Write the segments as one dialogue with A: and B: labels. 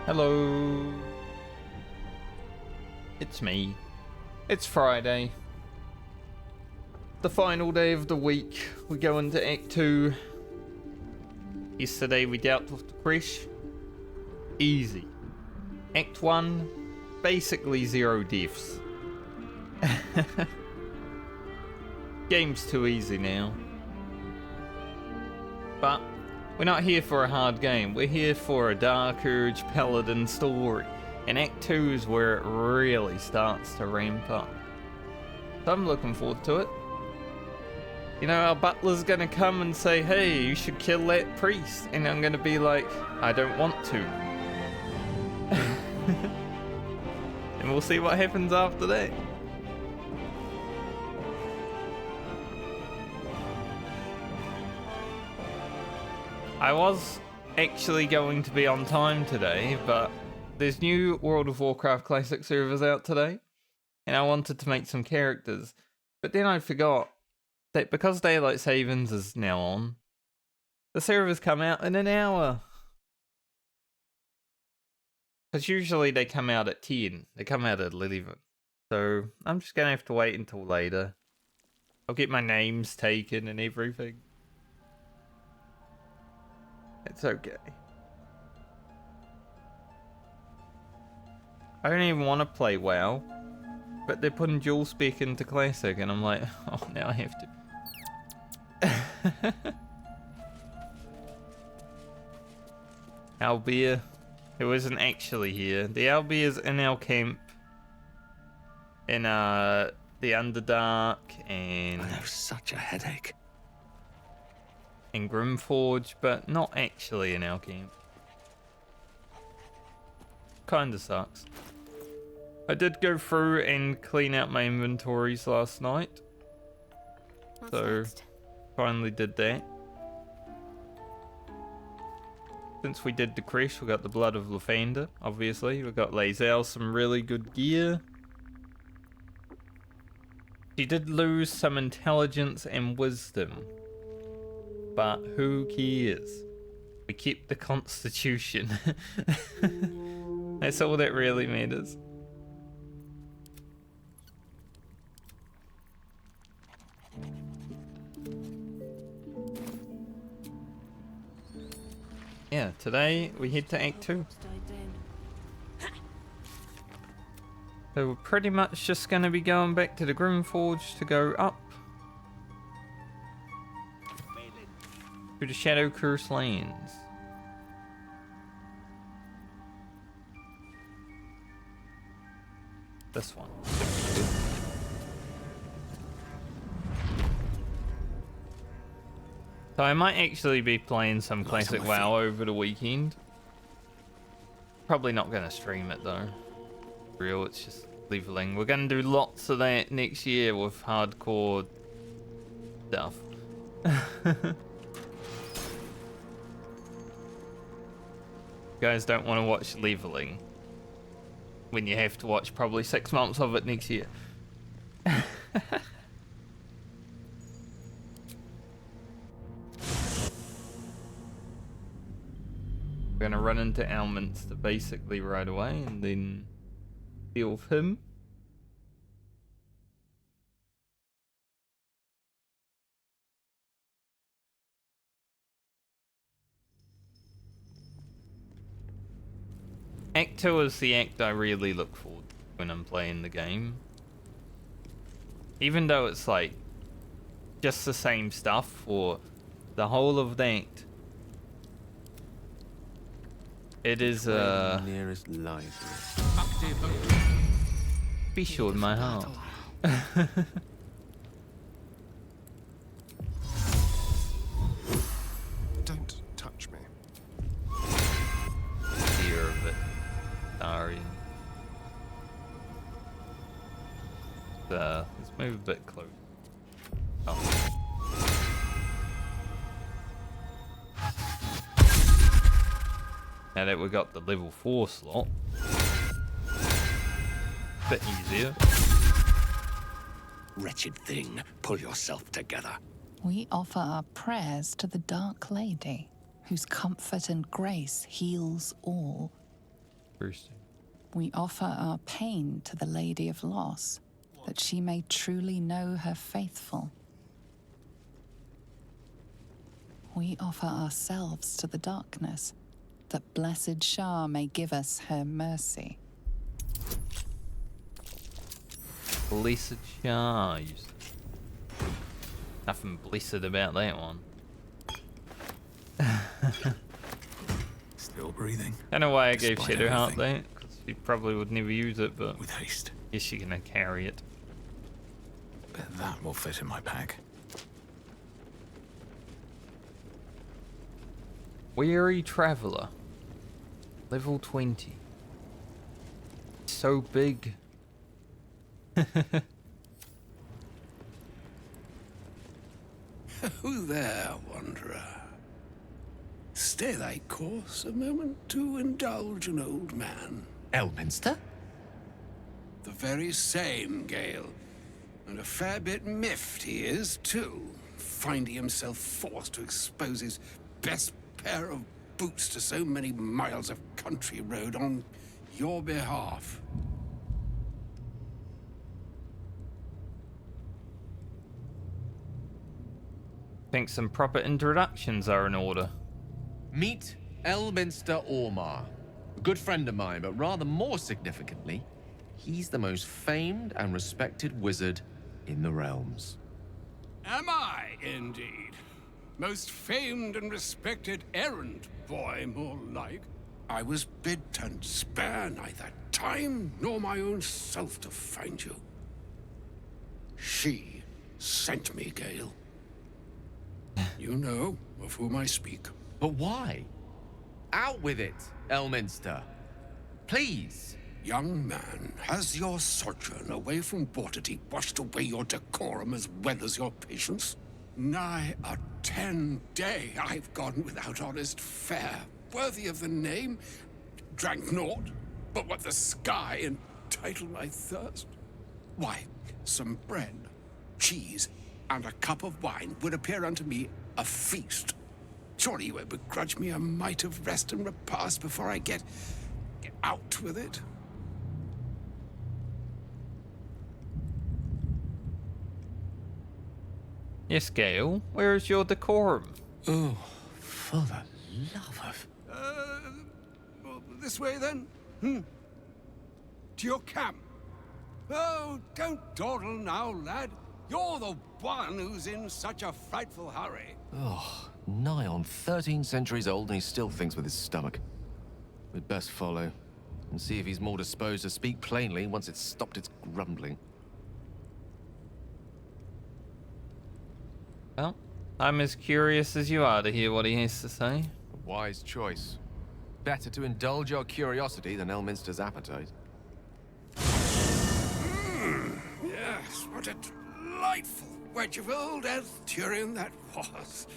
A: Hello. It's me. It's Friday. The final day of the week. We go into Act 2. Yesterday we dealt with the crash. Easy. Act 1. Basically 0 deaths. Game's too easy now. But we're not here for a hard game. We're here for a dark Urge Paladin story. And Act 2 is where it really starts to ramp up. So I'm looking forward to it. You know, our Butler's gonna come and say, hey, you should kill that priest. And I'm gonna be like, I don't want to. And we'll see what happens after that. I was actually going to be on time today, but there's new World of Warcraft Classic servers out today, and I wanted to make some characters, but then I forgot that because Daylight Savings is now on, the servers come out in an hour. Because usually they come out at 10, they come out at 11, so I'm just going to have to wait until later. I'll get my names taken and everything. It's okay. I don't even want to play WoW, but they're putting dual spec into Classic, and I'm like, oh, now I have to. Albia, who isn't actually here. The Albia's in our camp, in the Underdark, and
B: I have such a headache.
A: In Grimforge, but not actually in our camp. Kinda sucks. I did go through and clean out my inventories last night. Finally did that. Since we did the crash, we got the Blood of Lathander, obviously. We got Lae'zel, some really good gear. She did lose some intelligence and wisdom. But who cares? We kept the Constitution. That's all that really matters. Yeah, today we head to Act 2. So we're pretty much just going to be going back to the Grimforge to go up to the Shadow Curse lands. This one. So I might actually be playing some classic WoW over the weekend. Probably not going to stream it though. Real, it's just leveling. We're going to do lots of that next year with hardcore stuff. You guys don't want to watch leveling when you have to watch probably 6 months of it next year. We're gonna run into Elminster basically right away and then deal with him. Act 2 is the act I really look forward to when I'm playing the game. Even though it's like just the same stuff for the whole of the act. It is
B: nearest library.
A: Be sure in my heart.
C: Don't touch me.
A: Fear of it. Astarion. Let's move a bit closer. Oh. Now that we got the level 4 slot, bit easier.
B: Wretched thing, pull yourself together.
D: We offer our prayers to the Dark Lady, whose comfort and grace heals all.
A: Harpers.
D: We offer our pain to the Lady of Loss, that she may truly know her faithful. We offer ourselves to the darkness, that blessed Shah may give us her mercy.
A: Blessed Shah, you say. Nothing blessed about that one.
E: Still breathing.
A: I don't know why I gave
E: Despite
A: Shadowheart
E: everything.
A: that, because she probably would never use it, but
E: With haste.
A: guess she can carry it.
E: Bet that will fit in my pack.
A: Weary Traveller. Level 20. So big.
B: Who there, wanderer? Stay thy course a moment to indulge an old man.
F: Elminster?
B: The very same, Gale. And a fair bit miffed he is, too, finding himself forced to expose his best pair of boots to so many miles of country road on your behalf.
A: Think some proper introductions are in order.
F: Meet Elminster Ormar. A good friend of mine, but rather more significantly, he's the most famed and respected wizard in the realms.
B: Am I, indeed? Most famed and respected errand boy, more like. I was bid and spare neither time nor my own self to find you. She sent me, Gale. You know of whom I speak.
F: But why? Out with it, Elminster. Please.
B: Young man, has your sojourn away from Bortity washed away your decorum as well as your patience? Nigh a 10-day I've gone without honest fare, worthy of the name. Drank naught, but what the sky entitled my thirst. Why, some bread, cheese, and a cup of wine would appear unto me a feast. Surely you would begrudge me a mite of rest and repast before I get out with it.
A: Yes, Gale, where is your decorum?
F: Oh, for the love of...
B: Well, this way then? To your camp. Oh, don't dawdle now, lad. You're the one who's in such a frightful hurry.
F: Oh, nigh on 13 centuries old and he still thinks with his stomach. We'd best follow and see if he's more disposed to speak plainly once it's stopped its grumbling.
A: Well, I'm as curious as you are to hear what he has to say.
F: A wise choice. Better to indulge your curiosity than Elminster's appetite.
B: Yes, what a delightful wedge of old Astarion that was.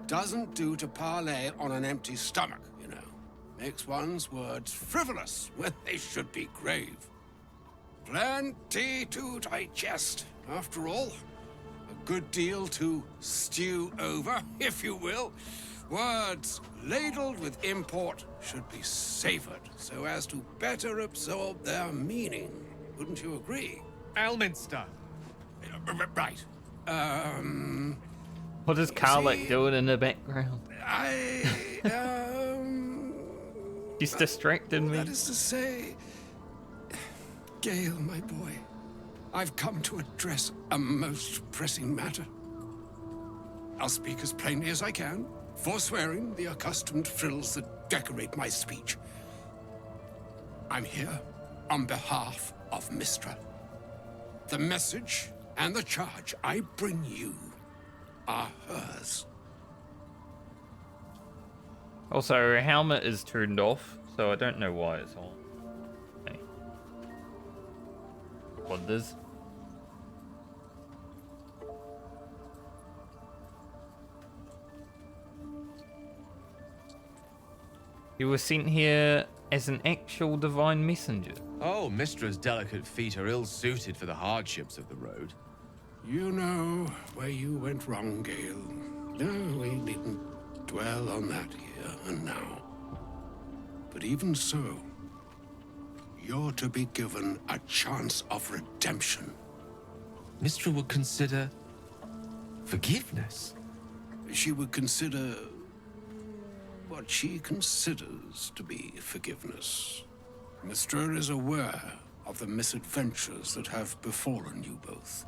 B: Doesn't do to parley on an empty stomach, you know. Makes one's words frivolous when they should be grave. Plenty to digest, after all. A good deal to stew over, if you will. Words ladled with import should be savored so as to better absorb their meaning. Wouldn't you agree?
F: Elminster!
B: Right.
A: What is Karlach
B: See-
A: doing in the background? He's distracting me.
B: That is to say, Gale, my boy, I've come to address a most pressing matter. I'll speak as plainly as I can, forswearing the accustomed frills that decorate my speech. I'm here on behalf of Mistra. The message and the charge I bring you are hers.
A: Also, her helmet is turned off, so I don't know why it's on. Okay. Wonders. You were sent here as an actual divine messenger.
F: Oh, Mistra's delicate feet are ill-suited for the hardships of the road.
B: You know where you went wrong, Gale. No, we needn't dwell on that here and now. But even so, you're to be given a chance of redemption.
F: Mistra would consider forgiveness.
B: She would consider what she considers to be forgiveness. Mistra is aware of the misadventures that have befallen you both.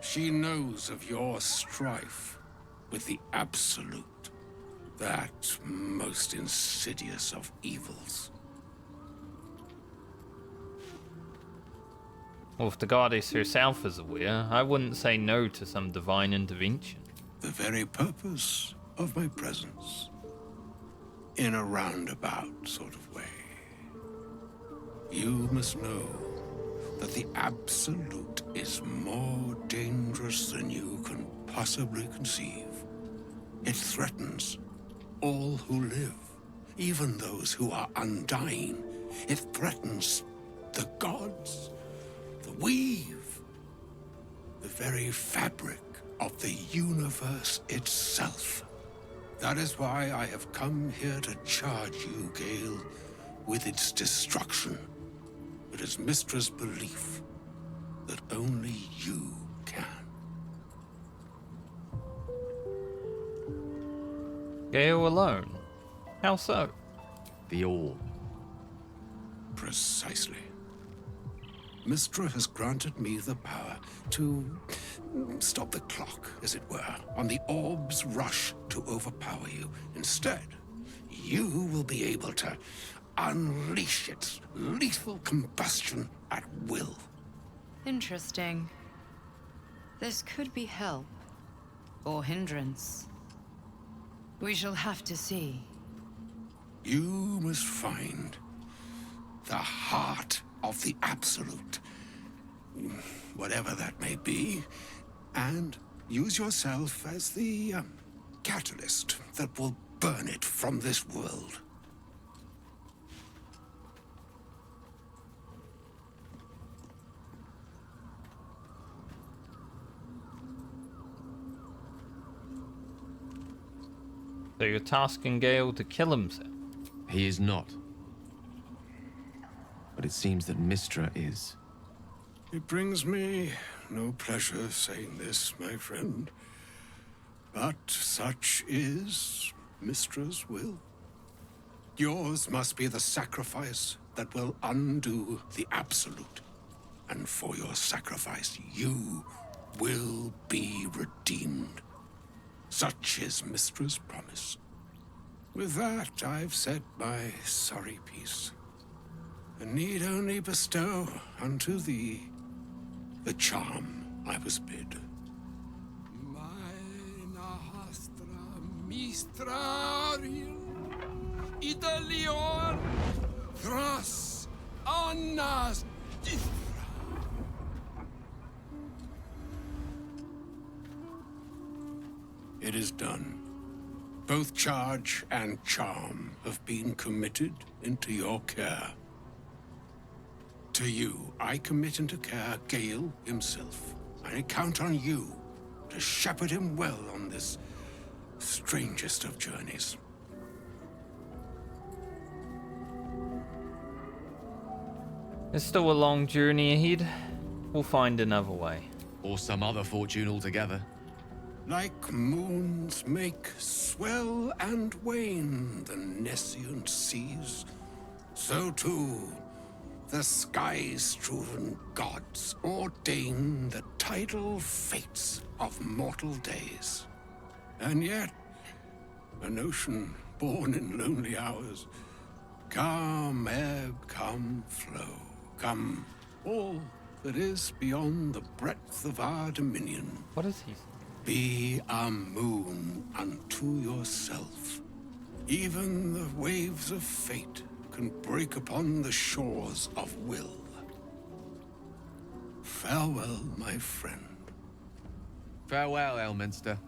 B: She knows of your strife with the Absolute, that most insidious of evils.
A: Well, if the goddess herself is aware, I wouldn't say no to some divine intervention.
B: The very purpose of my presence. In a roundabout sort of way. You must know that the Absolute is more dangerous than you can possibly conceive. It threatens all who live, even those who are undying. It threatens the gods, the weave, the very fabric of the universe itself. That is why I have come here to charge you, Gale, with its destruction. It is Mistra's belief that only you can.
A: Gale alone? How so?
F: The All.
B: Precisely. Mistra has granted me the power to stop the clock, as it were, on the orb's rush to overpower you. Instead, you will be able to unleash its lethal combustion at will.
G: Interesting. This could be help, or hindrance. We shall have to see.
B: You must find the heart of the Absolute, whatever that may be, and use yourself as the catalyst that will burn it from this world.
A: So you're tasking Gale to kill himself?
F: He is not. But it seems that Mistra is.
B: It brings me no pleasure saying this, my friend. But such is Mistra's will. Yours must be the sacrifice that will undo the Absolute. And for your sacrifice, you will be redeemed. Such is Mistra's promise. With that, I've said my sorry piece, and need only bestow unto thee the charm I was bid. Idalion Thras Annas It is done. Both charge and charm have been committed into your care. To you, I commit into care Gale himself. I count on you to shepherd him well on this strangest of journeys.
A: There's still a long journey ahead. We'll find another way.
F: Or some other fortune altogether.
B: Like moons make swell and wane the nescient seas, so too the sky-strewn gods ordain the tidal fates of mortal days. And yet, an ocean born in lonely hours, come ebb, come flow, come all that is beyond the breadth of our dominion.
A: What is he?
B: Be a moon unto yourself. Even the waves of fate can break upon the shores of will. Farewell, my friend.
F: Farewell, Elminster.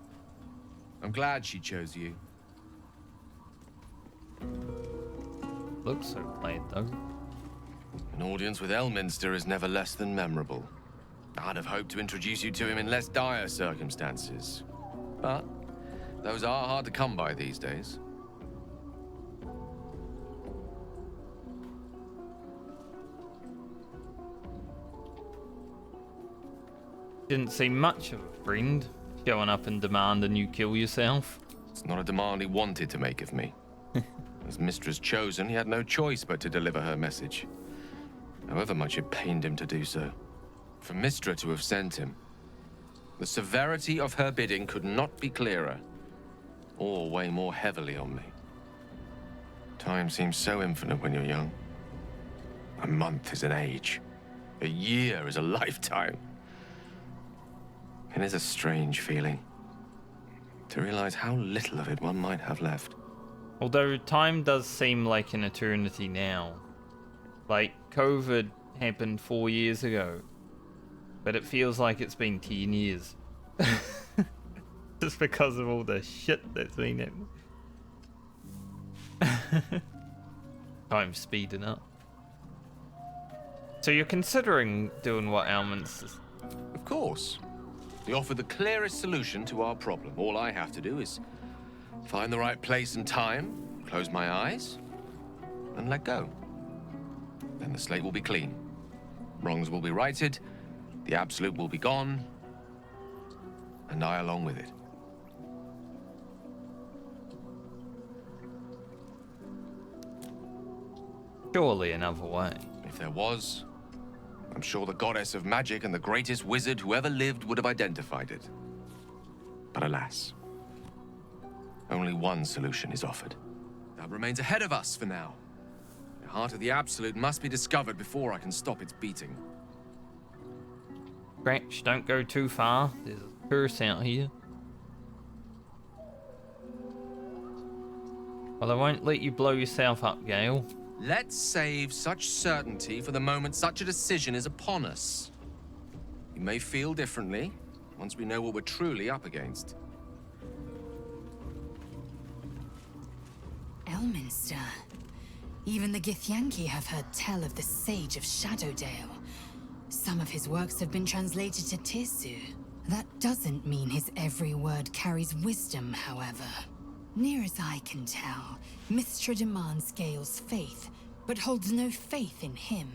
F: I'm glad she chose you.
A: Looks so plain though.
F: An audience with Elminster is never less than memorable. I'd have hoped to introduce you to him in less dire circumstances. But those are hard to come by these days.
A: Didn't seem much of a friend, showing up and demanding you kill yourself.
F: It's not a demand he wanted to make of me. As Mistress chosen, he had no choice but to deliver her message. However much it pained him to do so. For Mistra to have sent him, the severity of her bidding could not be clearer, or weigh more heavily on me. Time seems so infinite when you're young. A month is an age. A year is a lifetime. It is a strange feeling to realize how little of it one might have left.
A: Although time does seem like an eternity now. Like, COVID happened 4 years ago, but it feels like it's been 10 years. Just because of all the shit that's been happening. Time's speeding up. So you're considering doing what Elminster?
F: Of course. They offer the clearest solution to our problem. All I have to do is find the right place and time, close my eyes, and let go. Then the slate will be clean. Wrongs will be righted, the absolute will be gone, and I along with it.
A: Surely another way.
F: If there was, I'm sure the goddess of magic and the greatest wizard who ever lived would have identified it. But alas, only one solution is offered. That remains ahead of us for now. The heart of the Absolute must be discovered before I can stop its beating.
A: Scratch, don't go too far. There's a curse out here. Well, I won't let you blow yourself up, Gale.
F: Let's save such certainty for the moment such a decision is upon us. We may feel differently once we know what we're truly up against.
H: Elminster. Even the Githyanki have heard tell of the Sage of Shadowdale. Some of his works have been translated to Tirsu. That doesn't mean his every word carries wisdom, however. Near as I can tell, Mistra demands Gale's faith, but holds no faith in him.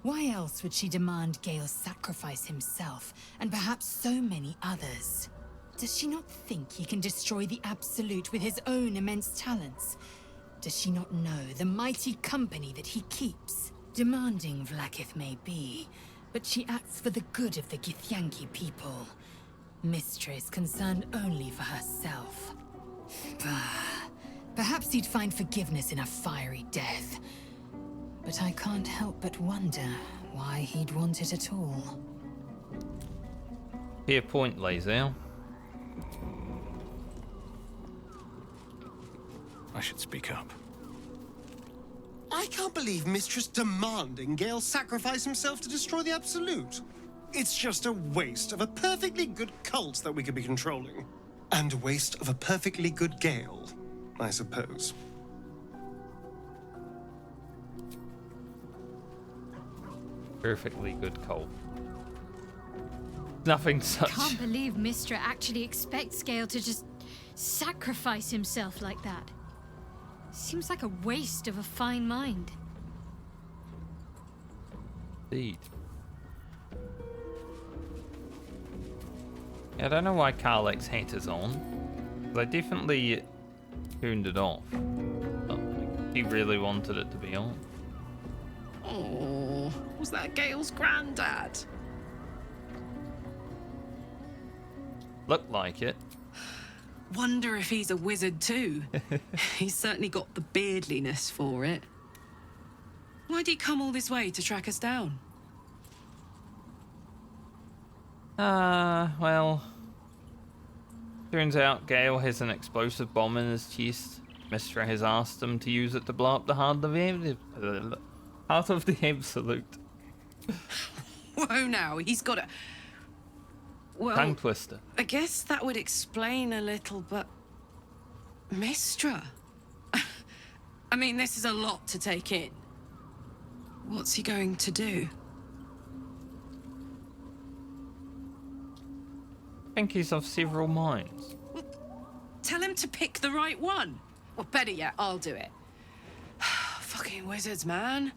H: Why else would she demand Gale sacrifice himself, and perhaps so many others? Does she not think he can destroy the Absolute with his own immense talents? Does she not know the mighty company that he keeps? Demanding Vlaakith may be, but she acts for the good of the Githyanki people. Mistra is concerned only for herself. Perhaps he'd find forgiveness in a fiery death. But I can't help but wonder why he'd want it at all.
A: Fair point, Lae'zel.
E: I should speak up.
C: I can't believe Mistress demanding Gale sacrifice himself to destroy the Absolute. It's just a waste of a perfectly good cult that we could be controlling. And a waste of a perfectly good Gale, I suppose.
A: Perfectly good call. Nothing such.
I: Can't believe Mistra actually expects Gale to just sacrifice himself like that. Seems like a waste of a fine mind.
A: Indeed. I don't know why Karlach's hat is on. They definitely turned it off. Oh, he really wanted it to be on.
J: Oh, was that Gale's granddad?
A: Looked like it.
J: Wonder if he's a wizard too. He's certainly got the beardliness for it. Why'd he come all this way to track us down?
A: Well... Turns out Gale has an explosive bomb in his chest. Mistra has asked him to use it to blow up the heart of the Absolute.
J: Whoa now, he's got a... Well,
A: Tongue twister.
J: I guess that would explain a little, but... Mistra? I mean, this is a lot to take in. What's he going to do?
A: I think he's of several minds.
J: Well, tell him to pick the right one. Or better yet, I'll do it. Fucking wizards, man.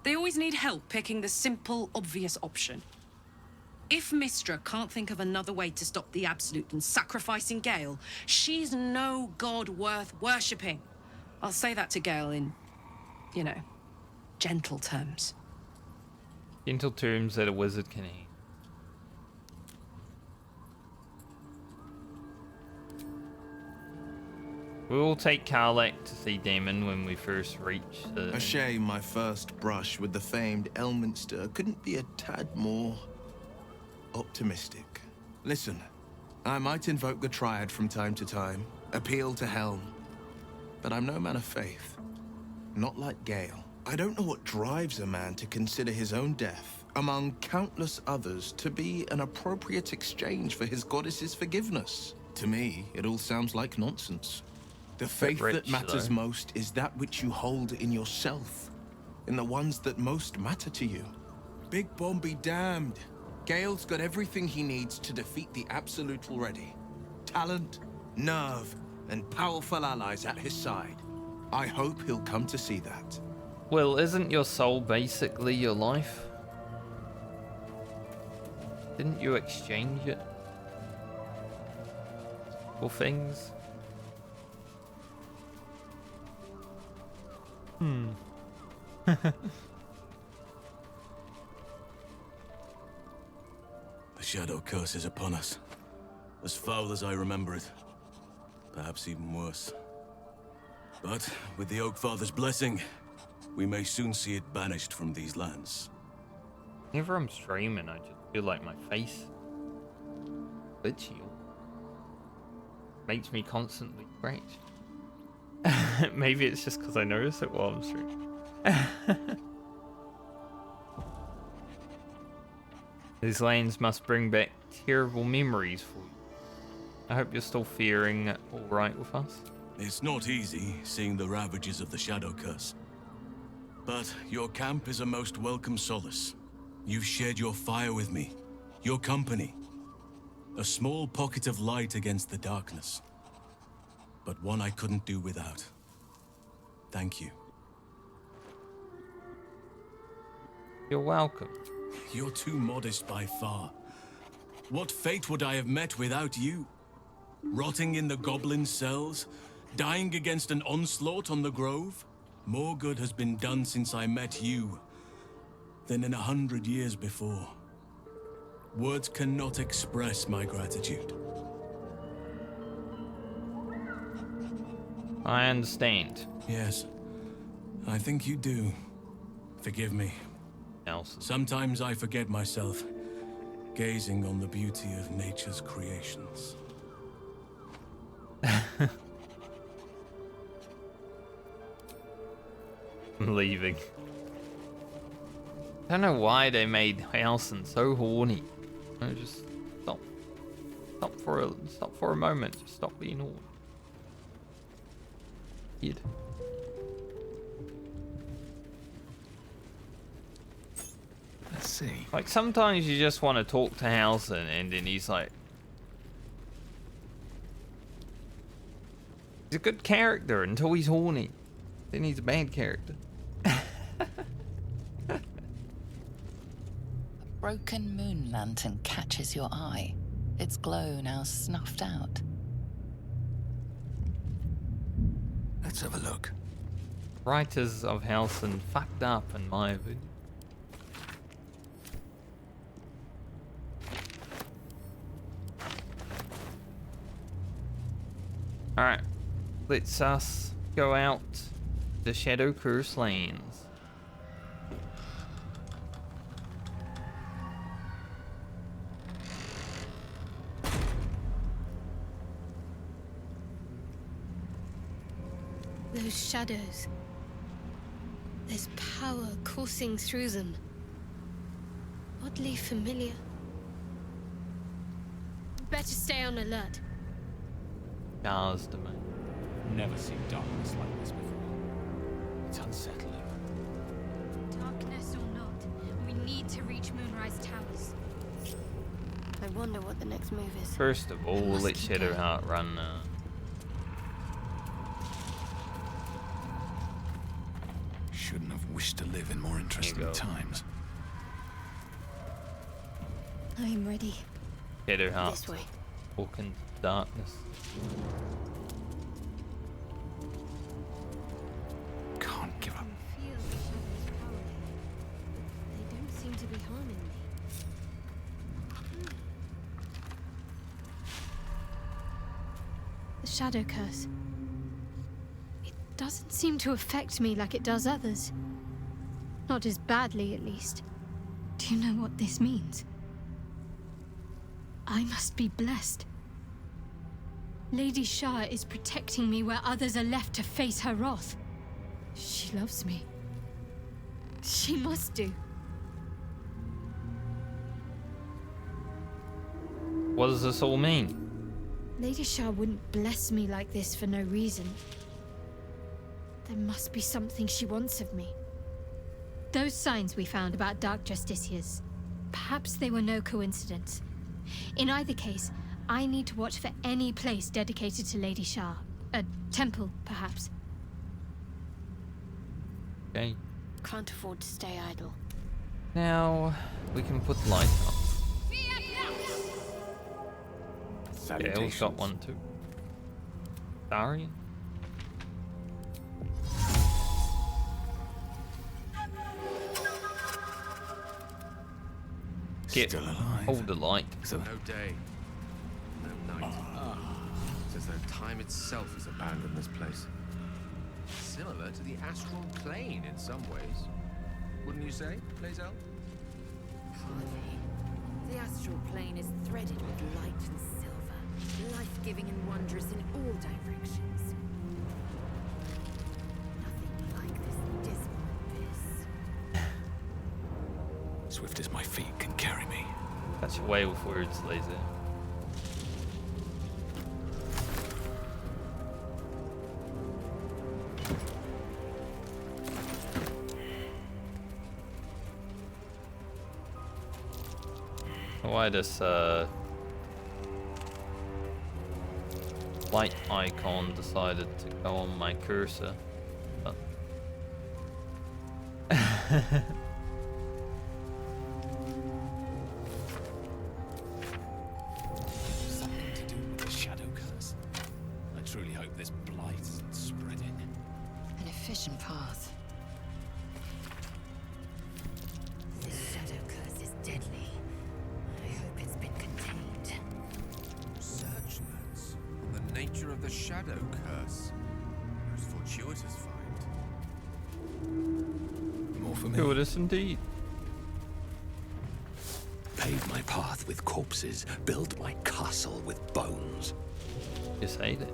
J: They always need help picking the simple, obvious option. If Mystra can't think of another way to stop the Absolute than sacrificing Gale, she's no god worth worshipping. I'll say that to Gale in, you know, gentle terms.
A: Gentle terms that a wizard can eat. We will take Karlach to see Damon when we first reach the...
K: A shame my first brush with the famed Elminster couldn't be a tad more optimistic. Listen, I might invoke the Triad from time to time, appeal to Helm, but I'm no man of faith. Not like Gale. I don't know what drives a man to consider his own death, among countless others, to be an appropriate exchange for his goddess's forgiveness. To me, it all sounds like nonsense. The faith that matters most is that which you hold in yourself, in the ones that most matter to you. Big Bomb be damned. Gale's got everything he needs to defeat the Absolute already. Talent, nerve, and powerful allies at his side. I hope he'll come to see that.
A: Well, isn't your soul basically your life? Didn't you exchange it for things?
L: The Shadow Curse is upon us. As foul as I remember it. Perhaps even worse. But with the Oak Father's blessing, we may soon see it banished from these lands.
A: Whenever I'm streaming, I just feel like my face itchy. Makes me constantly scratch. Maybe it's just because I notice it while I'm streaming. These lands must bring back terrible memories for you. I hope you're still faring alright with us.
L: It's not easy, seeing the ravages of the Shadow Curse. But your camp is a most welcome solace. You've shared your fire with me, your company. A small pocket of light against the darkness. But one I couldn't do without. Thank you.
A: You're welcome.
L: You're too modest by far. What fate would I have met without you? Rotting in the goblin cells? Dying against an onslaught on the grove? More good has been done since I met you than in 100 years before. Words cannot express my gratitude.
A: I understand.
L: Yes, I think you do. Forgive me.
A: Nelson.
L: Sometimes I forget myself, gazing on the beauty of nature's creations.
A: I'm leaving. I don't know why they made Halson so horny. Just stop for a moment. Just stop being horny. Kid.
E: Let's see.
A: Like sometimes you just want to talk to Halson and then he's like, he's a good character until he's horny. Then he's a bad character.
D: A broken moon lantern catches your eye, its glow now snuffed out.
E: Let's have a look.
A: Writers of Halson fucked up in my view. Alright, let's us go out the Shadow Curse lanes.
I: Those shadows. There's power coursing through them. Oddly familiar. Better stay on alert.
A: Stars domain.
E: Never seen darkness like this before. It's unsettling.
I: Darkness or not, we need to reach Moonrise Towers. I wonder what the next move is.
A: First of all, let Shadowheart run now.
E: Shouldn't have wished to live in more interesting times.
I: I'm ready.
A: Shadow heart.
I: This way.
A: Walk into darkness.
E: Can't give up.
I: I feel the shadows' power here. They don't seem to be harming me. The shadow curse. It doesn't seem to affect me like it does others. Not as badly, at least. Do you know what this means? I must be blessed. Lady Shah is protecting me where others are left to face her wrath. She loves me. She must do.
A: What does this all mean?
I: Lady Shah wouldn't bless me like this for no reason. There must be something she wants of me. Those signs we found about Dark Justiciars, perhaps they were no coincidence. In either case, I need to watch for any place dedicated to Lady Shah. A temple, perhaps.
A: Okay.
I: Can't afford to stay idle.
A: Now we can put the light up. Yeah, we've got one too. Astarion?
E: Still alive.
A: Hold the light.
F: No day, no night. It's as though time itself has abandoned this place. Similar to the astral plane in some ways. Wouldn't you say, Lae'zel?
H: Hardly. The astral plane is threaded with light and silver, life-giving and wondrous in all directions. Nothing like this dismal abyss.
E: Swift as my feet can carry me.
A: That's your way with words, Lae'zel. Why this light icon decided to go on my cursor? But
E: Something to do with the shadow curse. I truly hope this blight isn't spreading.
H: An efficient path. This shadow curse is deadly. I hope it's been contained.
F: Search notes on the nature of the shadow curse. Most fortuitous find.
E: More for me.
A: Fortuitous indeed.
E: Pave my path with corpses. Build my castle with bones.
A: You say that.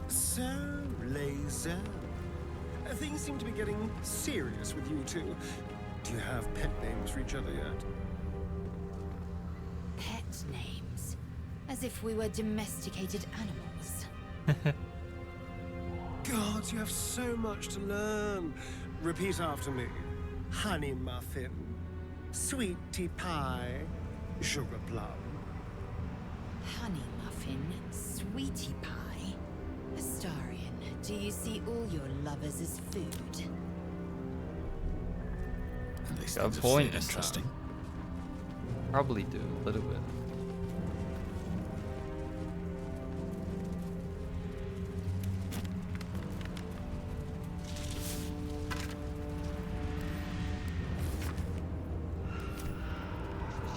C: So, Lae'zel, things seem to be getting serious with you two. Do you have pet names for each other yet?
H: Pet names. As if we were domesticated animals.
C: God, you have so much to learn. Repeat after me. Honey muffin, sweetie pie, sugar plum.
H: Honey muffin, sweetie pie. Astarion, do you see all your lovers as food?
E: At least
A: Got a
E: things have
A: point,
E: stayed interesting.
A: Probably do a little bit.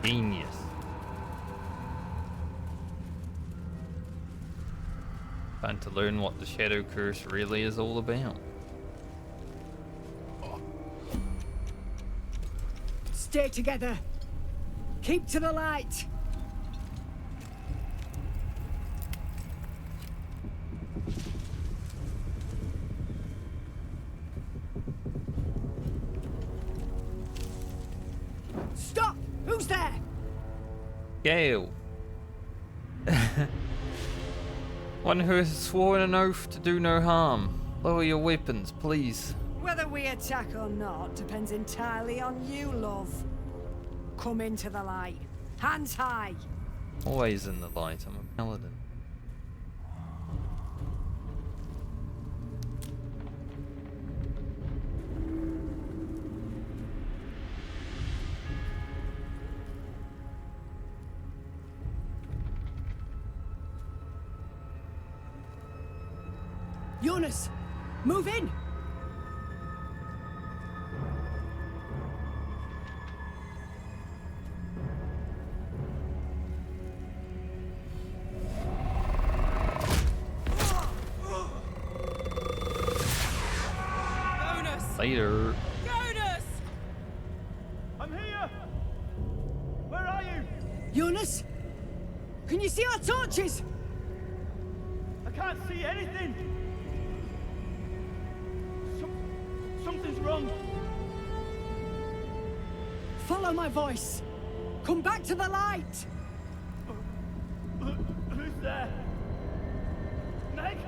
A: Genius. Time to learn what the Shadow Curse really is all about.
M: Stay together. Keep to the light. Stop! Who's there?
A: Gale. One who has sworn an oath to do no harm. Lower your weapons, please.
M: Whether we attack or not depends entirely on you, love. Come into the light. Hands high.
A: Always in the light, I'm a paladin.
M: Jonas, move in!
A: Later.
M: Jonas!
N: I'm here! Where are you?
M: Jonas? Can you see our torches?
N: I can't see anything! Something's wrong.
M: Follow my voice. Come back to the light.
N: Who's there? Meg?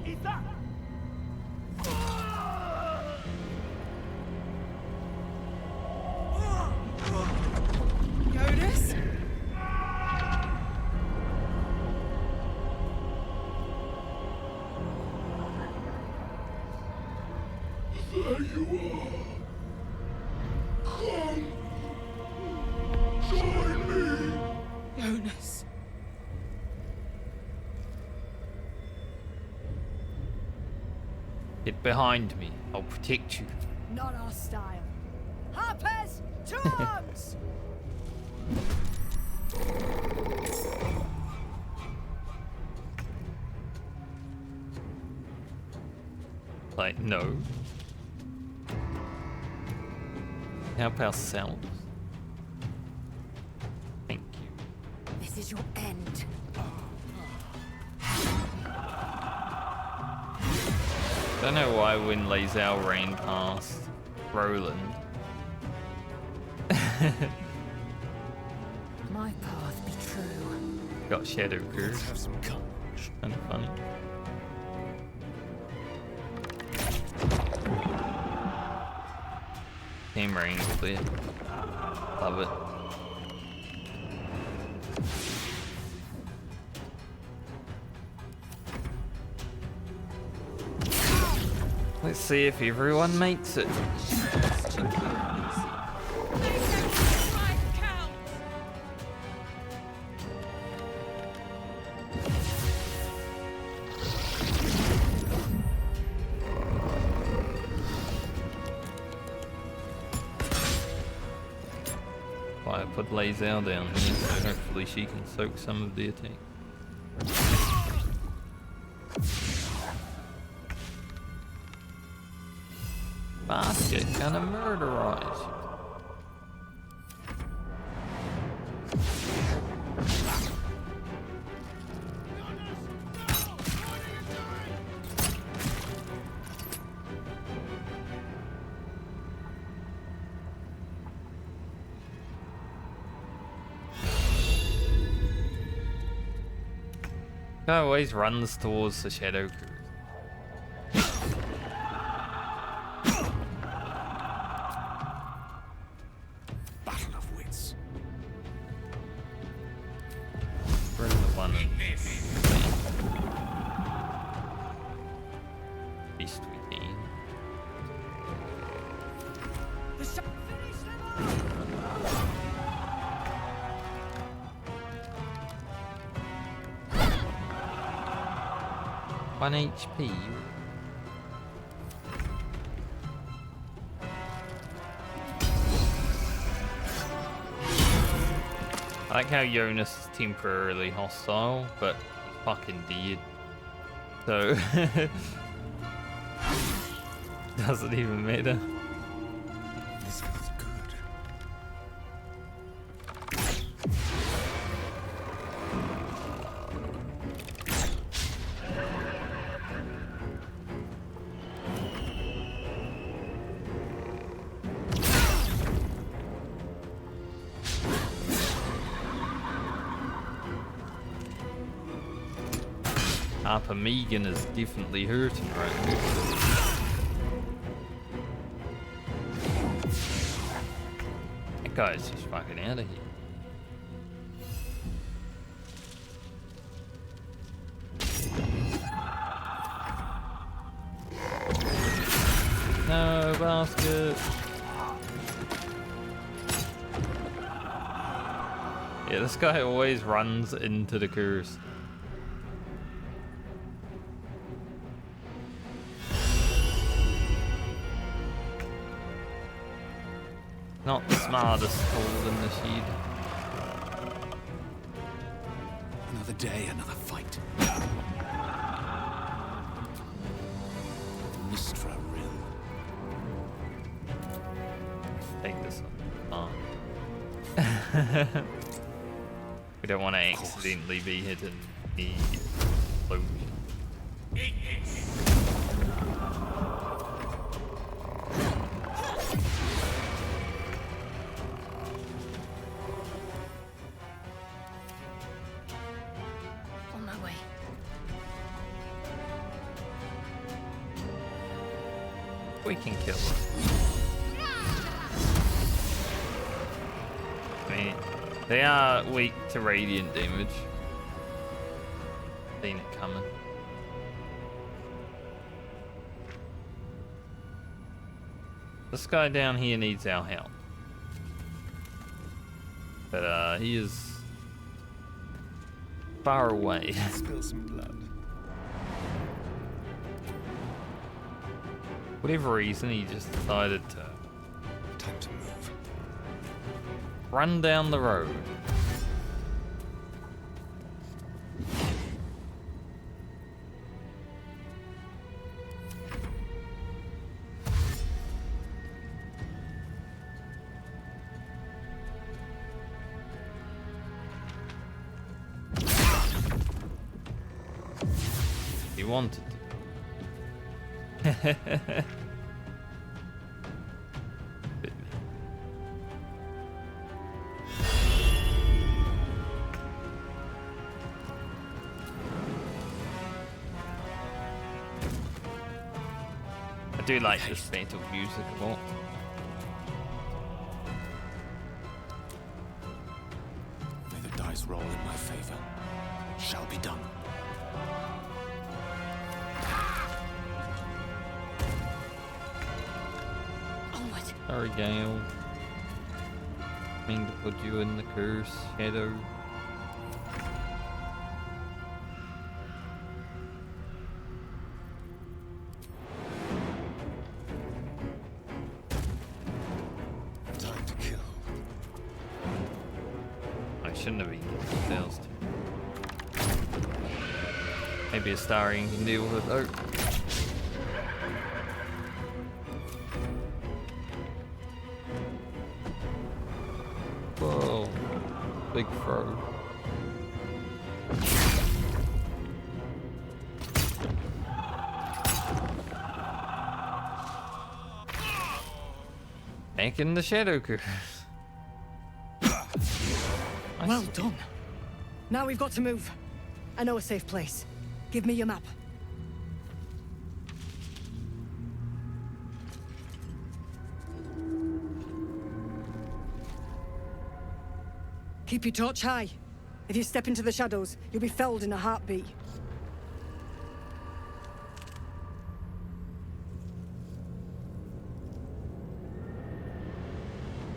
N: Is that...
M: Jonas?
O: There you are. Come. Join me.
M: Jonas.
A: Get behind me. I'll protect you.
M: Not our style. Harpers, to arms!
A: Like, no. Help ourselves. Thank you.
M: This is your end.
A: Don't know why when Lae'zel ran past Roland.
M: My path be true.
A: Got Shadow Curse.
E: Have some courage.
A: Kind of funny. Team range clear. Love it. Let's see if everyone makes it. I put Lae'zel down here, so hopefully she can soak some of the attack. Basket gonna murderize you. Guy always runs towards the Shadow Cruise.
E: Battle of wits.
A: Bring the one in. Beast within. One HP. I like how Jonas is temporarily hostile, but he's fucking dead. So doesn't even matter.
E: This feels good.
A: Harper Megan is definitely hurting right now. That guy's just fucking out of here. No basket. Yeah, this guy always runs into the curse. Not the smartest tool in the shed.
E: Another day, another fight. Mistra Rill.
A: Take this one. We don't want to accidentally be hitting the explosion.
I: On my way.
A: We can kill them. I mean, they are weak to radiant damage. Seen it coming. This guy down here needs our help. But he is far away.
C: Spill some blood.
A: Whatever reason, he just decided to
C: Time to move.
A: run down the road. He wanted to. I do like this fatal music a lot.
E: May the dice roll in my favor. Shall be done.
A: Sorry, Gale. Mean to put you in the curse, Shadow.
C: Time to kill.
A: I shouldn't have been getting details. Maybe Astarion can deal with it though. Whoa, big throw. Back in the Shadow Curse.
M: Well done. Now we've got to move. I know a safe place. Give me your map. Keep your torch high. If you step into the shadows, you'll be felled in a heartbeat.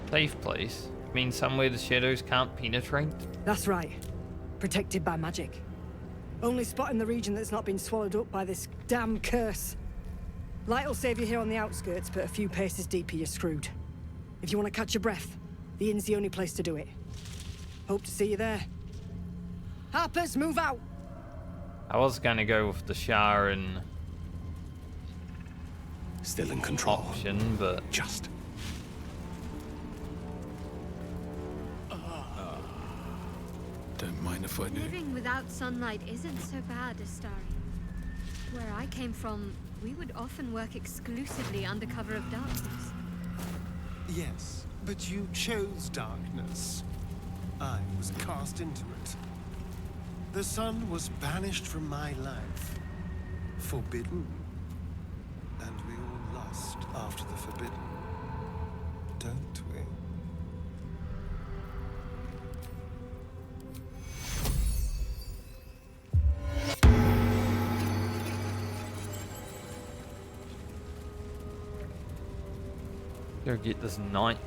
A: Safe place? Means somewhere the shadows can't penetrate?
M: That's right. Protected by magic. Only spot in the region that's not been swallowed up by this damn curse. Light'll save you here on the outskirts, but a few paces deeper you're screwed. If you want to catch your breath, the inn's the only place to do it. Hope to see you there. Harpers, move out!
A: I was gonna go with the Sharon
E: Still in control.
A: option, but
E: Just. Don't mind if I do.
I: Living without sunlight isn't so bad, Astarion. Where I came from, we would often work exclusively under cover of darkness.
C: Yes, but you chose darkness. I was cast into it. The sun was banished from my life. Forbidden. And we all lust after the forbidden. Don't we?
A: go get this knight.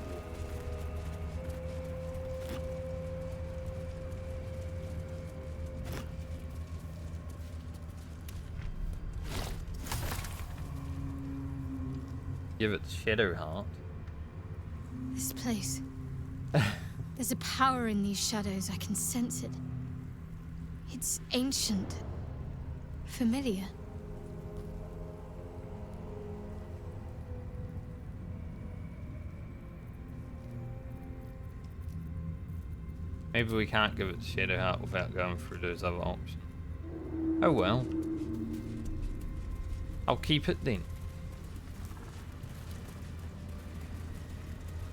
A: Give it Shadow Heart.
I: This place. There's a power in these shadows. I can sense it. It's ancient. Familiar.
A: Maybe we can't give it to Shadowheart without going through those other options. Oh well. I'll keep it then.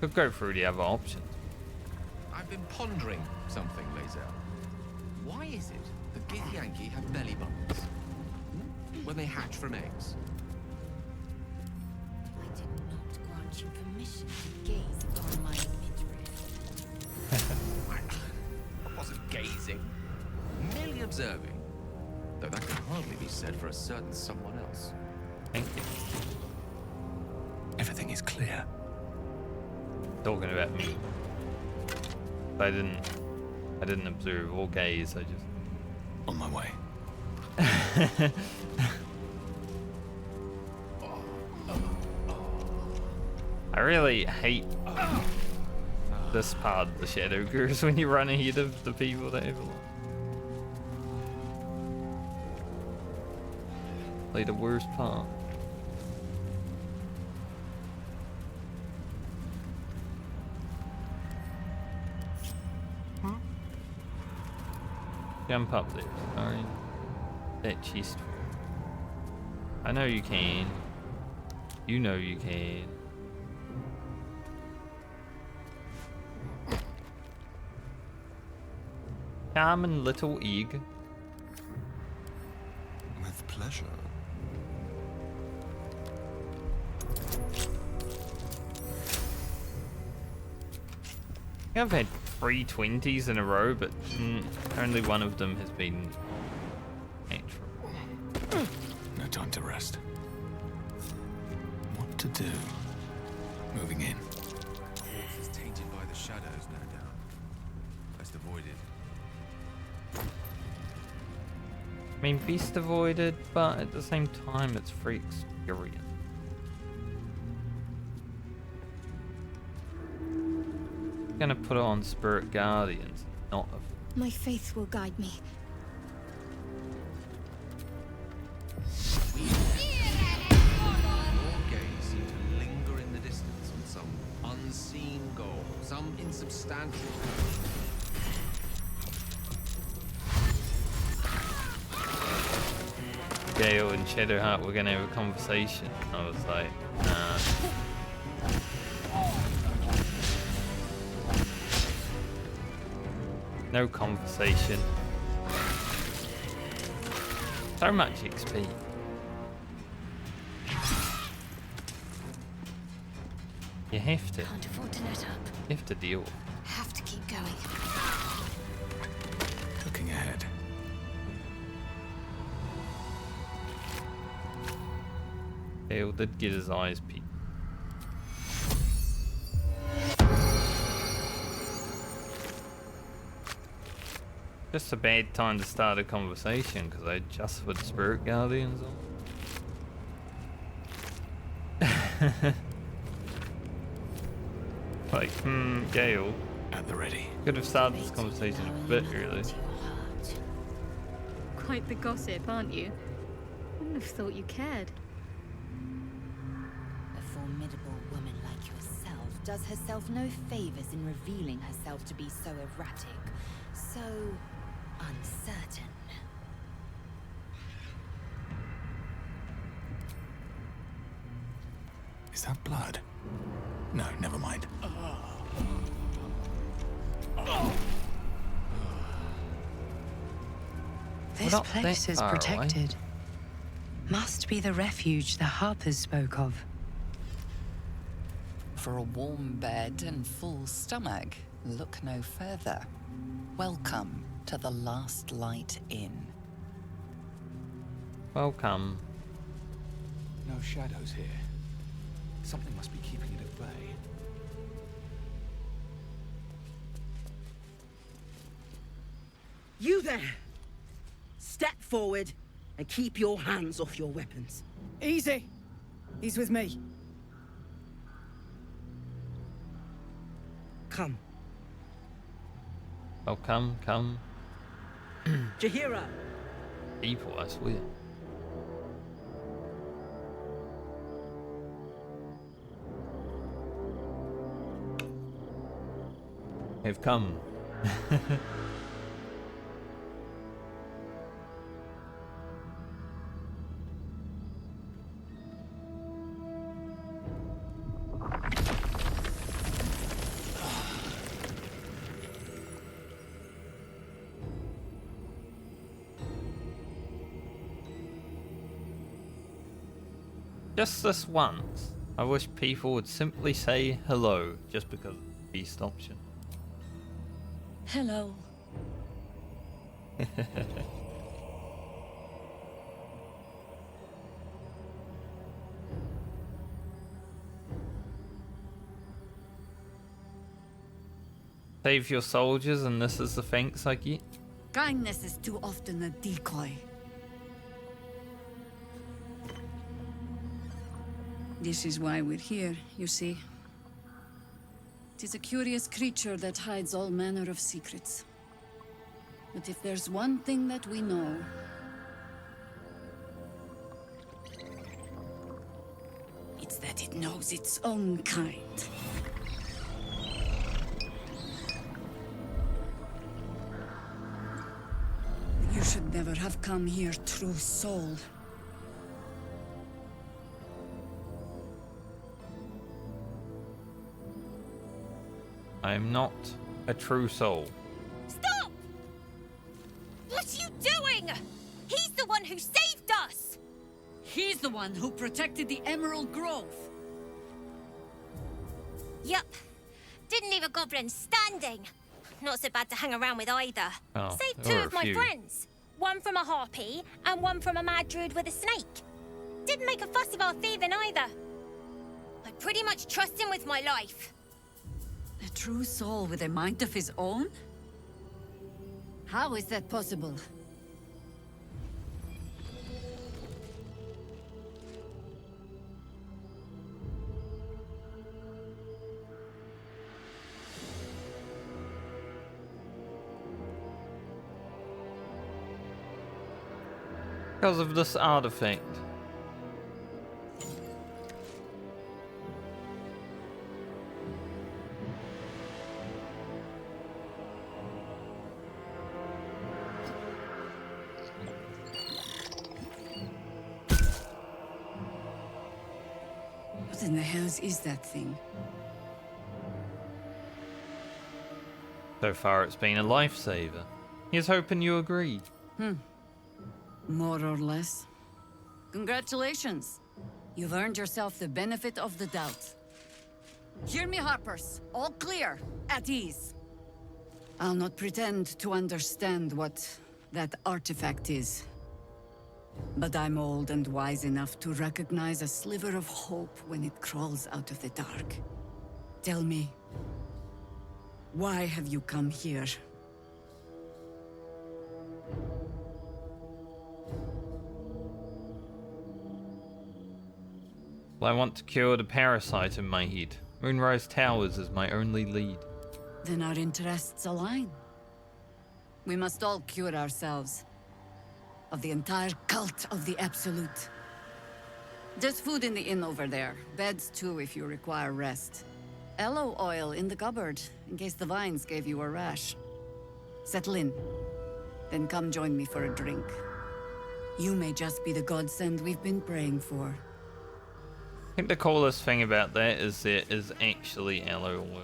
A: Could go through the other options.
F: I've been pondering something, Lae'zel. Why is it that Githyanki have belly buttons when they hatch from eggs?
H: I did not grant you permission to gaze upon my midriff.
F: I wasn't gazing, merely observing. Though that can hardly be said for a certain someone else.
A: Thank you.
E: Everything is clear.
A: Talking about me. I didn't observe or gaze, I just...
E: On my way.
A: I really hate this part of the Shadow Curse when you run ahead of the people that have a lot. Like the worst part. Jump up there, sorry. That chest. I know you can. You know you can. Charming little egg.
C: With pleasure.
A: I've had 3 20s in a row, but only one of them has been natural.
E: No time to rest. What to do? Moving in.
F: This is tainted by the shadows, no doubt. Best avoided.
A: I mean, best avoided, but at the same time, it's free experience. Gonna put it on Spirit Guardians, not of...
I: My faith will guide me.
F: Your gaze seemed to linger in the distance on some unseen goal, some insubstantial.
A: Gale and Shadowheart were gonna have a conversation. I was like, nah. No conversation. So much XP. You have to.
H: Can't afford to let up.
A: You have to deal.
H: Have to keep going.
E: Looking ahead.
A: Gale did get his eyes peeled. Just a bad time to start a conversation because I just put Spirit Guardians on. Like, Gale.
E: At the ready.
A: Could have started this conversation a bit earlier.
I: Quite the gossip, aren't you? Wouldn't have thought you cared.
H: A formidable woman like yourself does herself no favors in revealing herself to be so erratic, so uncertain.
E: Is that blood? No, never mind.
G: This place is protected. Must be the refuge the Harpers spoke of.
D: For a warm bed and full stomach, look no further. Welcome to the Last Light Inn.
A: Welcome.
E: No shadows here. Something must be keeping it at bay.
P: You there! Step forward and keep your hands off your weapons.
M: Easy. He's with me.
P: Come.
A: Oh, come.
P: Jaheira!
A: People, I swear. Have come. Just this once, I wish people would simply say hello just because of the beast option.
J: Hello.
A: Save your soldiers and this is the thanks I get?
Q: Kindness is too often a decoy.
J: This is why we're here, you see. It is a curious creature that hides all manner of secrets. But if there's one thing that we know, it's that it knows its own kind. You should never have come here, true soul.
A: I am not a true soul.
R: Stop! What are you doing? He's the one who saved us!
Q: He's the one who protected the Emerald Grove.
R: Yup. Didn't leave a goblin standing. Not so bad to hang around with either.
A: Oh,
R: Saved
A: there
R: two
A: were
R: of
A: a
R: my
A: few.
R: friends. One from a harpy, and one from a mad druid with a snake. Didn't make a fuss about thieving either. I pretty much trust him with my life.
Q: A true soul with a mind of his own? How is that possible?
A: Because of this artifact.
J: What in the hells is that thing?
A: So far it's been a lifesaver. Here's hoping you agree.
Q: More or less. Congratulations. You've earned yourself the benefit of the doubt. Hear me, Harpers. All clear. At ease. I'll not pretend to understand what that artifact is. But I'm old and wise enough to recognize a sliver of hope when it crawls out of the dark. Tell me, why have you come here?
A: Well, I want to cure the parasite in my head. Moonrise Towers is my only lead.
Q: Then our interests align. We must all cure ourselves. Of the entire cult of the Absolute. There's food in the inn over there. Beds too if you require rest. Aloe oil in the cupboard, in case the vines gave you a rash. Settle in. Then come join me for a drink. You may just be the godsend we've been praying for.
A: I think the coolest thing about that is there is actually aloe oil.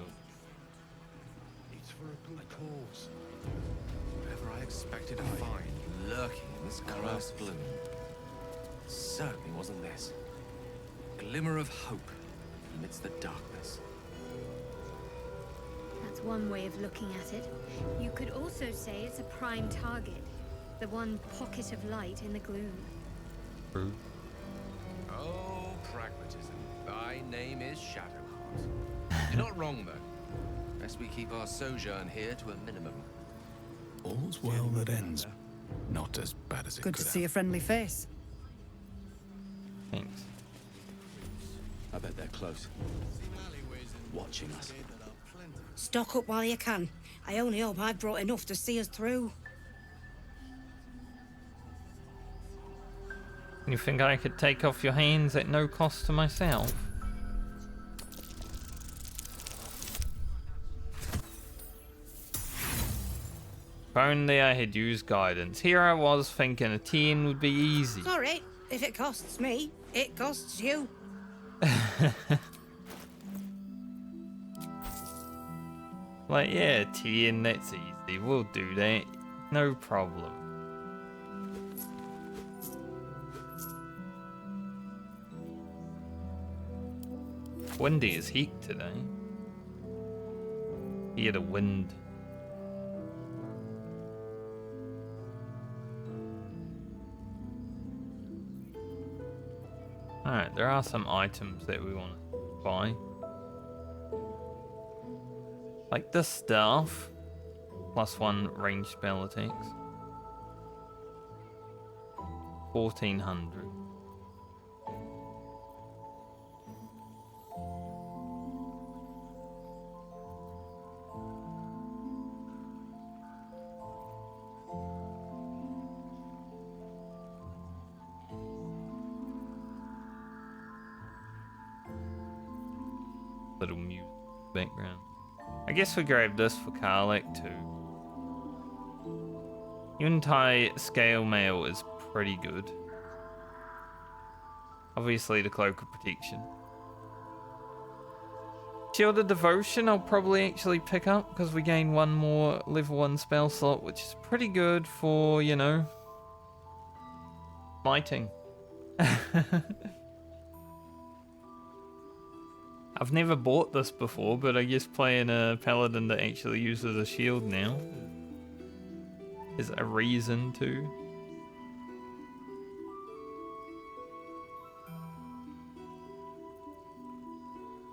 F: It's for a good cause. Whatever I expected to find lurking in this grass bloom. Certainly wasn't this. Glimmer of hope amidst the darkness.
I: That's one way of looking at it. You could also say it's a prime target. The one pocket of light in the gloom.
A: True.
F: Oh, pragmatism. Thy name is Shadowheart. You're not wrong, though. Best we keep our sojourn here to a minimum.
L: All's well that ends. Not as bad as it
M: Good
L: could
M: to see a friendly face.
A: Thanks.
E: I bet they're close. Watching us.
P: Stock up while you can. I only hope I've brought enough to see us through.
A: You think I could take off your hands at no cost to myself? If only I had used guidance. Here I was thinking a 10 would be easy.
P: Sorry, if it costs me, it costs you.
A: Like, yeah, 10, that's easy. We'll do that. No problem. Windy as heck today. Hear the wind. Alright, there are some items that we want to buy. Like this staff. +1 range spell attacks. 1400. Little music background. I guess we grab this for Karlach too. Untie scale mail is pretty good. Obviously the cloak of protection. Shielded devotion I'll probably actually pick up because we gain one more level 1 spell slot, which is pretty good for, you know, smiting. I've never bought this before, but I guess playing a paladin that actually uses a shield now is a reason to.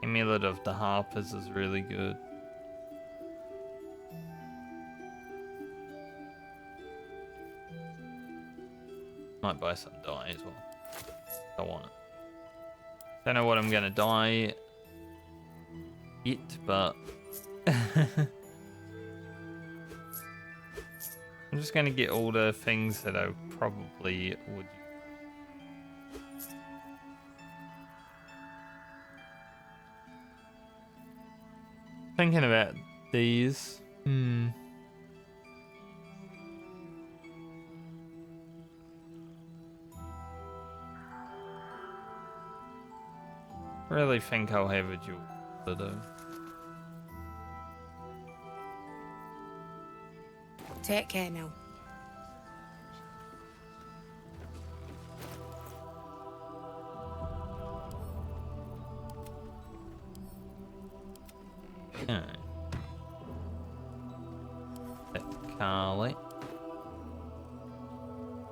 A: Amulet of the Harpers is really good. Might buy some dye as well. I want it. Don't know what I'm gonna dye yet, but I'm just gonna get all the things that I probably would. Thinking about these. Really think I'll have a dual though.
P: Take care now.
A: Okay. That Karlach.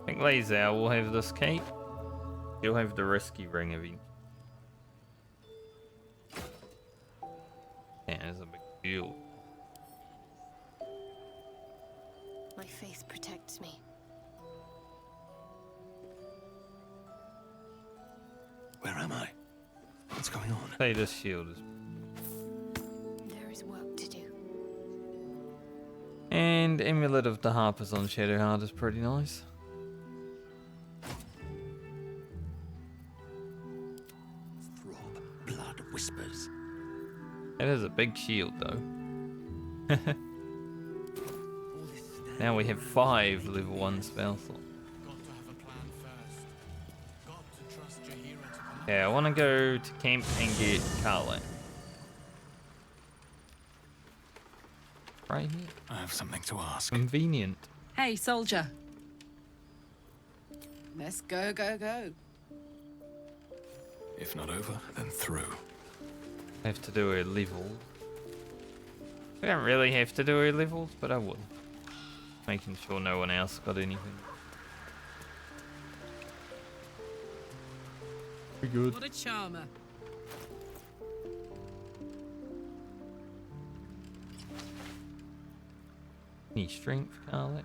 A: I think Lazel will have this cape. You'll have the risky ring of each. Yeah, there's a big deal.
S: My faith protects me.
C: Where am I? What's going on?
A: Say this shield is.
S: There is work to do.
A: And Amulet of the Harpers on Shadowheart is pretty nice.
C: Throb, blood whispers.
A: It is a big shield though. Now we have 5 level 1 spell slots. Yeah, I want to go to camp and get Karlach. Right here.
L: I have something to ask.
A: Convenient.
J: Hey, soldier.
Q: Let's go, go, go.
L: If not over, then through.
A: Have to do a level. We don't really have to do a levels, but I would. Making sure no one else got anything. Pretty good.
J: What a charmer.
A: Any strength, Karlach?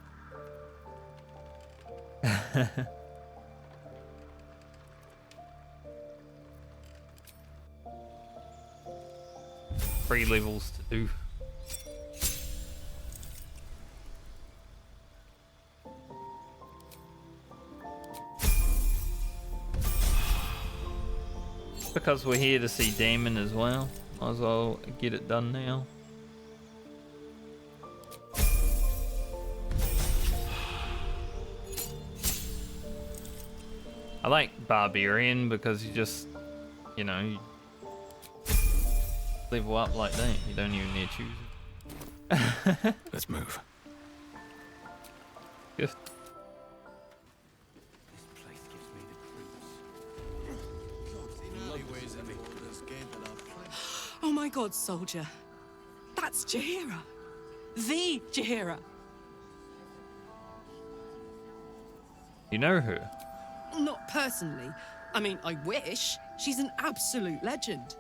A: Three levels to do. because we're here to see Damon as well, might as well get it done now. I like Barbarian because you just, you know, you level up like that. You don't even need to choose it.
E: Let's move.
A: Good.
J: Oh my god, soldier. That's Jaheira. The Jaheira.
A: You know her?
J: Not personally. I mean, I wish. She's an absolute legend.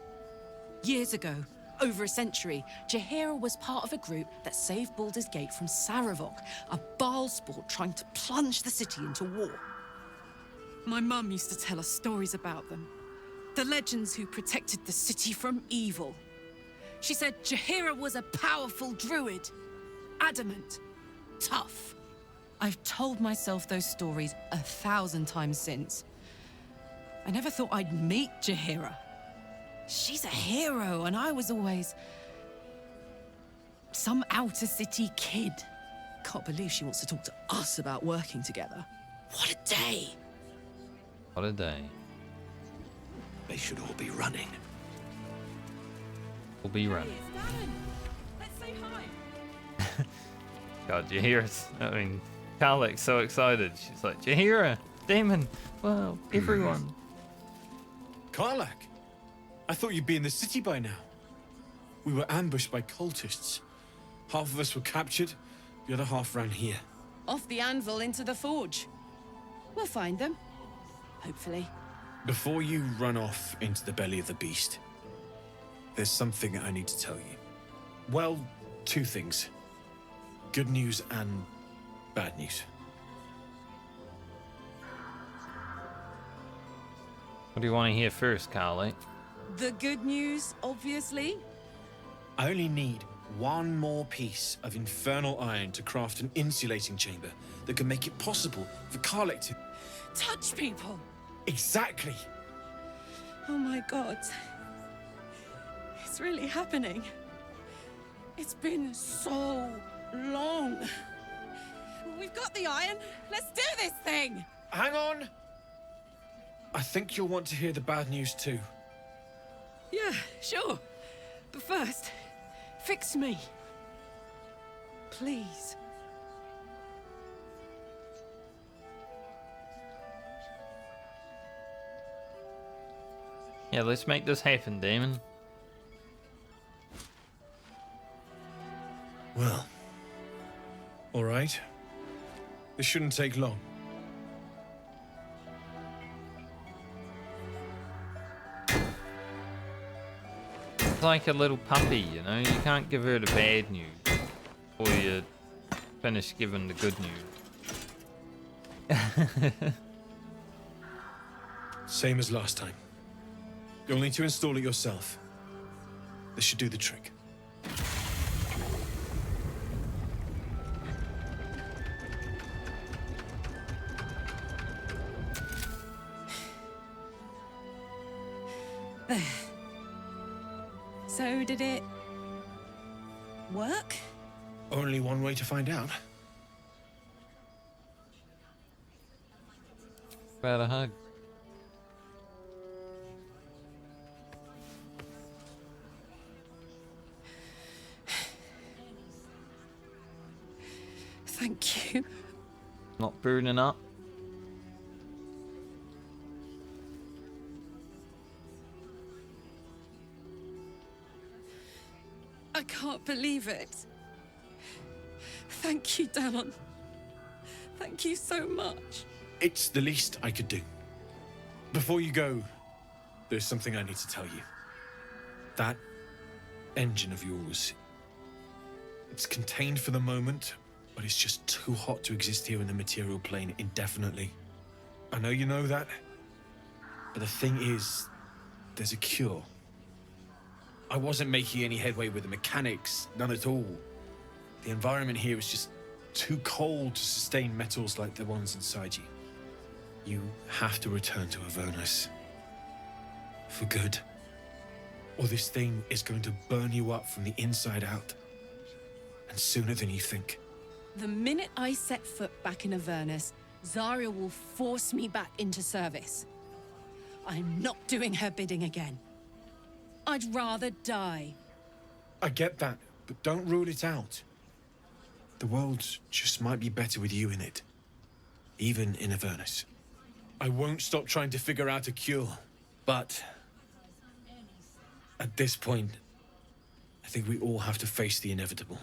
J: Years ago, over a century, Jaheira was part of a group that saved Baldur's Gate from Saravok, a Baal sport trying to plunge the city into war. My mum used to tell us stories about them. The legends who protected the city from evil. She said Jaheira was a powerful druid. Adamant. Tough. I've told myself those stories 1,000 times since. I never thought I'd meet Jaheira. She's a hero, and I was always some outer city kid. Can't believe she wants to talk to us about working together. What a day!
A: What a day.
E: They should all be running.
A: We'll be running.
J: Let's say hi.
A: God, Jaheira's, I mean, Karlach's so excited. She's like, Jaheira, Damon, well, everyone.
T: Karlach, I thought you'd be in the city by now. We were ambushed by cultists. Half of us were captured, the other half ran here.
J: Off the anvil into the forge. We'll find them. Hopefully.
T: Before you run off into the belly of the beast, there's something I need to tell you. Well, two things. Good news and bad news.
A: What do you want to hear first, Karlach?
J: The good news, obviously.
T: I only need one more piece of infernal iron to craft an insulating chamber that can make it possible for Karlach to
J: touch people.
T: Exactly.
J: Oh my god. It's really happening. It's been so long. We've got the iron. Let's do this thing.
T: Hang on. I think you'll want to hear the bad news too.
J: Yeah, sure. But first, fix me. Please.
A: Yeah, let's make this happen, Damon.
T: Well, all right. This shouldn't take long.
A: It's like a little puppy, you know? You can't give her the bad news before you finish giving the good news.
T: Same as last time. You'll need to install it yourself. This should do the trick.
J: There. So did it work?
T: Only one way to find out.
A: About a hug.
J: Thank you.
A: Not burning up.
J: I can't believe it. Thank you, Damon. Thank you so much.
T: It's the least I could do. Before you go, there's something I need to tell you. That engine of yours, it's contained for the moment, but it's just too hot to exist here in the material plane indefinitely. I know you know that, but the thing is, there's a cure. I wasn't making any headway with the mechanics, none at all. The environment here is just too cold to sustain metals like the ones inside you. You have to return to Avernus. for good. Or this thing is going to burn you up from the inside out. And sooner than you think.
J: The minute I set foot back in Avernus, Zarya will force me back into service. I'm not doing her bidding again. I'd rather die.
T: I get that, but don't rule it out. The world just might be better with you in it. Even in Avernus. I won't stop trying to figure out a cure, but at this point, I think we all have to face the inevitable.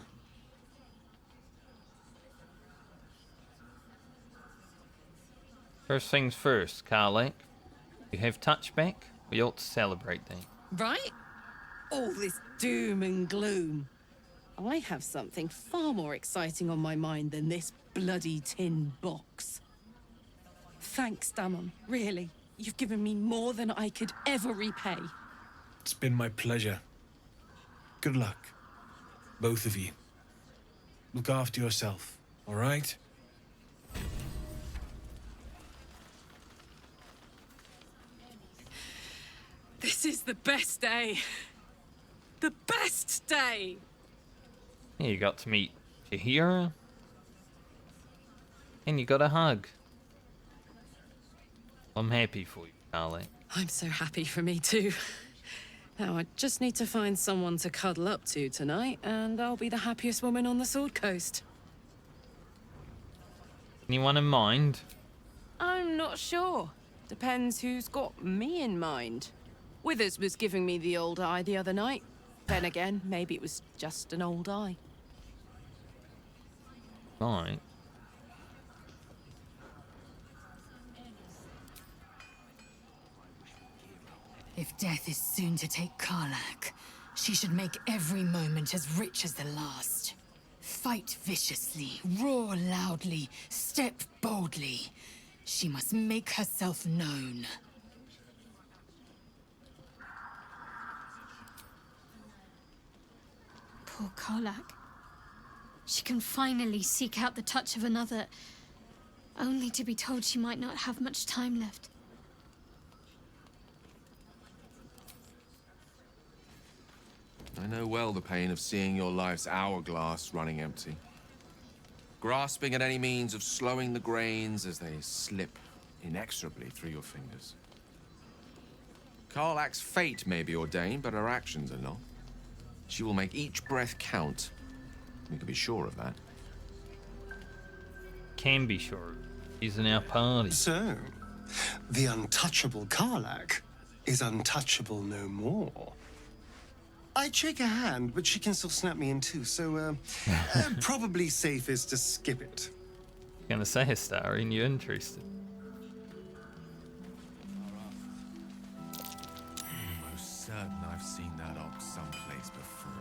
A: First things first, Karlach. You have touchback. We ought to celebrate that.
J: Right? All this doom and gloom. I have something far more exciting on my mind than this bloody tin box. Thanks, Damon. Really. You've given me more than I could ever repay.
T: It's been my pleasure. Good luck. Both of you. Look after yourself, all right?
J: This is the best day. The best day!
A: Yeah, you got to meet Jaheira. And you got a hug. I'm happy for you, Karlach.
J: I'm so happy for me too. Now I just need to find someone to cuddle up to tonight, and I'll be the happiest woman on the Sword Coast.
A: Anyone in mind?
J: I'm not sure. Depends who's got me in mind. Withers was giving me the old eye the other night. Then again, maybe it was just an old eye.
A: Right.
H: If death is soon to take Karlach, she should make every moment as rich as the last. Fight viciously, roar loudly, step boldly. She must make herself known.
I: Poor Karlach. She can finally seek out the touch of another, only to be told she might not have much time left.
F: I know well the pain of seeing your life's hourglass running empty. Grasping at any means of slowing the grains as they slip inexorably through your fingers. Karlach's fate may be ordained, but her actions are not. She will make each breath count. We can be sure of that.
A: Can be sure. He's in our party.
C: So, the untouchable Karlach is untouchable no more. I'd shake her hand, but she can still snap me in two, so probably safest to skip it.
A: Gonna say, Astarion, you interested?
F: Most certain I've seen that ox someplace before.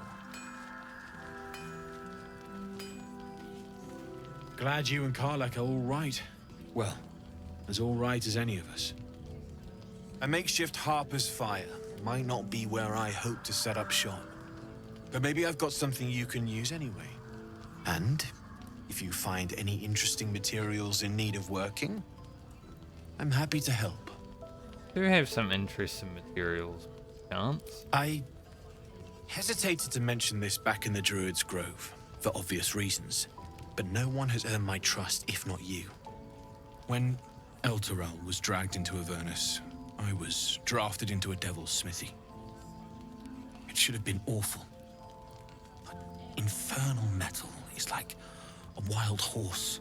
T: Glad you and Karlach are all right. Well, as all right as any of us. A makeshift Harpers fire might not be where I hope to set up shop. But maybe I've got something you can use anyway. And if you find any interesting materials in need of working, I'm happy to help.
A: Do have some interesting materials, chance?
T: I hesitated to mention this back in the Druid's Grove, for obvious reasons. But no one has earned my trust if not you. When Elturel was dragged into Avernus, I was drafted into a devil's smithy. It should have been awful. But infernal metal is like a wild horse.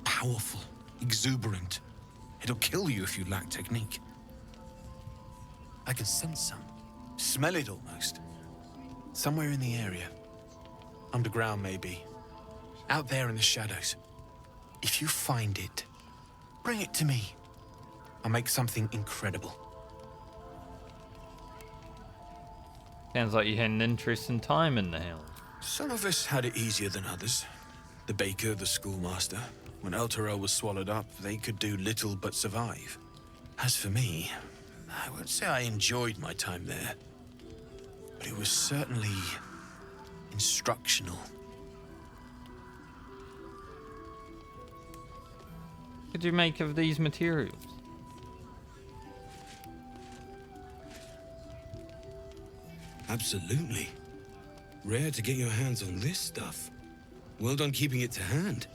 T: Powerful, exuberant. It'll kill you if you lack technique. I can sense some. Smell it almost. Somewhere in the area. Underground, maybe. Out there in the shadows. If you find it, bring it to me. I'll make something incredible.
A: Sounds like you had an interesting time in the house.
T: Some of us had it easier than others. The baker, the schoolmaster. When Elturel was swallowed up, they could do little but survive. As for me, I won't say I enjoyed my time there. But it was certainly instructional.
A: What did you make of these materials?
L: Absolutely. Rare to get your hands on this stuff. Well done keeping it to hand.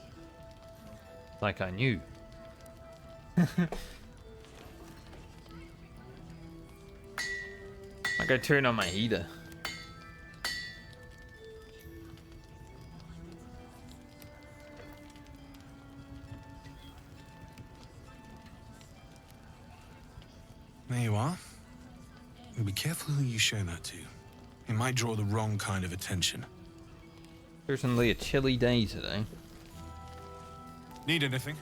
A: Like I knew. I go turn on my heater.
L: There you are. And be careful who you show that to. It might draw the wrong kind of attention.
A: Certainly a chilly day today.
L: Need anything?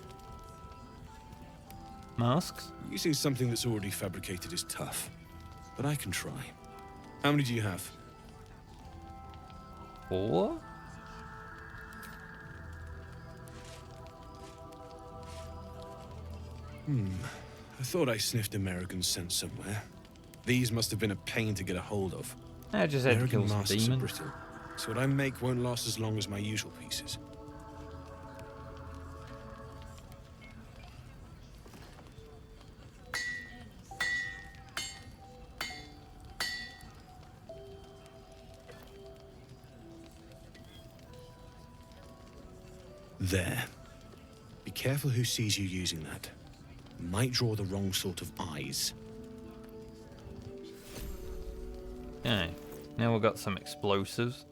A: Masks?
L: Using something that's already fabricated is tough, but I can try. How many do you have?
A: 4?
L: I thought I sniffed American scent somewhere. These must have been a pain to get a hold of.
A: I just had to kill some
L: masks are
A: demons.
L: brittle, so what I make won't last as long as my usual pieces. There. Be careful who sees you using that. Might draw the wrong sort of eyes.
A: Okay, now we've got some explosives.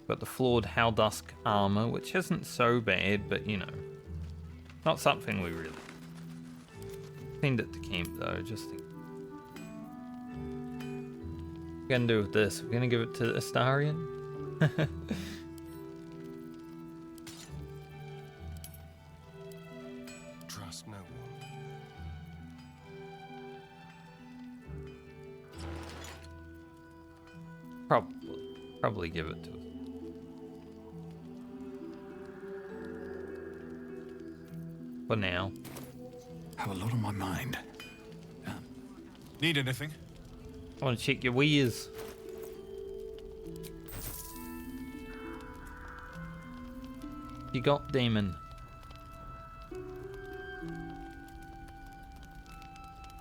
A: Got the flawed Haldusk armor, which isn't so bad, but you know, not something we really send it to camp though. Just think. What we're gonna do with this? We're gonna give it to Astarion.
C: Trust no one.
A: Probably give it to us. For now.
L: Have a lot on my mind. Need anything?
A: I want to check your wares. You got demon.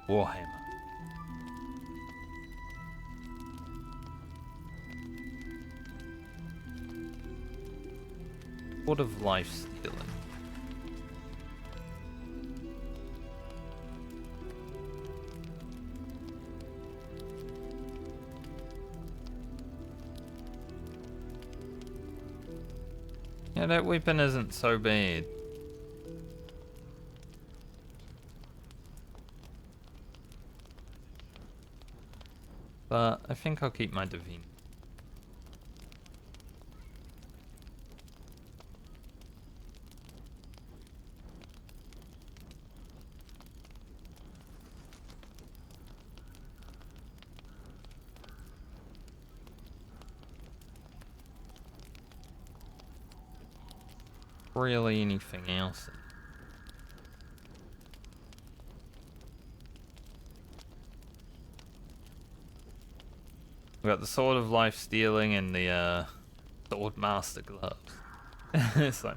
A: Warhammer. What of life stealing? Yeah, that weapon isn't so bad. But I think I'll keep my Divine. Really anything else? We got the Sword of Life Stealing and the Sword Master gloves. It's like,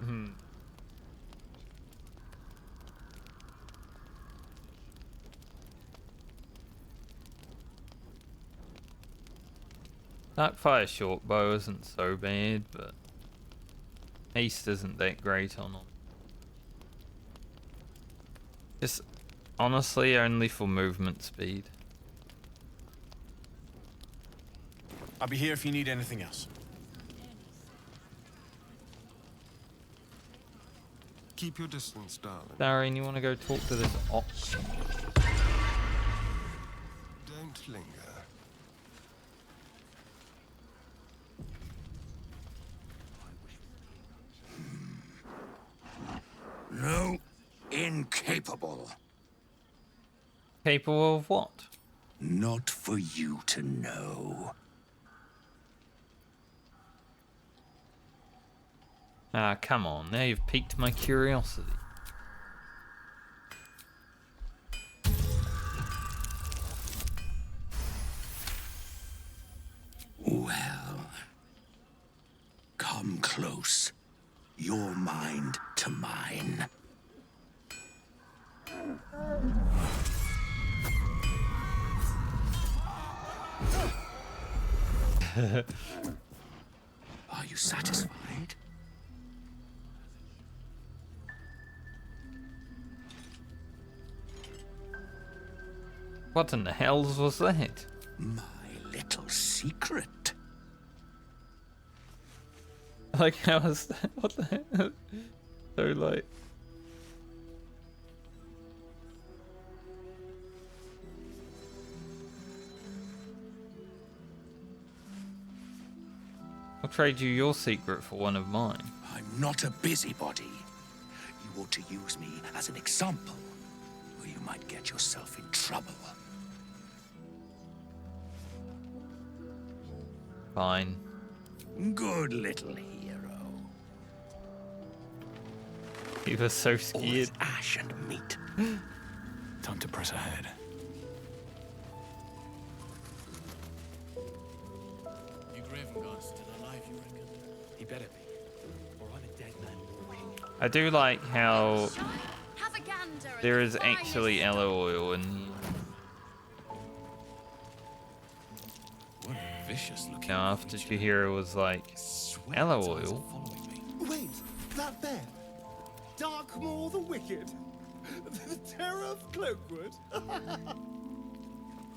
A: Darkfire short bow isn't so bad, but haste isn't that great on them. Just honestly only for movement speed.
L: I'll be here if you need anything else.
C: Keep your distance, darling.
A: Darren, you want to go talk to this ox?
C: Don't linger.
B: No, incapable.
A: Capable of what?
B: Not for you to know.
A: Ah, come on. Now you've piqued my curiosity.
B: Well, come close. Your mind to mine. Are you satisfied?
A: What in the hells was that?
B: My little secret.
A: Like, how is that? What the hell? So, like... I'll trade you your secret for one of mine.
B: I'm not a busybody. You ought to use me as an example, or you might get yourself in trouble.
A: Fine.
B: Good little hero.
A: He was so scared.
B: All this ash and meat.
E: Time to press ahead.
L: You Graven God still alive, you reckon?
E: He better be, or I'm a dead man.
A: I do like how
Q: Have a gander at
A: there
Q: the
A: is actually
Q: finest
A: aloe oil in here.
L: What a vicious looking.
A: Now, after Jaheira was like, aloe oil?
C: Wait, that bear? Darkmoor the Wicked? The terror of Cloakwood?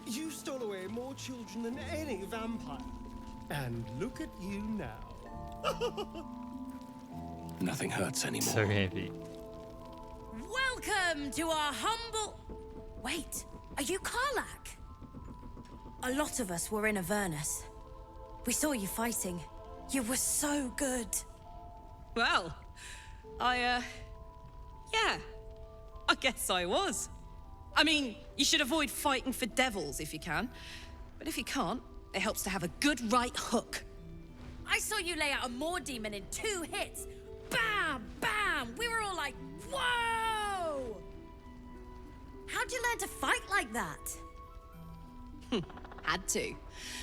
C: You stole away more children than any vampire. And look at you now.
B: Nothing hurts anymore.
A: So heavy.
Q: Welcome to our humble... Wait, are you Karlach? A lot of us were in Avernus. We saw you fighting. You were so good.
J: Well, yeah, I guess I was. I mean, you should avoid fighting for devils if you can. But if you can't, it helps to have a good right hook.
Q: I saw you lay out a Moor demon in 2 hits. Bam, bam! We were all like, whoa! How'd you learn to fight like that?
J: Had to.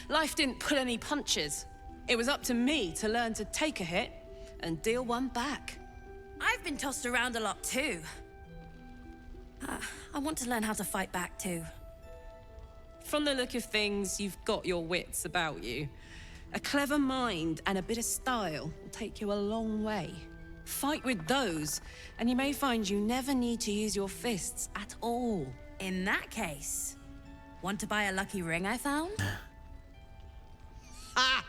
J: Life didn't pull any punches. It was up to me to learn to take a hit and deal one back.
Q: I've been tossed around a lot too. I want to learn how to fight back too.
J: From the look of things, you've got your wits about you. A clever mind and a bit of style will take you a long way. Fight with those, and you may find you never need to use your fists at all.
Q: In that case, want to buy a lucky ring I found?
J: Ah!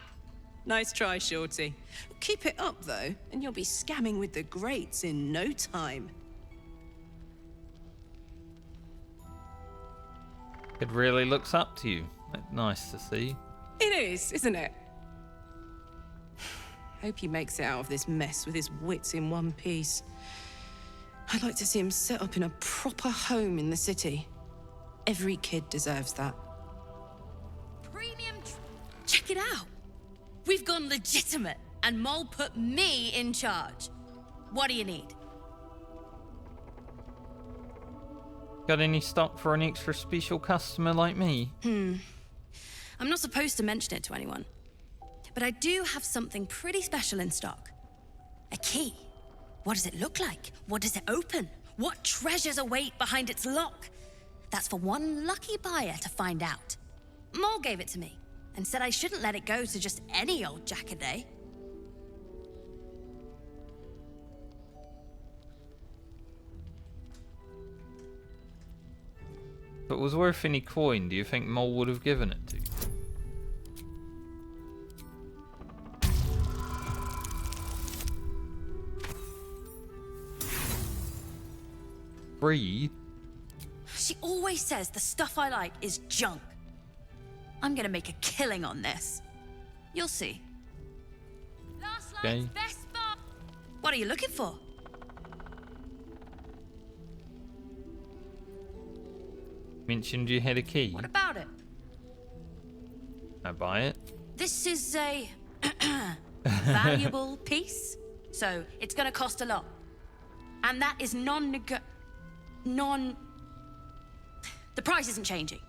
J: Nice try, Shorty. Keep it up, though, and you'll be scamming with the greats in no time.
A: It really looks up to you. Nice to see.
J: It is, isn't it? Hope he makes it out of this mess with his wits in one piece. I'd like to see him set up in a proper home in the city. Every kid deserves that.
Q: Premium. Check it out. We've gone legitimate, and Mol put me in charge. What do you need?
A: Got any stock for an extra special customer like me?
Q: I'm not supposed to mention it to anyone, but I do have something pretty special in stock. A key. What does it look like? What does it open? What treasures await behind its lock? That's for one lucky buyer to find out. Mol gave it to me and said I shouldn't let it go to just any old jackaday.
A: If it was worth any coin, do you think Mol would have given it to you? Free?
Q: She always says the stuff I like is junk. I'm gonna make a killing on this. You'll see.
A: Okay.
Q: Best bar. What are you looking for?
A: Mentioned you had a key.
Q: What about it?
A: I buy it.
Q: This is a valuable piece, so it's gonna cost a lot. And that is the price isn't changing.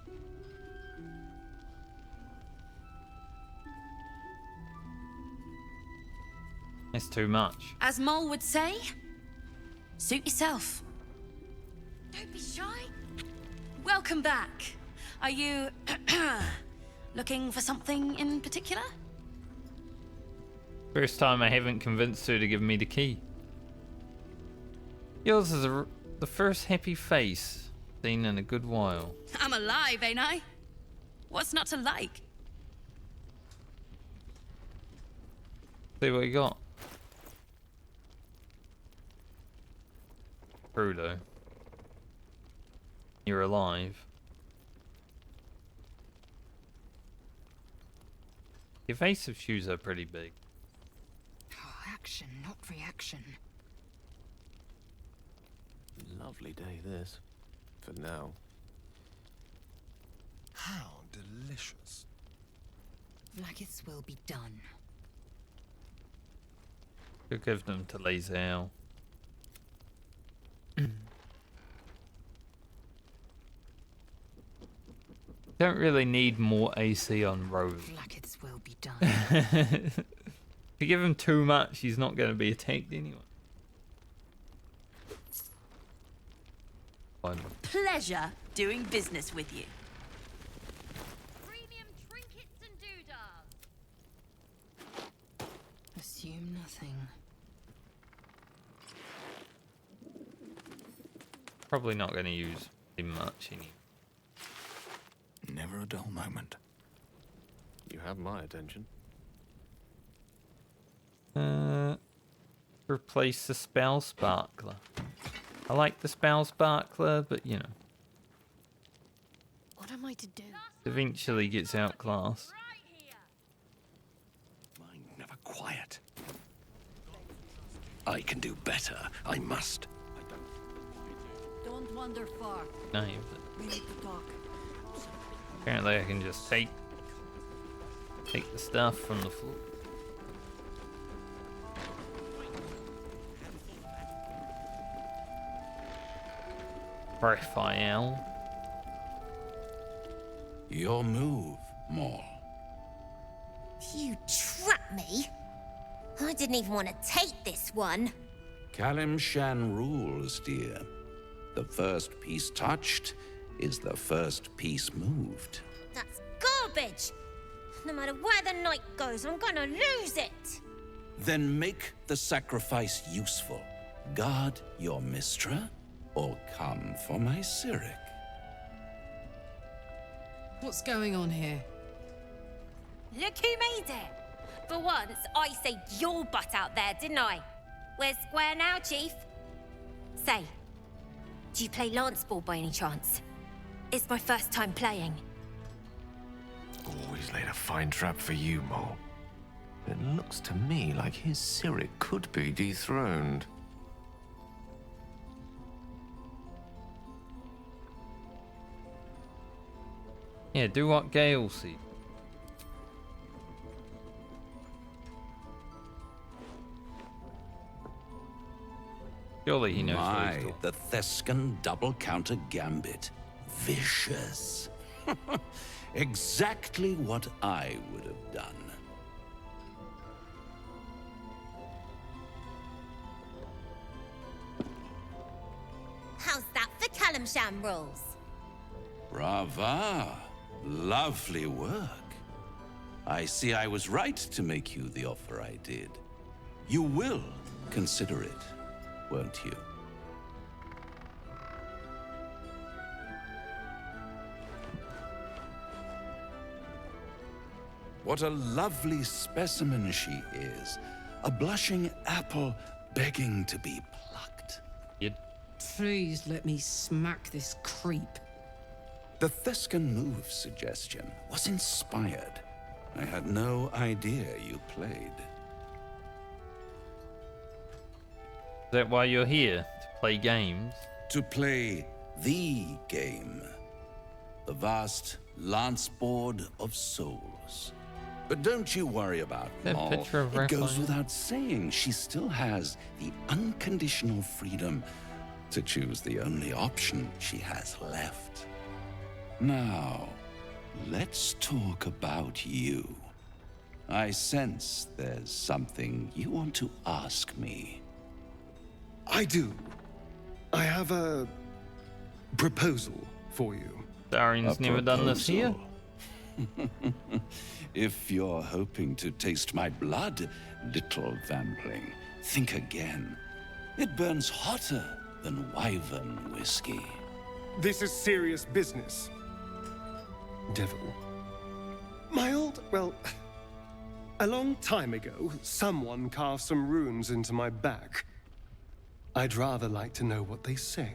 A: It's too much.
Q: As Mol would say, suit yourself. Don't be shy. Welcome back. Are you looking for something in particular?
A: First time I haven't convinced her to give me the key. Yours is the first happy face seen in a good while.
J: I'm alive, ain't I? What's not to like?
A: See what you got. Frodo. You're alive. Evasive shoes are pretty big.
H: Oh, action, not reaction.
F: Lovely day, this. For now.
C: How delicious.
H: Vlaakith's will be done.
A: Could give them to Lae'zel. Don't really need more AC on Rogue.
H: Vlaakith's will be done.
A: If you give him too much, he's not going to be attacked anyway. Fine.
J: Pleasure doing business with you.
R: Premium trinkets and doodads.
H: Assume nothing.
A: Probably not going to use him much anyway.
E: Never a dull moment.
F: You have my attention.
A: Replace the spell sparkler. I like the spell sparkler, but you know.
S: What am I to do?
A: Eventually gets outclassed.
E: Mind never quiet. I can do better. I must.
Q: Don't wander far.
A: No,
Q: We need to talk.
A: apparently I can just take the stuff from the floor. Raphael.
B: Your move, Mol.
R: You trapped me? I didn't even want to take this one.
B: Kalimshan rules, dear. The first piece touched is the first piece moved.
R: That's garbage. No matter where the night goes, I'm gonna lose it.
B: Then make the sacrifice useful. Guard your Mistra, or come for my Cyric.
J: What's going on here?
R: Look who made it. For once, I saved your butt out there, didn't I? We're square now, Chief. Say, do you play lance ball by any chance? It's my first time playing.
F: Always laid a fine trap for you, Mol. It looks to me like his Cyric could be dethroned.
A: Yeah, do what Gale sees. Surely he knows what he's doing.
B: The Thescan double counter gambit. Vicious. Exactly what I would have done.
R: How's that for Kalimshan rules?
B: Brava. Lovely work. I see I was right to make you the offer I did. You will consider it, won't you? What a lovely specimen she is. A blushing apple begging to be plucked.
J: Please let me smack this creep.
B: The Thescan move suggestion was inspired. I had no idea you played.
A: Is that why you're here? To play games?
B: To play the game. The vast lance board of souls. But don't you worry about Mol. It goes without saying, she still has the unconditional freedom to choose the only option she has left. Now, let's talk about you. I sense there's something you want to ask me.
C: I do. I have a proposal for you.
A: Astarion's never done this here.
U: If you're hoping to taste my blood, little vampiring, think again. It burns hotter than wyvern whiskey.
C: This is serious business. Devil. Well, a long time ago, someone carved some runes into my back. I'd rather like to know what they say.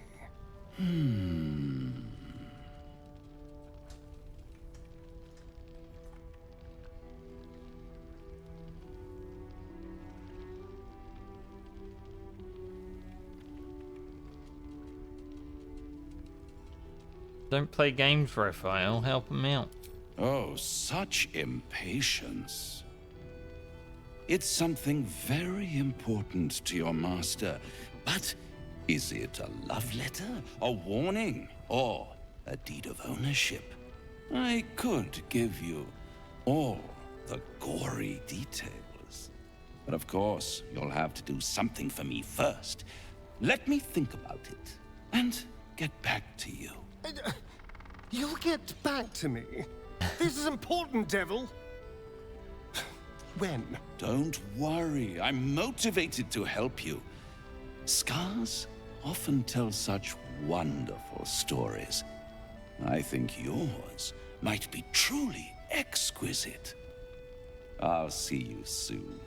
A: Don't play games, Raphael. Help him out.
U: Oh, such impatience. It's something very important to your master, but is it a love letter, a warning, or a deed of ownership? I could give you all the gory details, but of course, you'll have to do something for me first. Let me think about it, and get back to you.
C: You'll get back to me. This is important, Devil. When?
U: Don't worry, I'm motivated to help you. Scars often tell such wonderful stories. I think yours might be truly exquisite. I'll see you soon.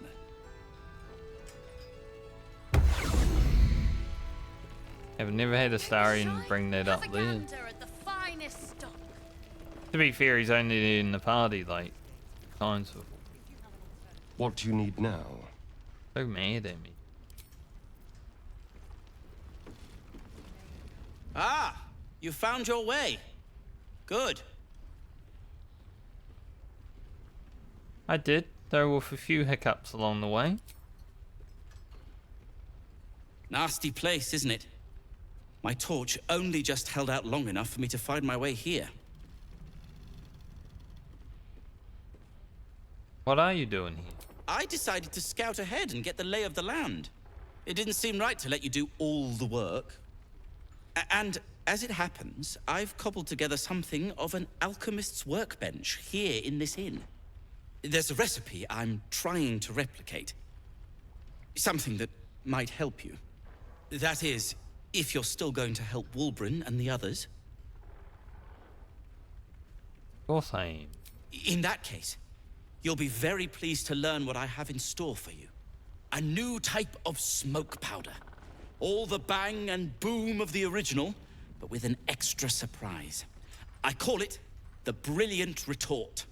A: I've never had Astarion bring that up there. To be fair, he's only in the party like times before.
C: What do you need now?
A: So mad at me.
V: Ah, you found your way. Good.
A: I did, though with a few hiccups along the way.
V: Nasty place, isn't it? My torch only just held out long enough for me to find my way here.
A: What are you doing here?
V: I decided to scout ahead and get the lay of the land. It didn't seem right to let you do all the work. And as it happens, I've cobbled together something of an alchemist's workbench here in this inn. There's a recipe I'm trying to replicate. Something that might help you. That is, if you're still going to help Wulbren and the others.
A: Of course I am.
V: In that case, you'll be very pleased to learn what I have in store for you. A new type of smoke powder. All the bang and boom of the original, but with an extra surprise. I call it the Brilliant Retort.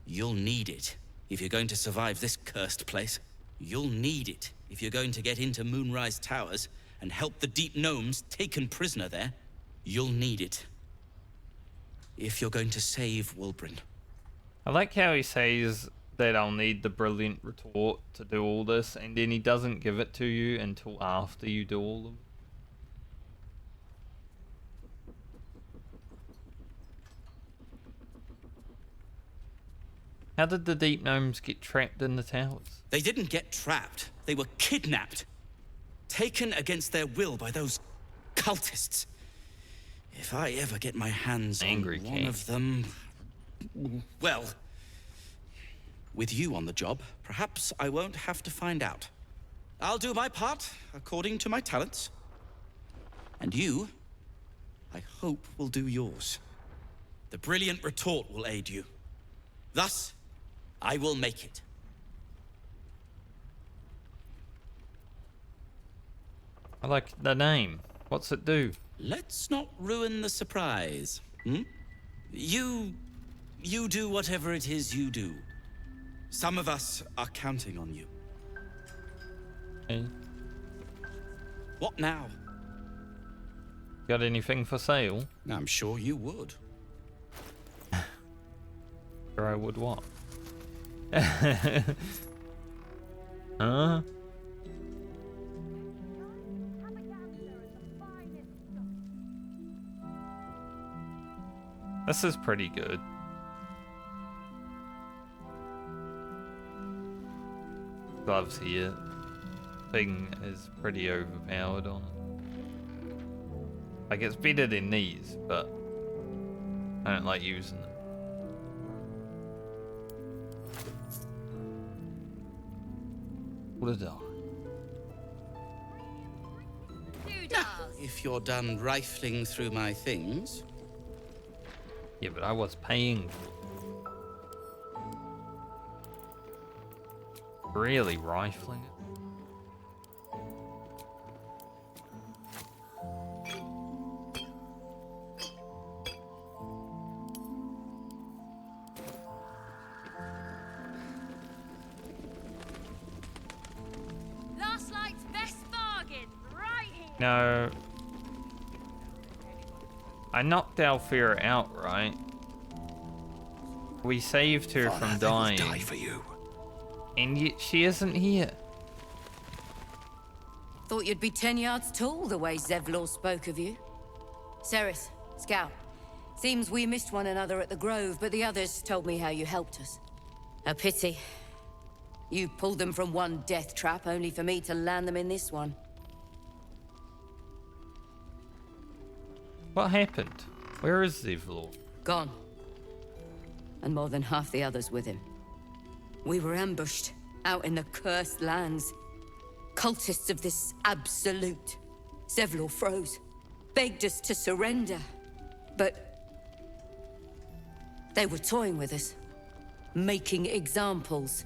V: You'll need it if you're going to survive this cursed place. You'll need it if you're going to get into Moonrise Towers and help the Deep Gnomes taken prisoner there. You'll need it if you're going to save Wulbren.
A: I like how he says that I'll need the Brilliant Retort to do all this, and then he doesn't give it to you until after you do all of it. How did the Deep Gnomes get trapped in the towers?
V: They didn't get trapped. They were kidnapped. Taken against their will by those cultists. If I ever get my hands on one of them... Well... With you on the job, perhaps I won't have to find out. I'll do my part, according to my talents. And you, I hope, will do yours. The Brilliant Retort will aid you. Thus, I will make it.
A: I like the name. What's it do?
V: Let's not ruin the surprise. You do whatever it is you do. Some of us are counting on you.
A: Hey.
V: What now?
A: Got anything for sale?
V: I'm sure you would.
A: Sure I would what? Huh? This is pretty good. Gloves here. Thing is pretty overpowered on it. Like, it's better than these, but I don't like using them. What a dog.
V: If you're done rifling through my things.
A: Yeah, but I was paying. Really rifling it?
S: Last night's best bargain, right here.
A: No. I knocked Alfira out, right? We saved her from dying.
B: Die for you.
A: And yet she isn't here.
Q: Thought you'd be 10 yards tall the way Zevlor spoke of you. Cerys, Scout. Seems we missed one another at the Grove, but the others told me how you helped us. A pity. You pulled them from one death trap, only for me to land them in this one.
A: What happened? Where is Zevlor?
Q: Gone. And more than half the others with him. We were ambushed, out in the cursed lands. Cultists of this absolute. Zevlor froze, begged us to surrender. But they were toying with us, making examples.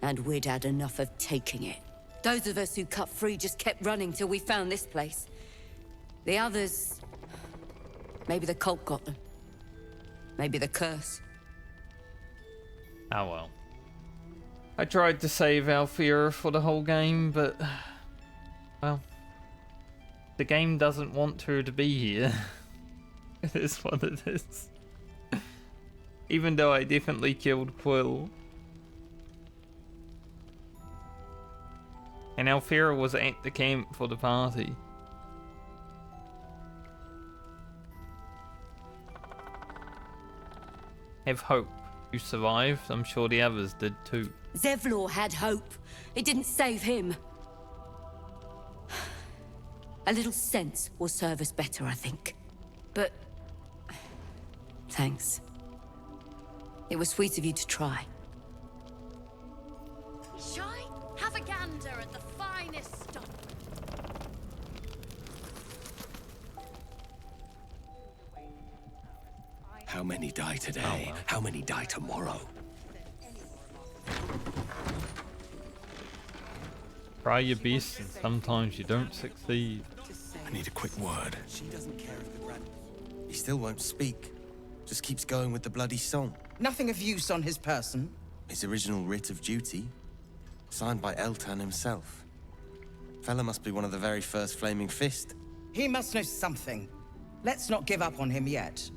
Q: And we'd had enough of taking it. Those of us who cut free just kept running till we found this place. The others... maybe the cult got them. Maybe the curse.
A: Oh well. I tried to save Alfira for the whole game, but... well... the game doesn't want her to be here. It is what it is. Even though I definitely killed Quill. And Alfira was at the camp for the party. Have hope. You survived. I'm sure the others did too.
Q: Zevlor had hope. It didn't save him. A little sense will serve us better, I think. But... thanks. It was sweet of you to try.
S: Shy, have a gander at the finest stuff.
B: How many die today? How many die tomorrow?
A: Try your best and sometimes you don't succeed.
B: I need a quick word.
K: She doesn't care if the grand... He still won't speak. Just keeps going with the bloody song.
N: Nothing of use on his person.
K: His original writ of duty, signed by Eltan himself. Fella must be one of the very first Flaming Fist.
N: He must know something. Let's not give up on him yet.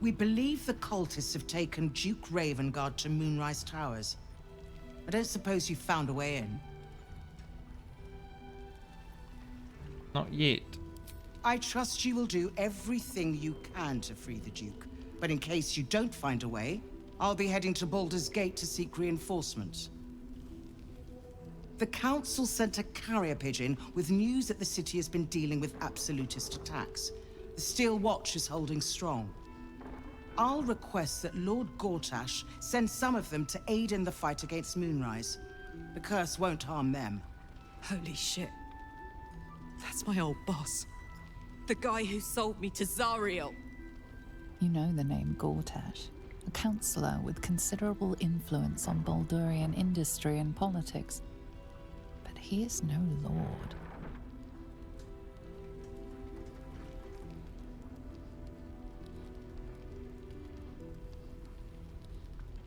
N: We believe the cultists have taken Duke Ravengard to Moonrise Towers. I don't suppose you found a way in.
A: Not yet.
N: I trust you will do everything you can to free the Duke. But in case you don't find a way, I'll be heading to Baldur's Gate to seek reinforcements. The Council sent a carrier pigeon with news that the city has been dealing with absolutist attacks. The Steel Watch is holding strong. I'll request that Lord Gortash send some of them to aid in the fight against Moonrise. The curse won't harm them.
J: Holy shit. That's my old boss. The guy who sold me to Zariel.
D: You know the name Gortash, a councillor with considerable influence on Baldurian industry and politics. But he is no lord.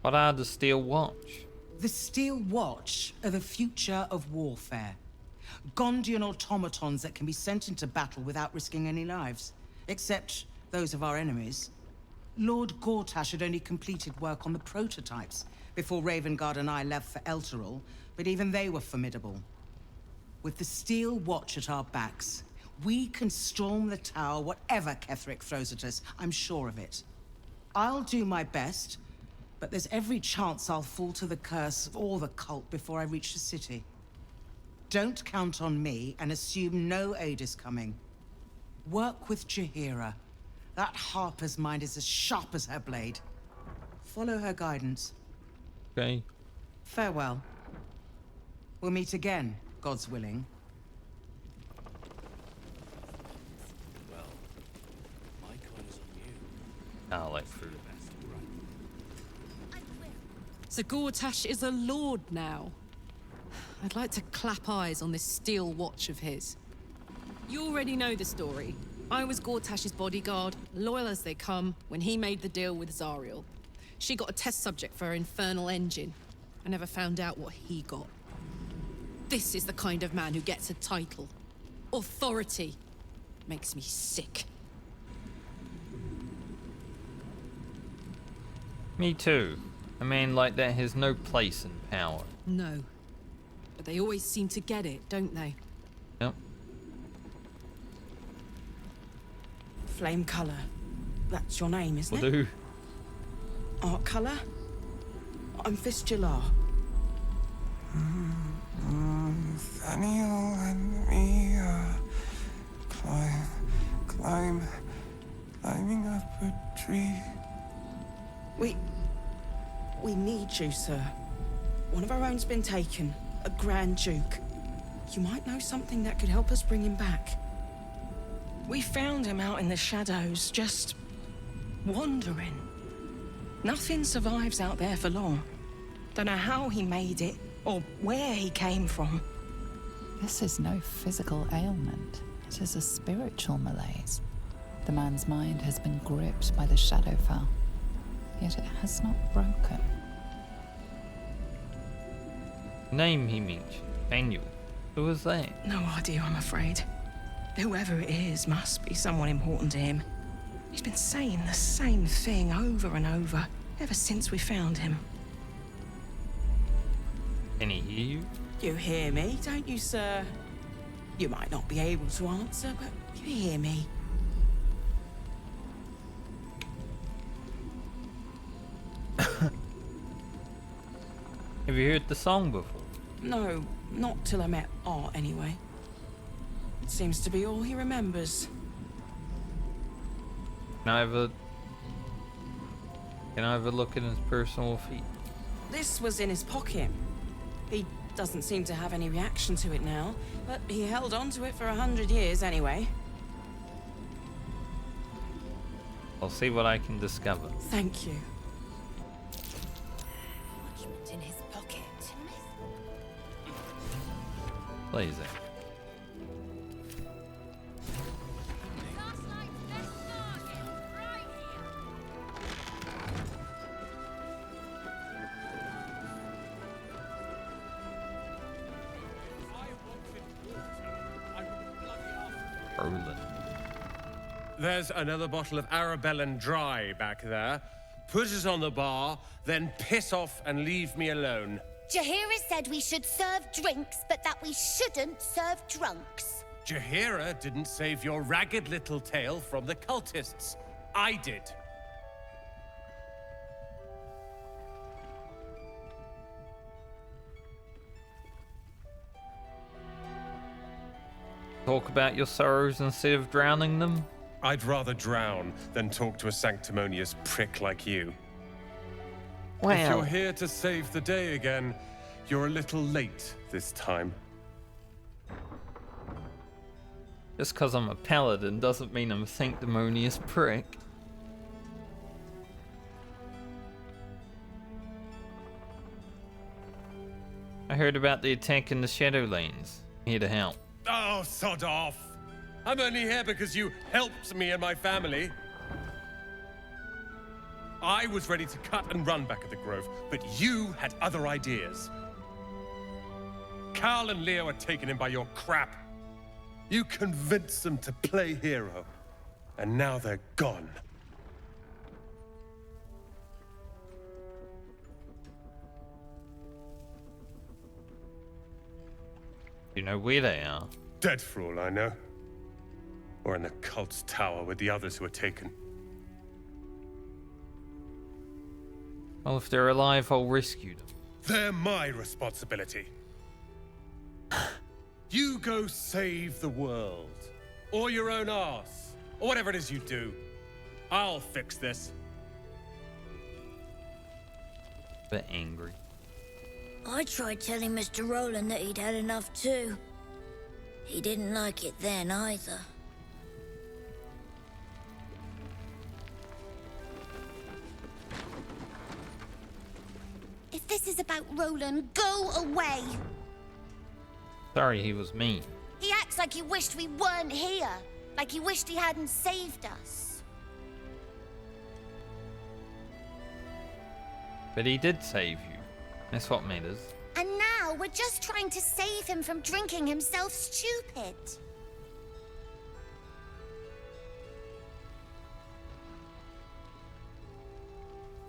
A: What are the Steel Watch?
N: The Steel Watch are the future of warfare. Gondian automatons that can be sent into battle without risking any lives. Except those of our enemies. Lord Gortash had only completed work on the prototypes before Ravengard and I left for Elturel, but even they were formidable. With the Steel Watch at our backs, we can storm the tower whatever Ketheric throws at us, I'm sure of it. I'll do my best, but there's every chance I'll fall to the curse or the cult before I reach the city. Don't count on me and assume no aid is coming. Work with Jaheira. That Harper's mind is as sharp as her blade. Follow her guidance.
A: Okay.
N: Farewell. We'll meet again, God's willing.
E: Well, my coin is on you.
A: I'll let through.
J: So Gortash is a lord now. I'd like to clap eyes on this steel watch of his. You already know the story. I was Gortash's bodyguard, loyal as they come, when he made the deal with Zariel. She got a test subject for her infernal engine. I never found out what he got. This is the kind of man who gets a title. Authority. Makes me sick.
A: Me too. A man like that has no place in power.
J: No. But they always seem to get it, don't they?
A: Yep.
N: Flame colour. That's your name, isn't
A: Will do.
N: Art colour? I'm Fistula.
G: Nathaniel and me climbing up a tree.
N: We need you, sir. One of our own's been taken, a Grand Duke. You might know something that could help us bring him back. We found him out in the shadows, just wandering. Nothing survives out there for long. Don't know how he made it, or where he came from.
D: This is no physical ailment. It is a spiritual malaise. The man's mind has been gripped by the Shadowfell, yet it has not broken.
A: Name he mentioned. Daniel. Who was that?
N: No idea, I'm afraid. Whoever it is must be someone important to him. He's been saying the same thing over and over, ever since we found him.
A: Can he hear you?
N: You hear me, don't you, sir? You might not be able to answer, but you hear me.
A: Have you heard the song before?
N: No, not till I met Art, anyway. It seems to be all he remembers.
A: Can I have a look in his personal feet?
N: This was in his pocket. He doesn't seem to have any reaction to it now, but he held on to it for 100 years anyway.
A: I'll see what I can discover.
N: Thank you.
H: In his pocket.
A: Lazy.
O: There's another bottle of Arabellan Dry back there. Put it on the bar, then piss off and leave me alone.
R: Jaheira said we should serve drinks, but that we shouldn't serve drunks.
O: Jaheira didn't save your ragged little tail from the cultists. I did.
A: Talk about your sorrows instead of drowning them?
O: I'd rather drown than talk to a sanctimonious prick like you.
A: Well.
O: If you're here to save the day again, you're a little late this time.
A: Just because I'm a paladin doesn't mean I'm a sanctimonious prick. I heard about the attack in the Shadowlands. Here to help.
O: Oh, sod off! I'm only here because you helped me and my family. I was ready to cut and run back at the Grove, but you had other ideas. Karl and Leo were taken in by your crap. You convinced them to play hero, and now they're gone.
A: You know where they are?
O: Dead for all I know. Or in the cult's tower with the others who were taken.
A: Well, if they're alive, I'll rescue them.
O: They're my responsibility. You go save the world. Or your own arse. Or whatever it is you do. I'll fix this.
A: Bit angry.
M: I tried telling Mr. Roland that he'd had enough too. He didn't like it then either.
R: If this is about Roland, go away!
A: Sorry, he was mean.
R: He acts like he wished we weren't here. Like he wished he hadn't saved us.
A: But he did save you. That's what matters.
R: And now we're just trying to save him from drinking himself stupid.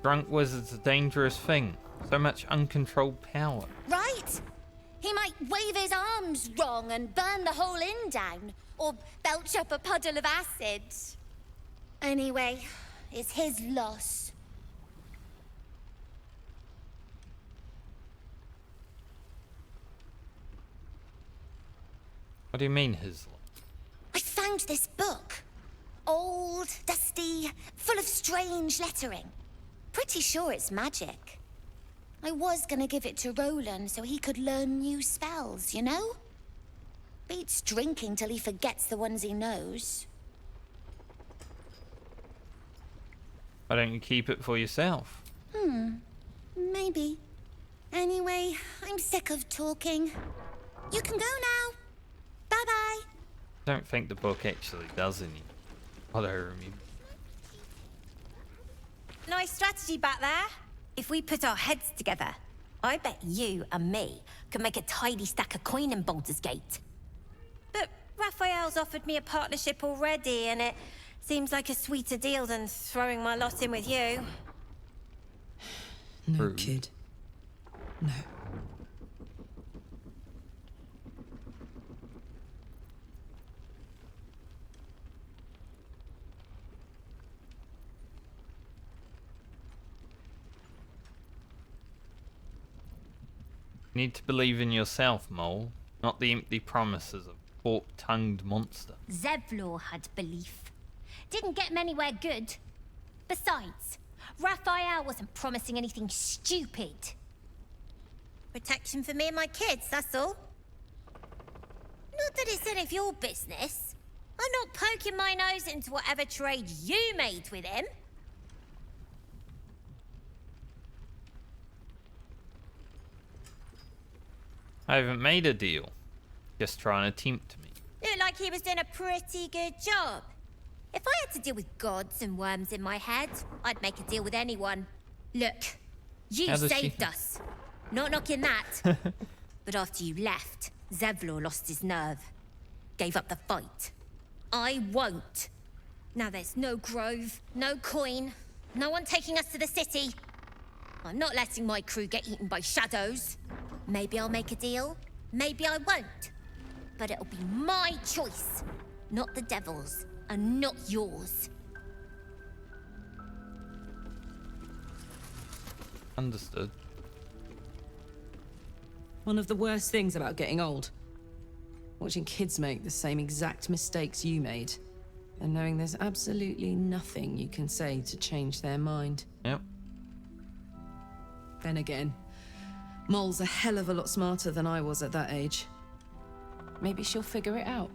A: Drunk wizard's a dangerous thing. So much uncontrolled power.
R: Right? He might wave his arms wrong and burn the whole inn down, or belch up a puddle of acid. Anyway, it's his loss.
A: What do you mean, his loss?
R: I found this book. Old, dusty, full of strange lettering. Pretty sure it's magic. I was gonna give it to Roland so he could learn new spells, you know? Beats drinking till he forgets the ones he knows.
A: Why don't you keep it for yourself?
R: Maybe. Anyway, I'm sick of talking. You can go now. Bye-bye.
A: I don't think the book actually does any. What I remember.
R: Nice strategy back there. If we put our heads together, I bet you and me could make a tidy stack of coin in Baldur's Gate. But Raphael's offered me a partnership already, and it seems like a sweeter deal than throwing my lot in with you.
H: No, kid. No.
A: You need to believe in yourself, Mol, not the empty promises of a fork-tongued monster.
R: Zevlor had belief. Didn't get him anywhere good. Besides, Raphael wasn't promising anything stupid. Protection for me and my kids, that's all. Not that it's any of your business. I'm not poking my nose into whatever trade you made with him.
A: I haven't made a deal. Just trying to tempt me.
R: Looked like he was doing a pretty good job. If I had to deal with gods and worms in my head, I'd make a deal with anyone. Look, you saved us. Not knocking that. But after you left, Zevlor lost his nerve. Gave up the fight. I won't. Now there's no grove, no coin, no one taking us to the city. I'm not letting my crew get eaten by shadows. Maybe I'll make a deal, maybe I won't. But it'll be my choice, not the devil's, and not yours.
A: Understood.
P: One of the worst things about getting old. Watching kids make the same exact mistakes you made. And knowing there's absolutely nothing you can say to change their mind.
A: Yep.
P: Then again, Mol's a hell of a lot smarter than I was at that age. Maybe she'll figure it out.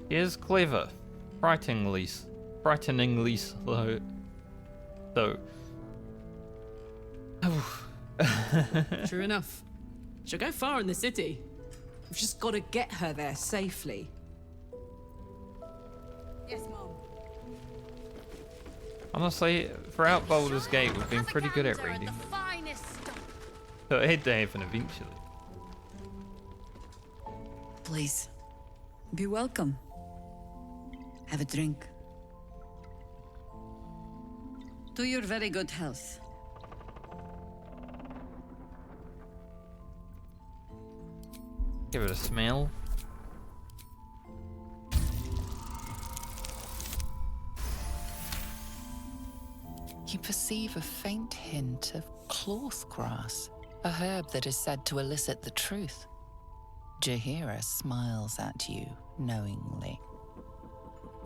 A: He is clever. Frighteningly slow. So.
P: True enough. She'll go far in the city. We've just got to get her there safely.
Q: Yes, Mom.
A: Honestly, throughout Baldur's Gate, we've been pretty good at reading. So it had to happen eventually.
Q: Please, be welcome. Have a drink. To your very good health.
A: Give it a smell.
D: You perceive a faint hint of cloth grass, a herb that is said to elicit the truth. Jaheira smiles at you knowingly.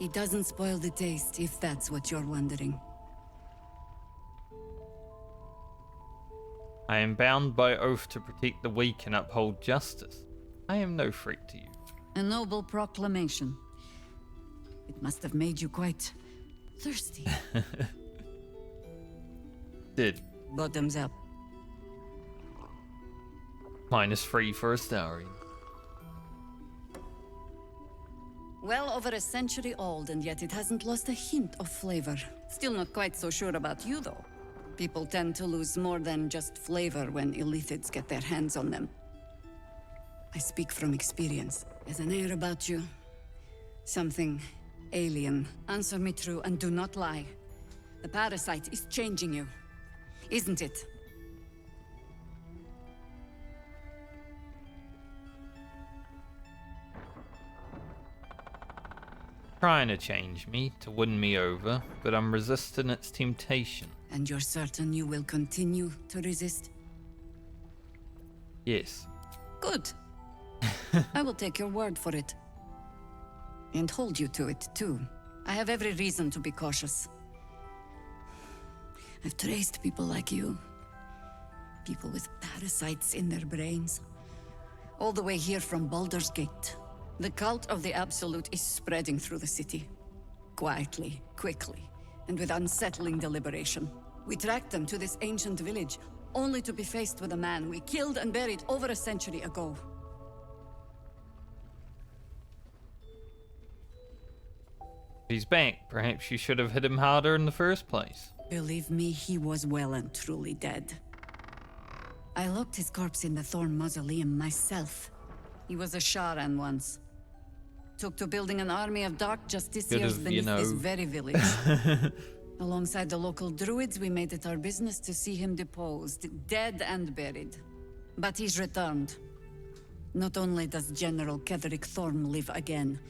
Q: It doesn't spoil the taste, if that's what you're wondering.
A: I am bound by oath to protect the weak and uphold justice. I am no threat to you.
Q: A noble proclamation. It must have made you quite thirsty.
A: Did.
Q: Bottoms up.
A: -3 for Astarion.
Q: Well over a century old, and yet it hasn't lost a hint of flavor. Still not quite so sure about you, though. People tend to lose more than just flavor when illithids get their hands on them. I speak from experience. There's an air about you. Something alien. Answer me true and do not lie. The parasite is changing you, isn't it?
A: Trying to change me, to win me over, but I'm resisting its temptation.
Q: And you're certain you will continue to resist?
A: Yes.
Q: Good. I will take your word for it. And hold you to it, too. I have every reason to be cautious. I've traced people like you. People with parasites in their brains. All the way here from Baldur's Gate. The cult of the Absolute is spreading through the city. Quietly, quickly, and with unsettling deliberation. We tracked them to this ancient village, only to be faced with a man we killed and buried over a century ago.
A: He's back. Perhaps you should have hit him harder in the first place.
Q: Believe me, he was well and truly dead. I locked his corpse in the Thorm mausoleum myself. He was a Sharan once. Took to building an army of dark justiciars beneath this very village. Alongside the local druids, we made it our business to see him deposed, dead and buried. But he's returned. Not only does General Ketheric Thorm live again,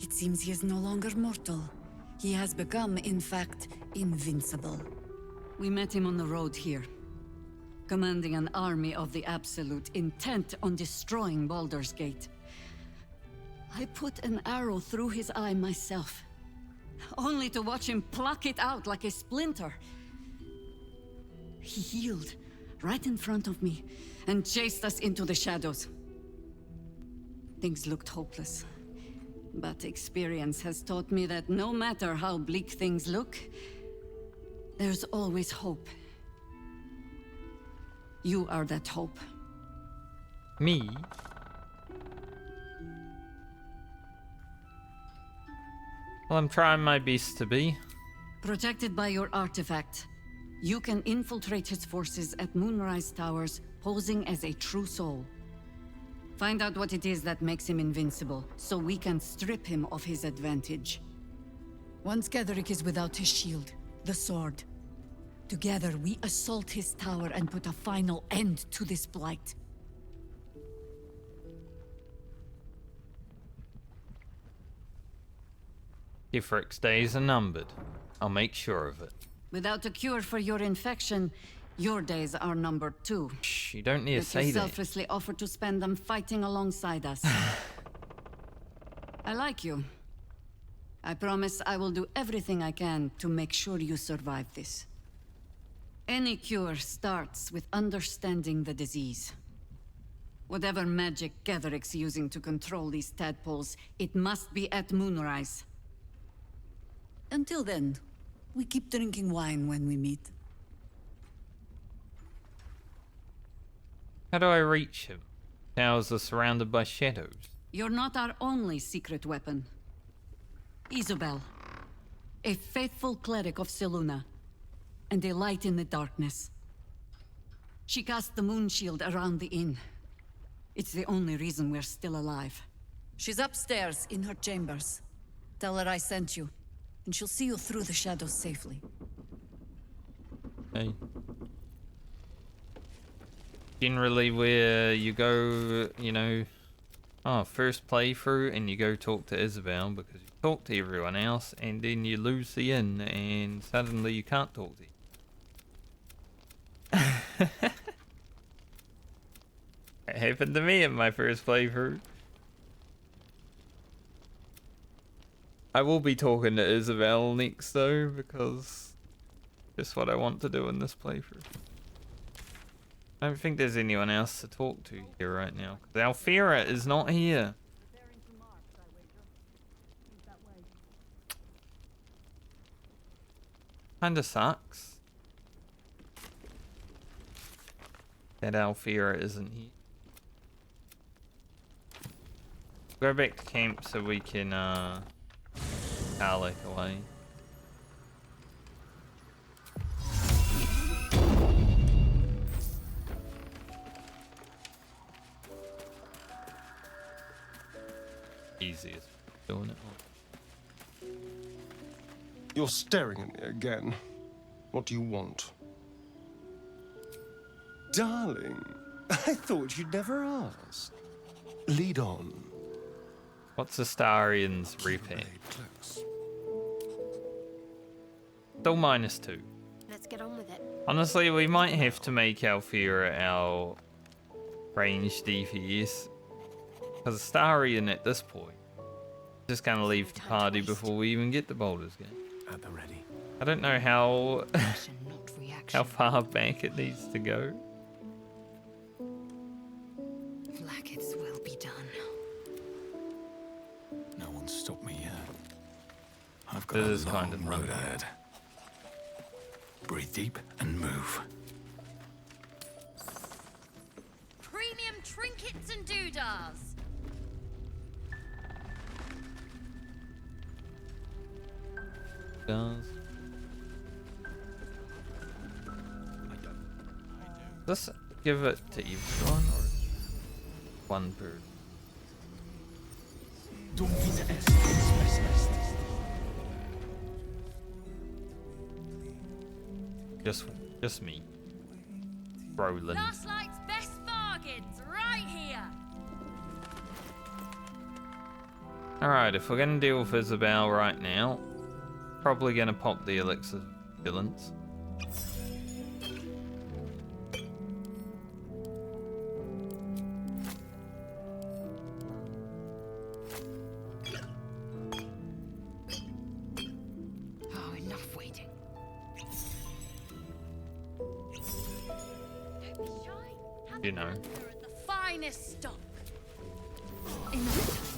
Q: it seems he is no longer mortal. He has become, in fact, invincible. We met him on the road here, commanding an army of the Absolute, intent on destroying Baldur's Gate. I put an arrow through his eye myself, only to watch him pluck it out like a splinter. He healed right in front of me and chased us into the shadows. Things looked hopeless, but experience has taught me that no matter how bleak things look, there's always hope. You are that hope.
A: Me? Well, I'm trying my best to be.
Q: Protected by your artifact, you can infiltrate his forces at Moonrise Towers, posing as a true soul. Find out what it is that makes him invincible, so we can strip him of his advantage. Once Ketheric is without his shield, the sword, together we assault his tower and put a final end to this blight.
A: Ketheric's days are numbered. I'll make sure of it.
Q: Without a cure for your infection, your days are numbered too.
A: Shh, you don't need to say
Q: You
A: that.
Q: selflessly offer to spend them fighting alongside us. I like you. I promise I will do everything I can to make sure you survive this. Any cure starts with understanding the disease. Whatever magic Ketheric's using to control these tadpoles, it must be at Moonrise. Until then, we keep drinking wine when we meet.
A: How do I reach him? Towers are surrounded by shadows.
Q: You're not our only secret weapon. Isobel, a faithful cleric of Selûne, and a light in the darkness. She cast the moon shield around the inn. It's the only reason we're still alive. She's upstairs in her chambers. Tell her I sent you, and she'll see you through the shadows safely.
A: Hey. Generally where you go, you know, first playthrough and you go talk to Isobel because you talk to everyone else and then you lose the inn and suddenly you can't talk to you. It happened to me in my first playthrough. I will be talking to Isobel next though because that's what I want to do in this playthrough. I don't think there's anyone else to talk to here right now. Alfira is not here. Kinda sucks that Alfira isn't here. Go back to camp so we can Karlach away. Easiest doing it.
C: You're staring at me again. What do you want? Darling, I thought you'd never ask. Lead on.
A: What's Astarion's repair? Still -2.
R: Let's get on with it.
A: Honestly, we might have to make Alfira our ranged DPS. Because Astarion at this point just gonna leave the party before we even get the Baldur's Gate.
E: At the ready.
A: I don't know how how far back it needs to go.
H: Like it's will be done.
E: No one's stopped me yet. I've got
A: This is
E: a
A: kind of
E: long road ahead. Breathe deep and move.
S: Premium trinkets and doodahs.
A: Does let's give it to everyone or one per? Just me. Roland.
S: Last night's best bargains right here.
A: Alright, if we're gonna deal with Isobel right now, probably gonna pop the elixir of vigilance.
H: Oh, enough waiting.
A: You know.
S: The finest stock.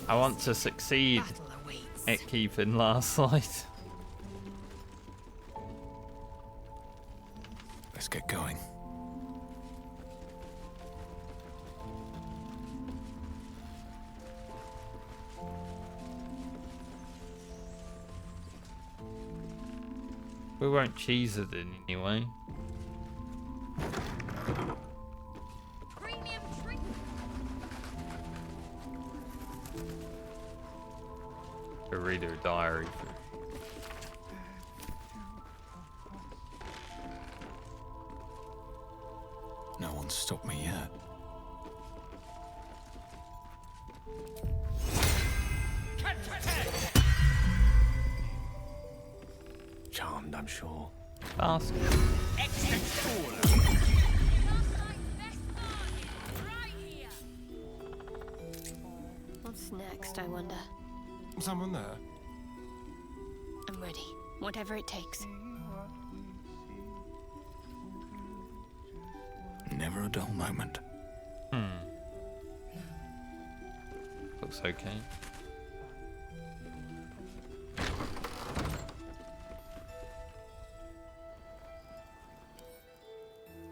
A: I want to succeed at keeping last light.
E: Let's get going.
A: We won't cheese it in anyway.
S: Premium drink.
A: To read her diary.
E: No one's stopped me yet. Charmed, I'm sure.
A: Ask.
R: What's next, I wonder?
C: Someone there?
R: I'm ready. Whatever it takes.
E: Never a dull moment.
A: Looks okay.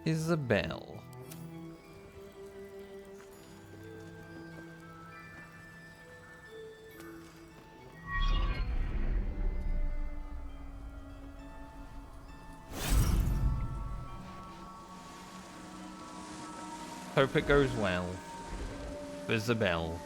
A: Isobel. Hope it goes well. Isobel.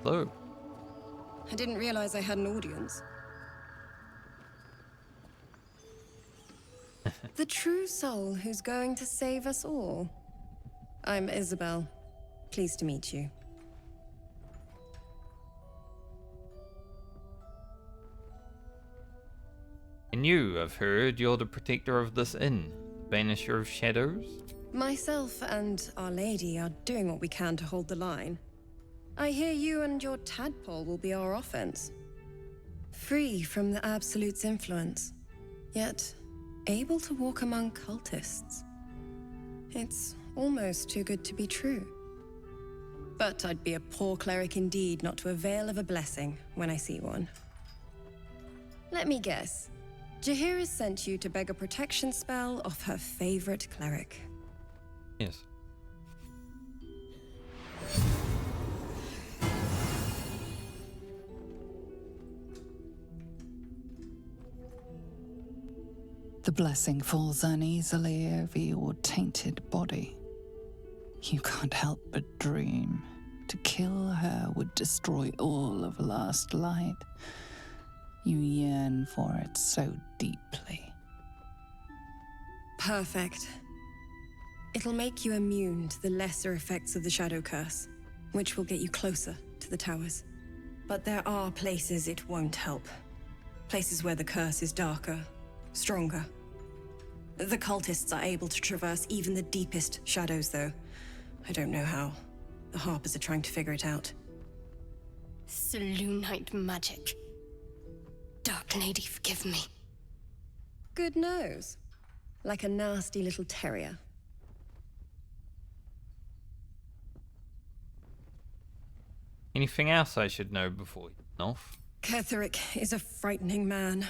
A: Hello.
I: I didn't realize I had an audience. The The true soul who's going to save us all. I'm Isobel. Pleased to meet you.
A: And you, I've heard, you're the protector of this inn, Banisher of Shadows?
I: Myself and Our Lady are doing what we can to hold the line. I hear you and your tadpole will be our offense. Free from the Absolute's influence, yet able to walk among cultists. It's almost too good to be true. But I'd be a poor cleric indeed not to avail of a blessing when I see one. Let me guess. Jaheira sent you to beg a protection spell off her favorite cleric.
A: Yes.
D: The blessing falls uneasily over your tainted body. You can't help but dream. To kill her would destroy all of Last Light. You yearn for it so deeply.
I: Perfect. It'll make you immune to the lesser effects of the Shadow Curse, which will get you closer to the towers. But there are places it won't help. Places where the curse is darker, stronger. The cultists are able to traverse even the deepest shadows, though. I don't know how. The Harpers are trying to figure it out.
R: Selûnite magic. Dark Lady, forgive me.
I: Good nose. Like a nasty little terrier.
A: Anything else I should know before heading off?
I: Ketheric is a frightening man.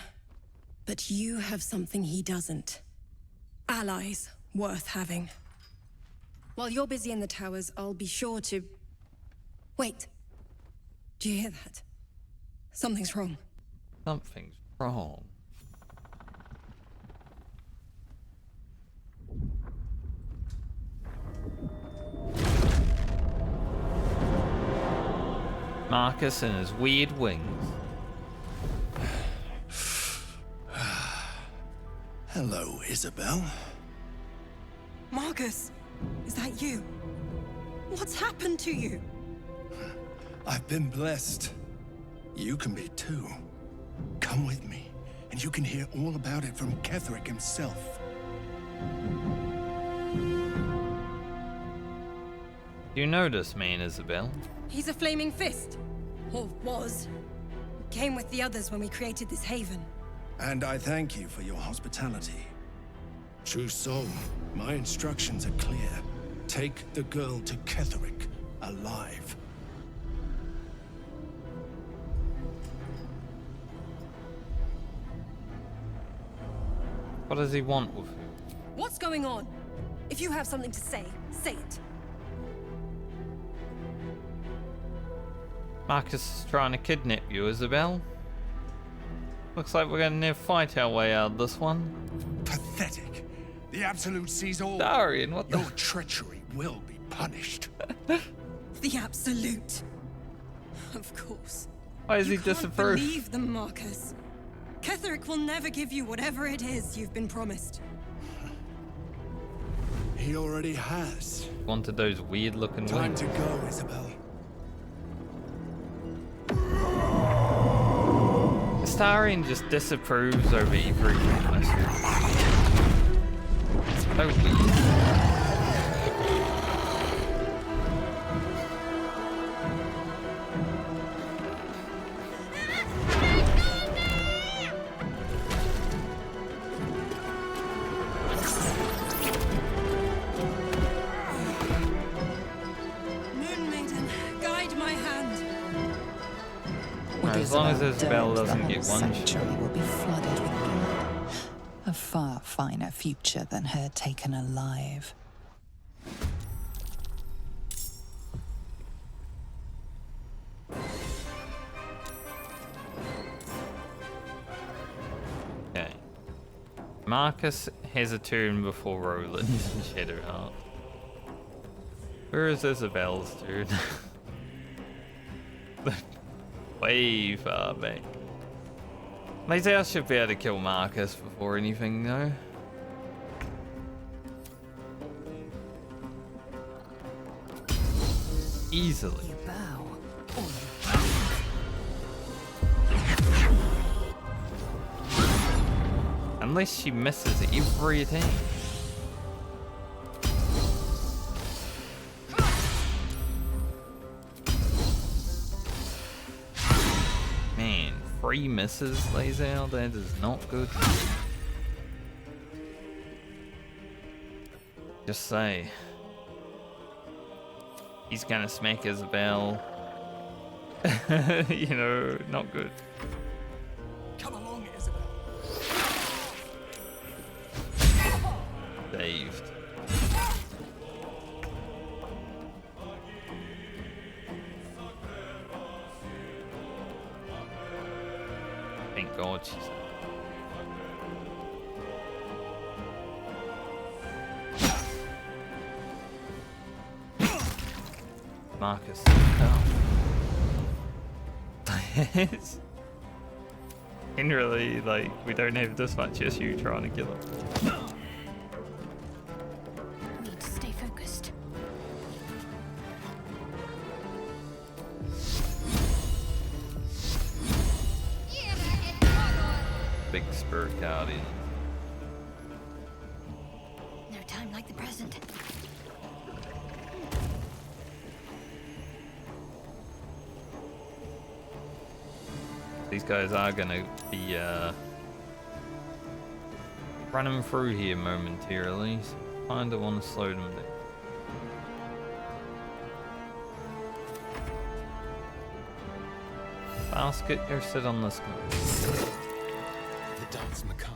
I: But you have something he doesn't. Allies worth having. While you're busy in the towers, I'll be sure to... Wait. Do you hear that? Something's wrong.
A: Something's wrong. Marcus and his weird wings.
L: Hello, Isobel.
I: Marcus, is that you? What's happened to you?
L: I've been blessed. You can be too. Come with me, and you can hear all about it from Ketheric himself.
A: You know this man, Isobel?
I: He's a flaming fist. Or was. Came with the others when we created this haven.
L: And I thank you for your hospitality. True soul, my instructions are clear. Take the girl to Ketheric, alive.
A: What does he want with you?
I: What's going on? If you have something to say, say it.
A: Marcus is trying to kidnap you, Isobel. Looks like we're gonna never fight our way out of this one.
L: Pathetic. The Absolute sees all.
A: Astarion, what the...
L: Your treachery will be punished.
I: The Absolute. Of course.
A: Why is he
I: You can't
A: disapprove?
I: believe them, Marcus. Ketheric will never give you whatever it is you've been promised.
L: He already has.
A: Wanted those weird looking
L: Time
A: wings.
L: to go, Isobel.
A: Astarion just disapproves over every request. So weird.
I: Moon Maiden, guide my hand.
A: As long as Isobel doesn't get one
D: sanctuary will be flooded with blood. A far finer future than her taken alive.
A: Okay. Marcus has a turn before Roland and Shadowheart. Where is Isabel's turn? Way far back. Lazy, I should be able to kill Marcus before anything, though. easily.
Q: You bow, or you
A: Unless she misses every attack. Man, 3 misses, Lazel, that is not good. Just say. He's gonna smack Isobel. You know, not good.
F: Come along, Isobel.
A: Saved. Thank God she's. Marcus. Oh. Generally, like, we don't have this much issue trying to kill him.
M: Need to stay focused.
A: Big spirit guardian.
M: No time like the present.
A: These guys are gonna be running through here momentarily, so kinda wanna slow them down. Basket, go sit on this guy.
L: The dance macabre.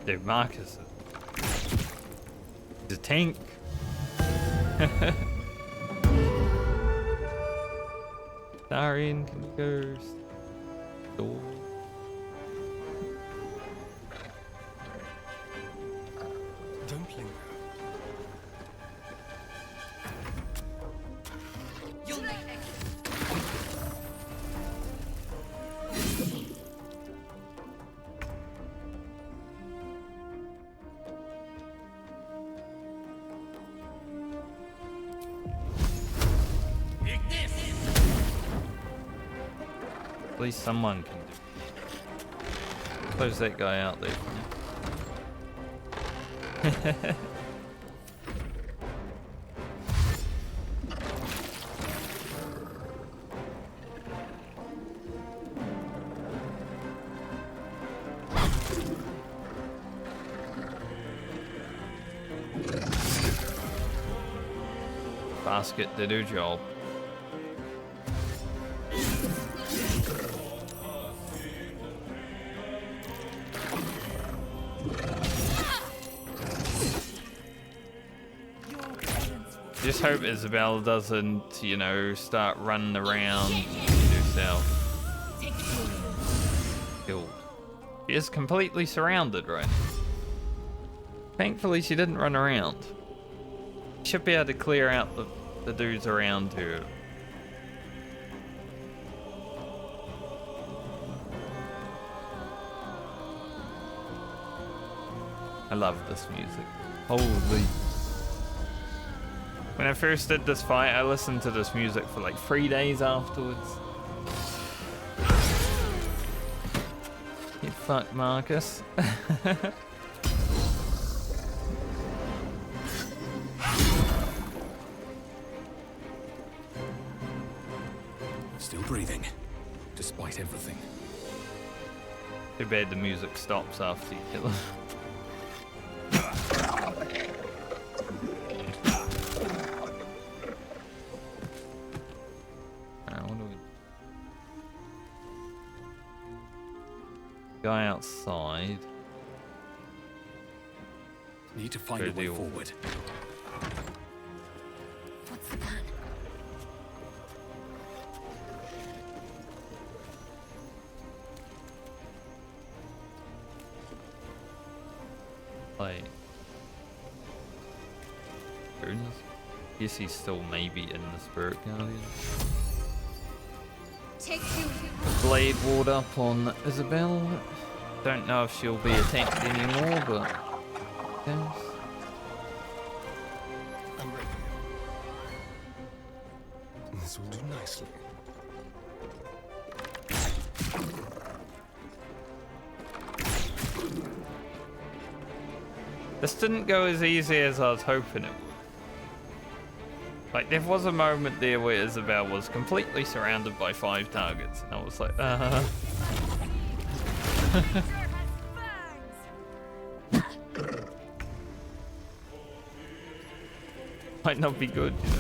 A: Dude, Marcus. He's a tank. Astarion, can you go? Door.
C: Don't linger.
A: At least someone can do. Close that guy out there for me. Basket did her job. Just hope Isobel doesn't, you know, start running around herself. Killed. She is completely surrounded right now. Thankfully, she didn't run around. Should be able to clear out the dudes around her. I love this music. Holy. When I first did this fight, I listened to this music for like 3 days afterwards. You fuck, Marcus.
E: Still breathing, despite everything.
A: Too bad the music stops after you kill him. Guy outside.
E: Need to find a way forward.
M: What's the plan?
A: Like, guess he's still maybe in the spirit guardian.
M: Take you.
A: Blade ward up on Isobel. Don't know if she'll be attacked anymore, but yes.
C: I'm ready. This will do nicely.
A: This didn't go as easy as I was hoping it would. Like, there was a moment there where Isobel was completely surrounded by 5 targets, and I was like, might not be good, you know.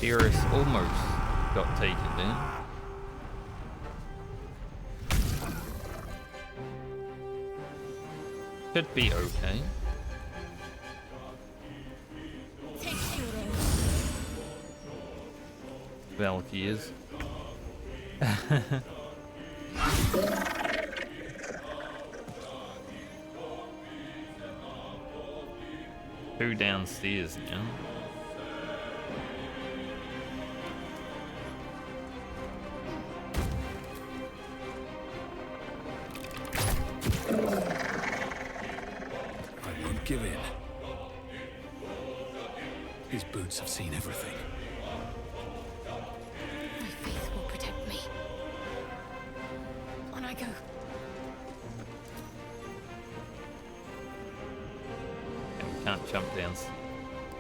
A: Iris almost got taken down. Should be okay. Valky is. Two downstairs now.
E: Give in. His boots have seen everything.
S: My faith will protect me. On I go.
A: And we can't jump down.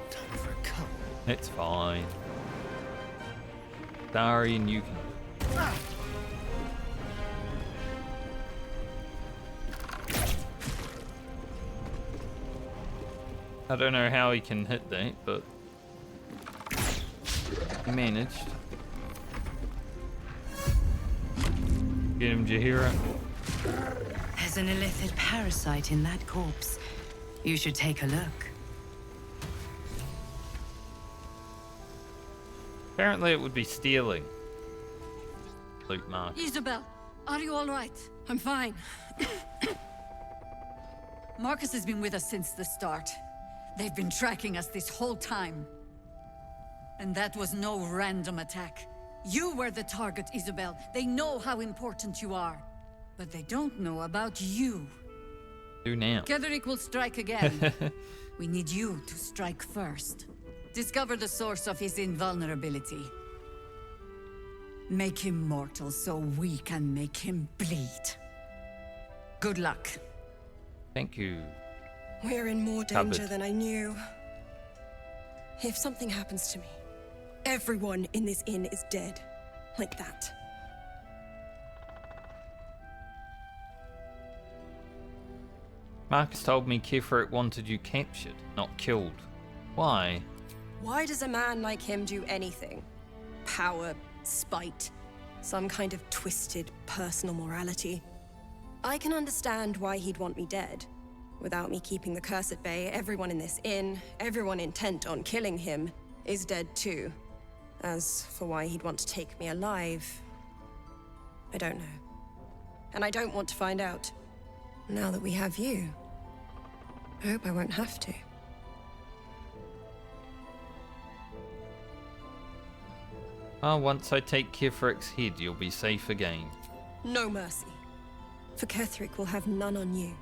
E: Time for a cup.
A: It's fine. Astarion, you can. I don't know how he can hit that, but he managed. Get him, Jaheira.
H: There's an illithid parasite in that corpse. You should take a look.
A: Apparently it would be stealing. Luke Mark.
Q: Isobel, are you all right? I'm fine. Marcus has been with us since the start. They've been tracking us this whole time. And that was no random attack. You were the target, Isobel. They know how important you are. But they don't know about you.
A: Do now.
Q: Ketheric will strike again. We need you to strike first. Discover the source of his invulnerability. Make him mortal so we can make him bleed. Good luck.
A: Thank you.
I: We're in more danger than I knew. If something happens to me, everyone in this inn is dead. Like that.
A: Marcus told me Ketheric wanted you captured, not killed. Why?
I: Why does a man like him do anything? Power, spite, some kind of twisted personal morality. I can understand why he'd want me dead. Without me keeping the curse at bay, everyone in this inn, everyone intent on killing him, is dead too. As for why he'd want to take me alive, I don't know. And I don't want to find out. Now that we have you, I hope I won't have to.
A: Once I take Ketheric's head, you'll be safe again.
I: No mercy. For Ketheric will have none on you.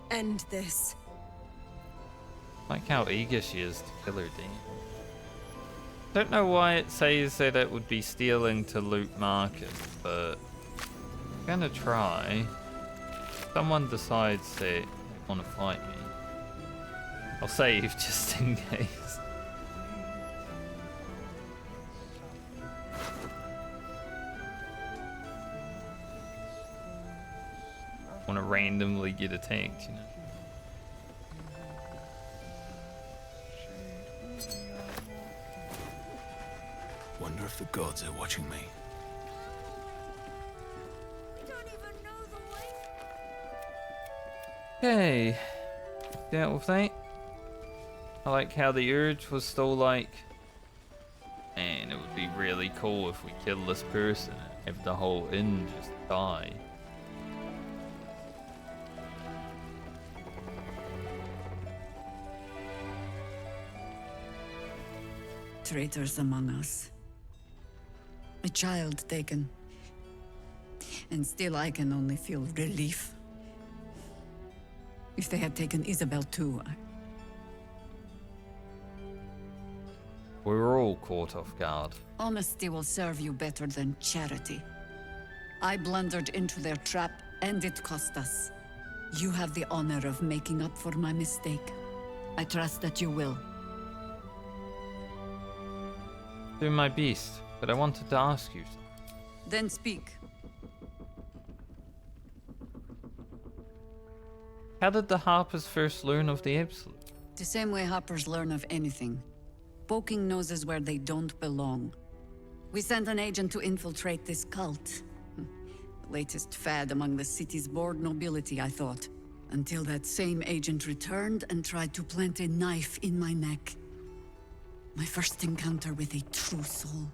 I: End this.
A: Like how eager she is to kill her, Dean. Don't know why it says that it would be stealing to loot Marcus, but I'm gonna try. If someone decides that they want to fight me, I'll save just in case. Want to randomly get attacked, you know.
E: Wonder if the gods are watching me.
A: Okay. Dealt with that. I like how the urge was still like, man, it would be really cool if we kill this person and have the whole inn just die.
Q: Traitors among us. A child taken. And still I can only feel relief. If they had taken Isobel too,
A: We were all caught off guard.
Q: honesty will serve you better than charity. I blundered into their trap, and it cost us. You have the honor of making up for my mistake. I trust that you will.
A: Do my best, but I wanted to ask you something.
Q: Then speak.
A: How did the Harpers first learn of the Absolute?
Q: The same way Harpers learn of anything. Poking noses where they don't belong. We sent an agent to infiltrate this cult. The latest fad among the city's bored nobility, I thought. Until that same agent returned and tried to plant a knife in my neck. My first encounter with a true soul.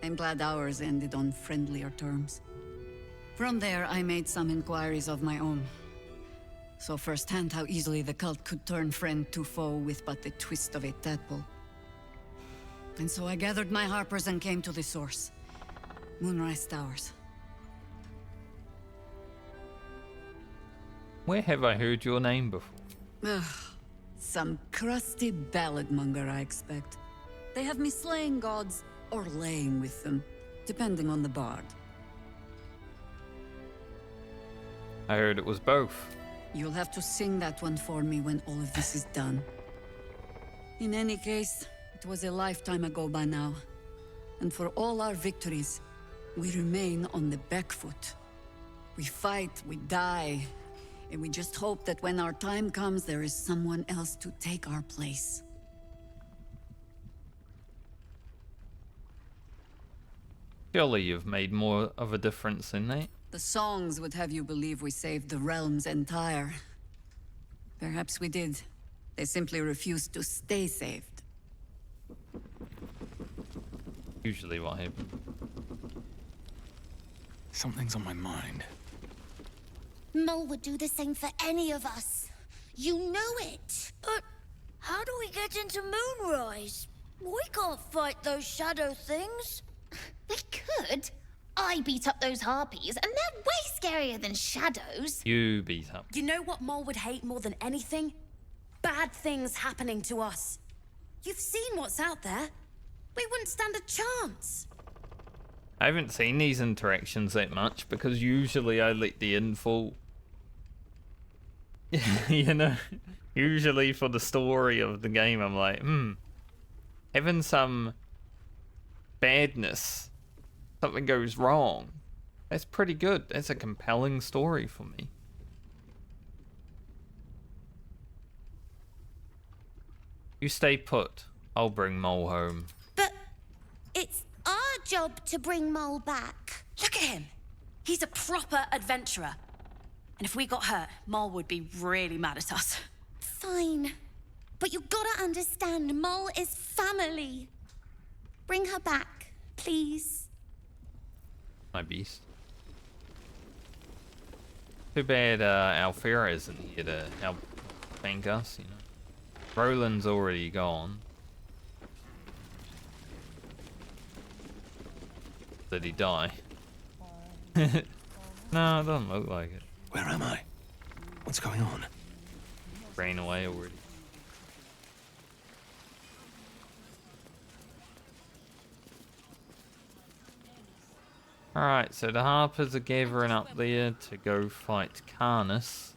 Q: I'm glad ours ended on friendlier terms. From there, I made some inquiries of my own. Saw firsthand how easily the cult could turn friend to foe with but the twist of a tadpole. And so I gathered my Harpers and came to the source. Moonrise Towers.
A: Where have I heard your name before?
Q: Ugh, some crusty ballad monger, I expect. They have me slaying gods or laying with them, depending on the bard.
A: I heard it was both.
Q: You'll have to sing that one for me when all of this is done. In any case, it was a lifetime ago by now. And for all our victories, we remain on the back foot. We fight, we die, and we just hope that when our time comes, there is someone else to take our place.
A: Surely you've made more of a difference in that.
Q: The songs would have you believe we saved the realm's entire. Perhaps we did. They simply refused to stay saved.
A: Usually what happens.
E: Something's on my mind.
M: Mol would do the same for any of us. You know it. But how do we get into Moonrise? We can't fight those shadow things.
R: We could. I beat up those harpies, and they're way scarier than shadows.
A: You beat up.
J: You know what Mol would hate more than anything? Bad things happening to us. You've seen what's out there. We wouldn't stand a chance.
A: I haven't seen these interactions that much because usually I let the info. You know, usually for the story of the game, I'm like, having some badness, something goes wrong. That's pretty good. That's a compelling story for me. You stay put. I'll bring Mol home.
M: But it's our job to bring Mol back.
J: Look at him. He's a proper adventurer. And if we got hurt, Mol would be really mad at us.
M: Fine. But you gotta understand, Mol is family. Bring her back, please.
A: My beast. Too bad Alfira isn't here to help thank us, you know. Roland's already gone. Did he die? No, it doesn't look like it.
E: Where am I? What's going on?
A: Ran away already. Alright, so the Harpers are gathering up there to go fight Karlach.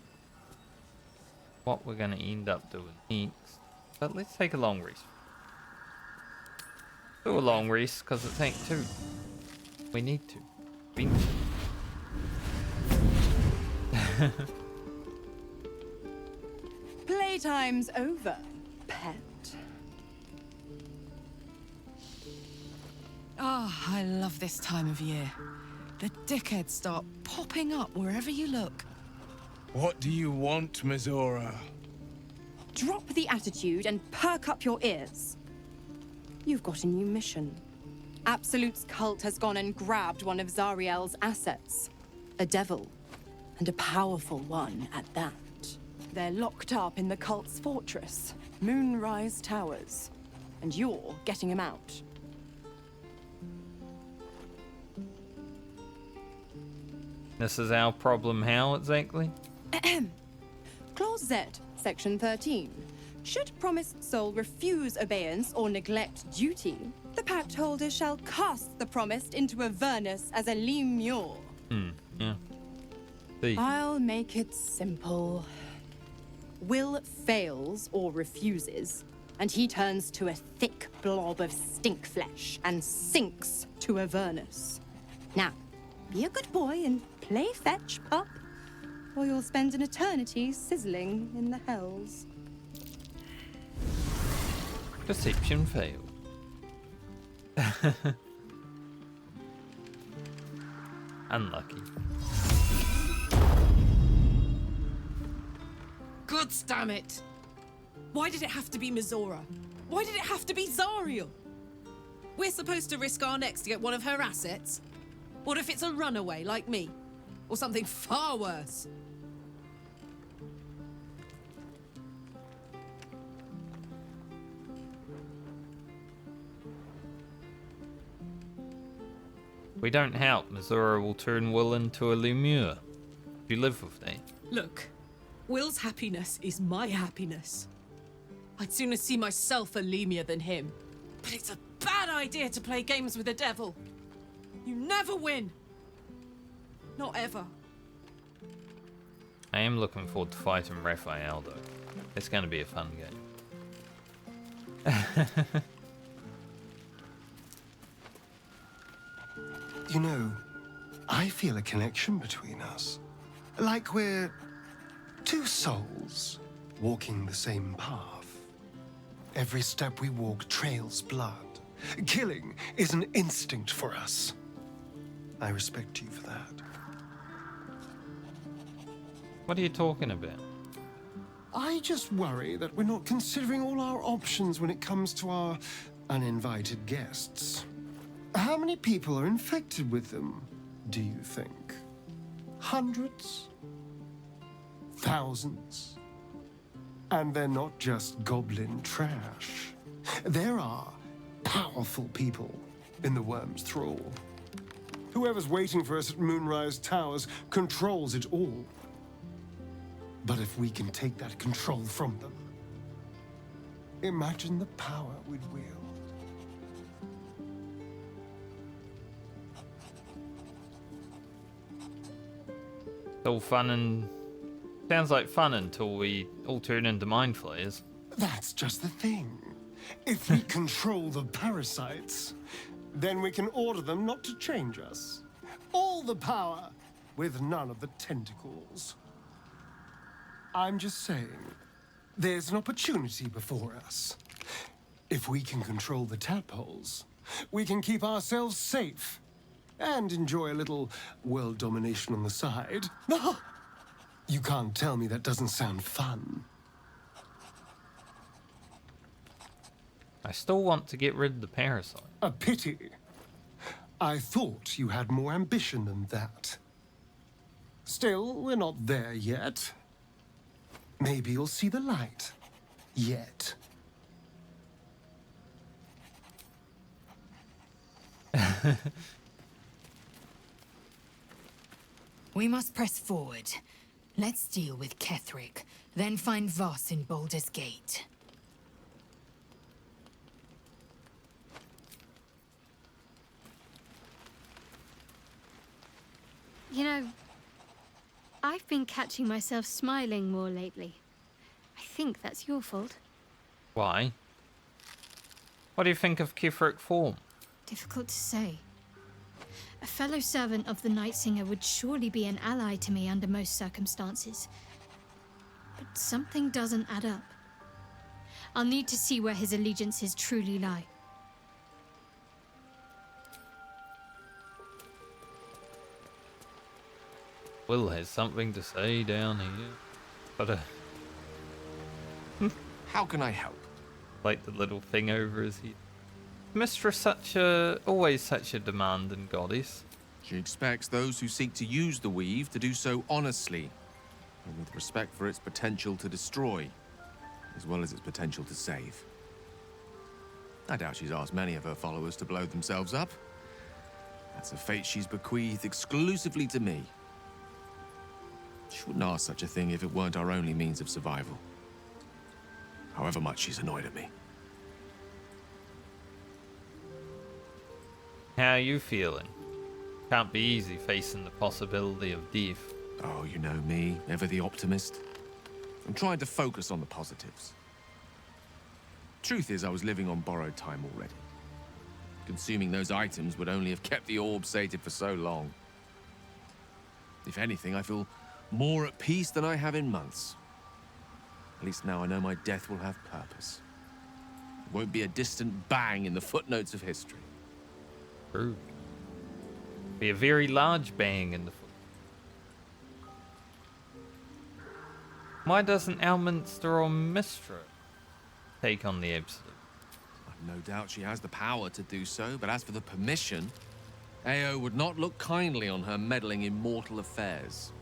A: What we're gonna end up doing next. But let's take a long rest. Do a long rest, because it's Act 2. We need to. We need to.
T: Playtime's over. head.
P: Oh, I love this time of year. The dickheads start popping up wherever you look.
G: What do you want, Mizora?
T: Drop the attitude and perk up your ears. You've got a new mission. Absolute's cult has gone and grabbed one of Zariel's assets. A devil. And a powerful one at that. They're locked up in the cult's fortress, Moonrise Towers. And you're getting him out.
A: This is our problem how exactly?
T: Clause Z, Section 13. Should promised soul refuse obeyance or neglect duty, the pact holder shall cast the promised into Avernus as a lemure.
A: Yeah. See.
T: I'll make it simple. Will fails or refuses, and he turns to a thick blob of stink flesh and sinks to Avernus. Now, be a good boy and play fetch, pup, or you'll spend an eternity sizzling in the hells.
A: Perception failed. Unlucky.
P: God damn it! Why did it have to be Mizora? Why did it have to be Zariel? We're supposed to risk our necks to get one of her assets? What if it's a runaway like me? Or something far worse?
A: If we don't help, Mizora will turn Will into a lemure. You live with that.
P: Look, Will's happiness is my happiness. I'd sooner see myself a lemure than him. But it's a bad idea to play games with the devil. You never win. Not ever.
A: I am looking forward to fighting Raphael though. It's going to be a fun game.
C: You know, I feel a connection between us. Like we're two souls walking the same path. Every step we walk trails blood. Killing is an instinct for us. I respect you for that.
A: What are you talking about?
C: I just worry that we're not considering all our options when it comes to our uninvited guests. How many people are infected with them, do you think? Hundreds? Thousands? And they're not just goblin trash. There are powerful people in the worm's thrall. Whoever's waiting for us at Moonrise Towers controls it all. But if we can take that control from them, imagine the power we'd wield.
A: It's all fun and... sounds like fun until we all turn into mind flayers.
C: That's just the thing. If we control the parasites, then we can order them not to change us. All the power, with none of the tentacles. I'm just saying, there's an opportunity before us. If we can control the tadpoles, we can keep ourselves safe and enjoy a little world domination on the side. You can't tell me that doesn't sound fun.
A: I still want to get rid of the parasite.
C: A pity. I thought you had more ambition than that. Still, we're not there yet. Maybe you'll see the light. Yet.
H: We must press forward. Let's deal with Ketheric, then find Voss in Baldur's Gate.
U: You know, I've been catching myself smiling more lately. I think that's your fault.
A: Why? What do you think of Ketheric form?
U: Difficult to say. A fellow servant of the Night Singer would surely be an ally to me under most circumstances. But something doesn't add up. I'll need to see where his allegiances truly lie.
A: Will has something to say down here. But
B: how can I help?
A: Like the little thing over his head. Mistress always such a demanding goddess.
B: She expects those who seek to use the weave to do so honestly, and with respect for its potential to destroy, as well as its potential to save. I doubt she's asked many of her followers to blow themselves up. That's a fate she's bequeathed exclusively to me. She wouldn't ask such a thing if it weren't our only means of survival. However much she's annoyed at me.
A: How are you feeling? Can't be easy facing the possibility of death.
B: Oh, you know me, ever the optimist. I'm trying to focus on the positives. Truth is, I was living on borrowed time already. Consuming those items would only have kept the orb sated for so long. If anything, I feel more at peace than I have in months. At least now I know my death will have purpose. It won't be a distant bang in the footnotes of history.
A: True. Be a very large bang in the foot. Why doesn't Elminster or Mistra take on the Absolute?
B: I've no doubt she has the power to do so, but as for the permission, Ao would not look kindly on her meddling in mortal affairs.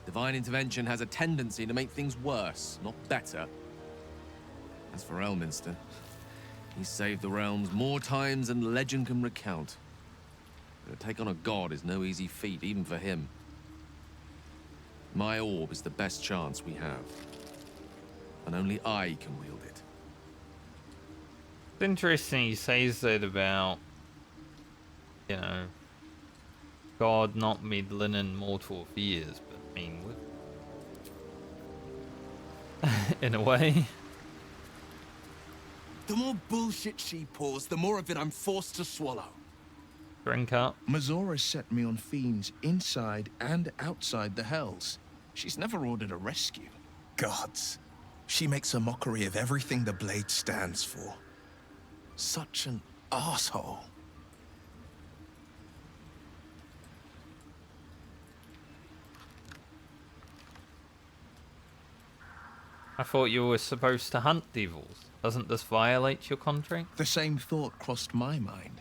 B: Divine intervention has a tendency to make things worse, not better. As for Elminster, he's saved the realms more times than legend can recount. But to take on a god is no easy feat, even for him. My orb is the best chance we have. And only I can wield it.
A: It's interesting he says that about, you know, God not meddling in mortal affairs, but I mean, in a way.
G: The more bullshit she pours, the more of it I'm forced to swallow.
A: Drink up.
G: Mazora set me on fiends inside and outside the Hells. She's never ordered a rescue. Gods. She makes a mockery of everything the blade stands for. Such an asshole.
A: I thought you were supposed to hunt devils. Doesn't this violate your contract?
G: The same thought crossed my mind.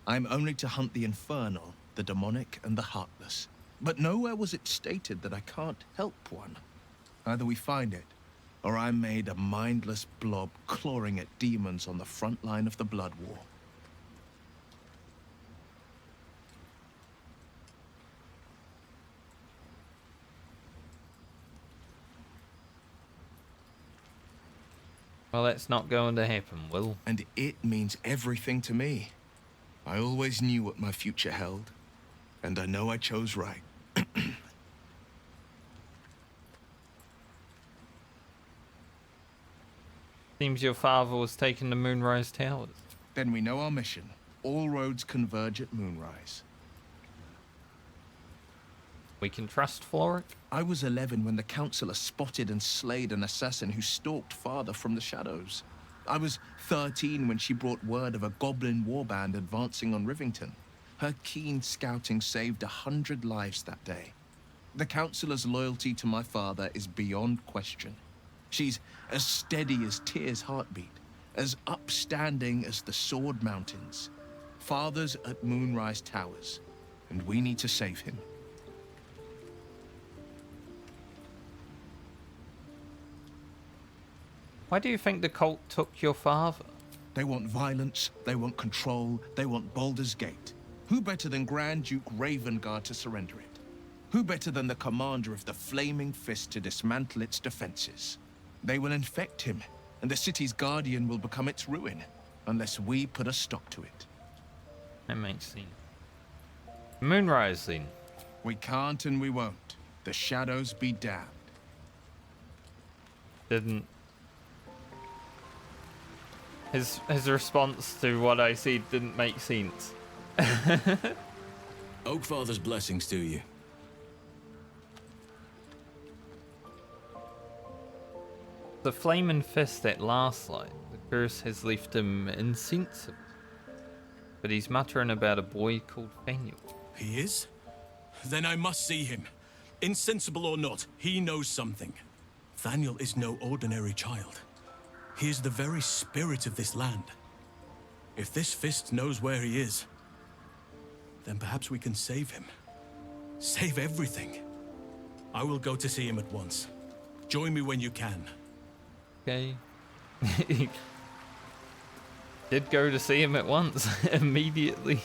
G: I'm only to hunt the infernal, the demonic, and the heartless. But nowhere was it stated that I can't help one. Either we find it, or I'm made a mindless blob clawing at demons on the front line of the blood war.
A: Well, that's not going to happen, Will.
G: And it means everything to me. I always knew what my future held, and I know I chose right.
A: Seems your father was taking the Moonrise Towers.
G: Then we know our mission. All roads converge at Moonrise.
A: We can trust Floric?
G: I was 11 when the Councillor spotted and slayed an assassin who stalked father from the shadows. I was 13 when she brought word of a goblin warband advancing on Rivington. Her keen scouting saved 100 lives that day. The Councillor's loyalty to my father is beyond question. She's as steady as Tyr's heartbeat, as upstanding as the Sword Mountains. Father's at Moonrise Towers, and we need to save him.
A: Why do you think the cult took your father?
G: They want violence, they want control, they want Baldur's Gate. Who better than Grand Duke Ravengard to surrender it? Who better than the commander of the Flaming Fist to dismantle its defenses? They will infect him, and the city's guardian will become its ruin, unless we put a stop to it.
A: That makes sense. Moonrise, then.
G: We can't and we won't. The shadows be damned.
A: Didn't... His response to what I said didn't make sense.
E: Oakfather's blessings to you.
A: The flaming fist at last light. The curse has left him insensible. But he's muttering about a boy called Faniel.
K: He is? Then I must see him. Insensible or not, he knows something. Thaniel is no ordinary child. He is the very spirit of this land. If this fist knows where he is, then perhaps we can save him. Save everything. I will go to see him at once. Join me when you can.
A: Okay. Did go to see him at once, immediately.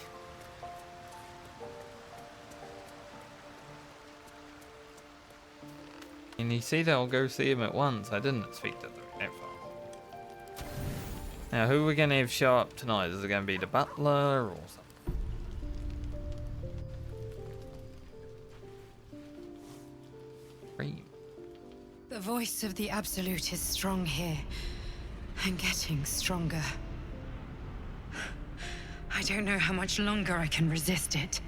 A: And he said I'll go see him at once. I didn't expect it to go that far. Now, who are we going to have show up tonight? Is it going to be the Butler or something? Cream.
H: The voice of the Absolute is strong here, and getting stronger. I don't know how much longer I can resist it.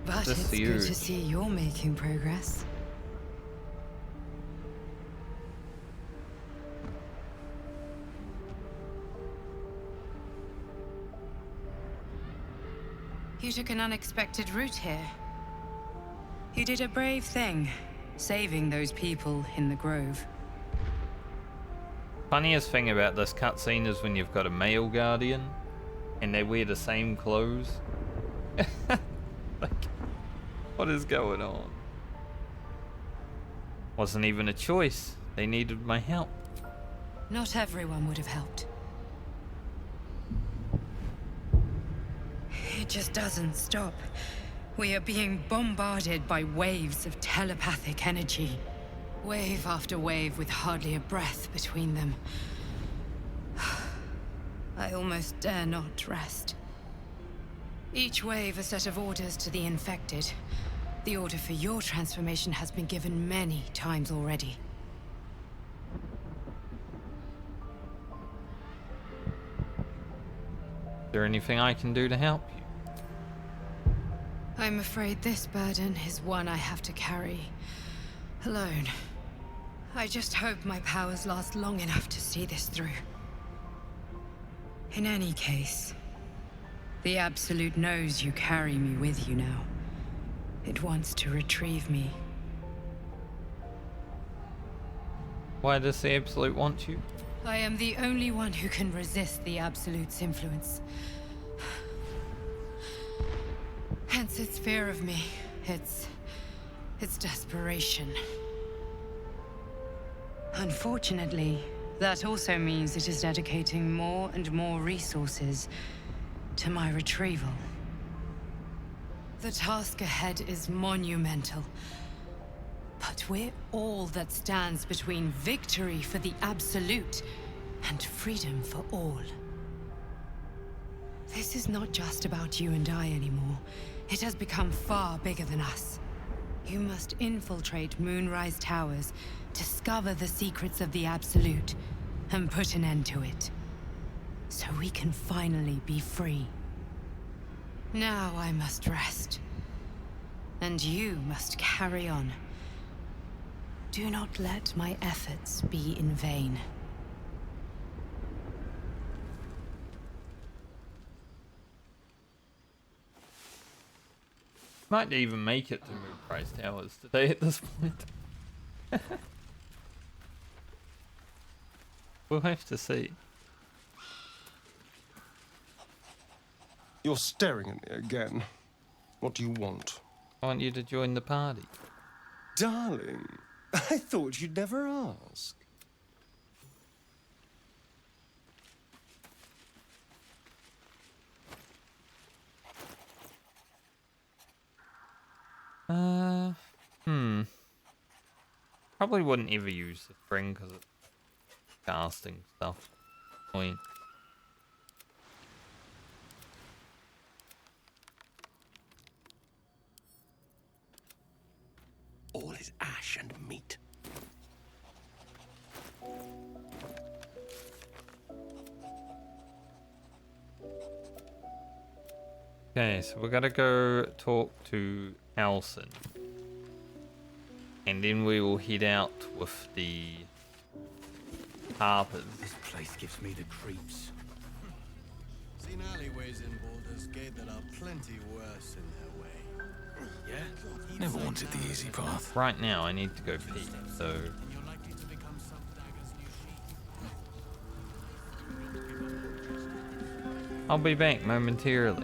H: But it's good to see you're making progress. You took an unexpected route here. You did a brave thing, saving those people in the Grove.
A: Funniest thing about this cutscene is when you've got a male guardian and they wear the same clothes. Like, what is going on? Wasn't even a choice. They needed my help.
H: Not everyone would have helped. It just doesn't stop. We are being bombarded by waves of telepathic energy. Wave after wave with hardly a breath between them. I almost dare not rest. Each wave a set of orders to the infected. The order for your transformation has been given many times already.
A: Is there anything I can do to help you?
H: I'm afraid this burden is one I have to carry alone. I just hope my powers last long enough to see this through. In any case, the Absolute knows you carry me with you now. It wants to retrieve me.
A: Why does the Absolute want you?
H: I am the only one who can resist the Absolute's influence. Hence its fear of me, its desperation. Unfortunately, that also means it is dedicating more and more resources to my retrieval. The task ahead is monumental, but we're all that stands between victory for the Absolute and freedom for all. This is not just about you and I anymore. It has become far bigger than us. You must infiltrate Moonrise Towers, discover the secrets of the Absolute, and put an end to it. So we can finally be free. Now I must rest. And you must carry on. Do not let my efforts be in vain.
A: Might even make it to Moonrise Towers today at this point. We'll have to see.
C: You're staring at me again. What do you want?
A: I want you to join the party.
C: Darling, I thought you'd never ask.
A: Probably wouldn't ever use the spring because it's casting stuff. Annoying.
L: All is ash and meat.
A: Okay, so we're gonna go talk to Alson. And then we will head out with the Harpers.
E: This place gives me the creeps.
L: Seen alleyways in Baldur's Gate that are plenty worse in their way.
E: Yeah? Never wanted the easy path.
A: Right now, I need to go pee, so... I'll be back momentarily.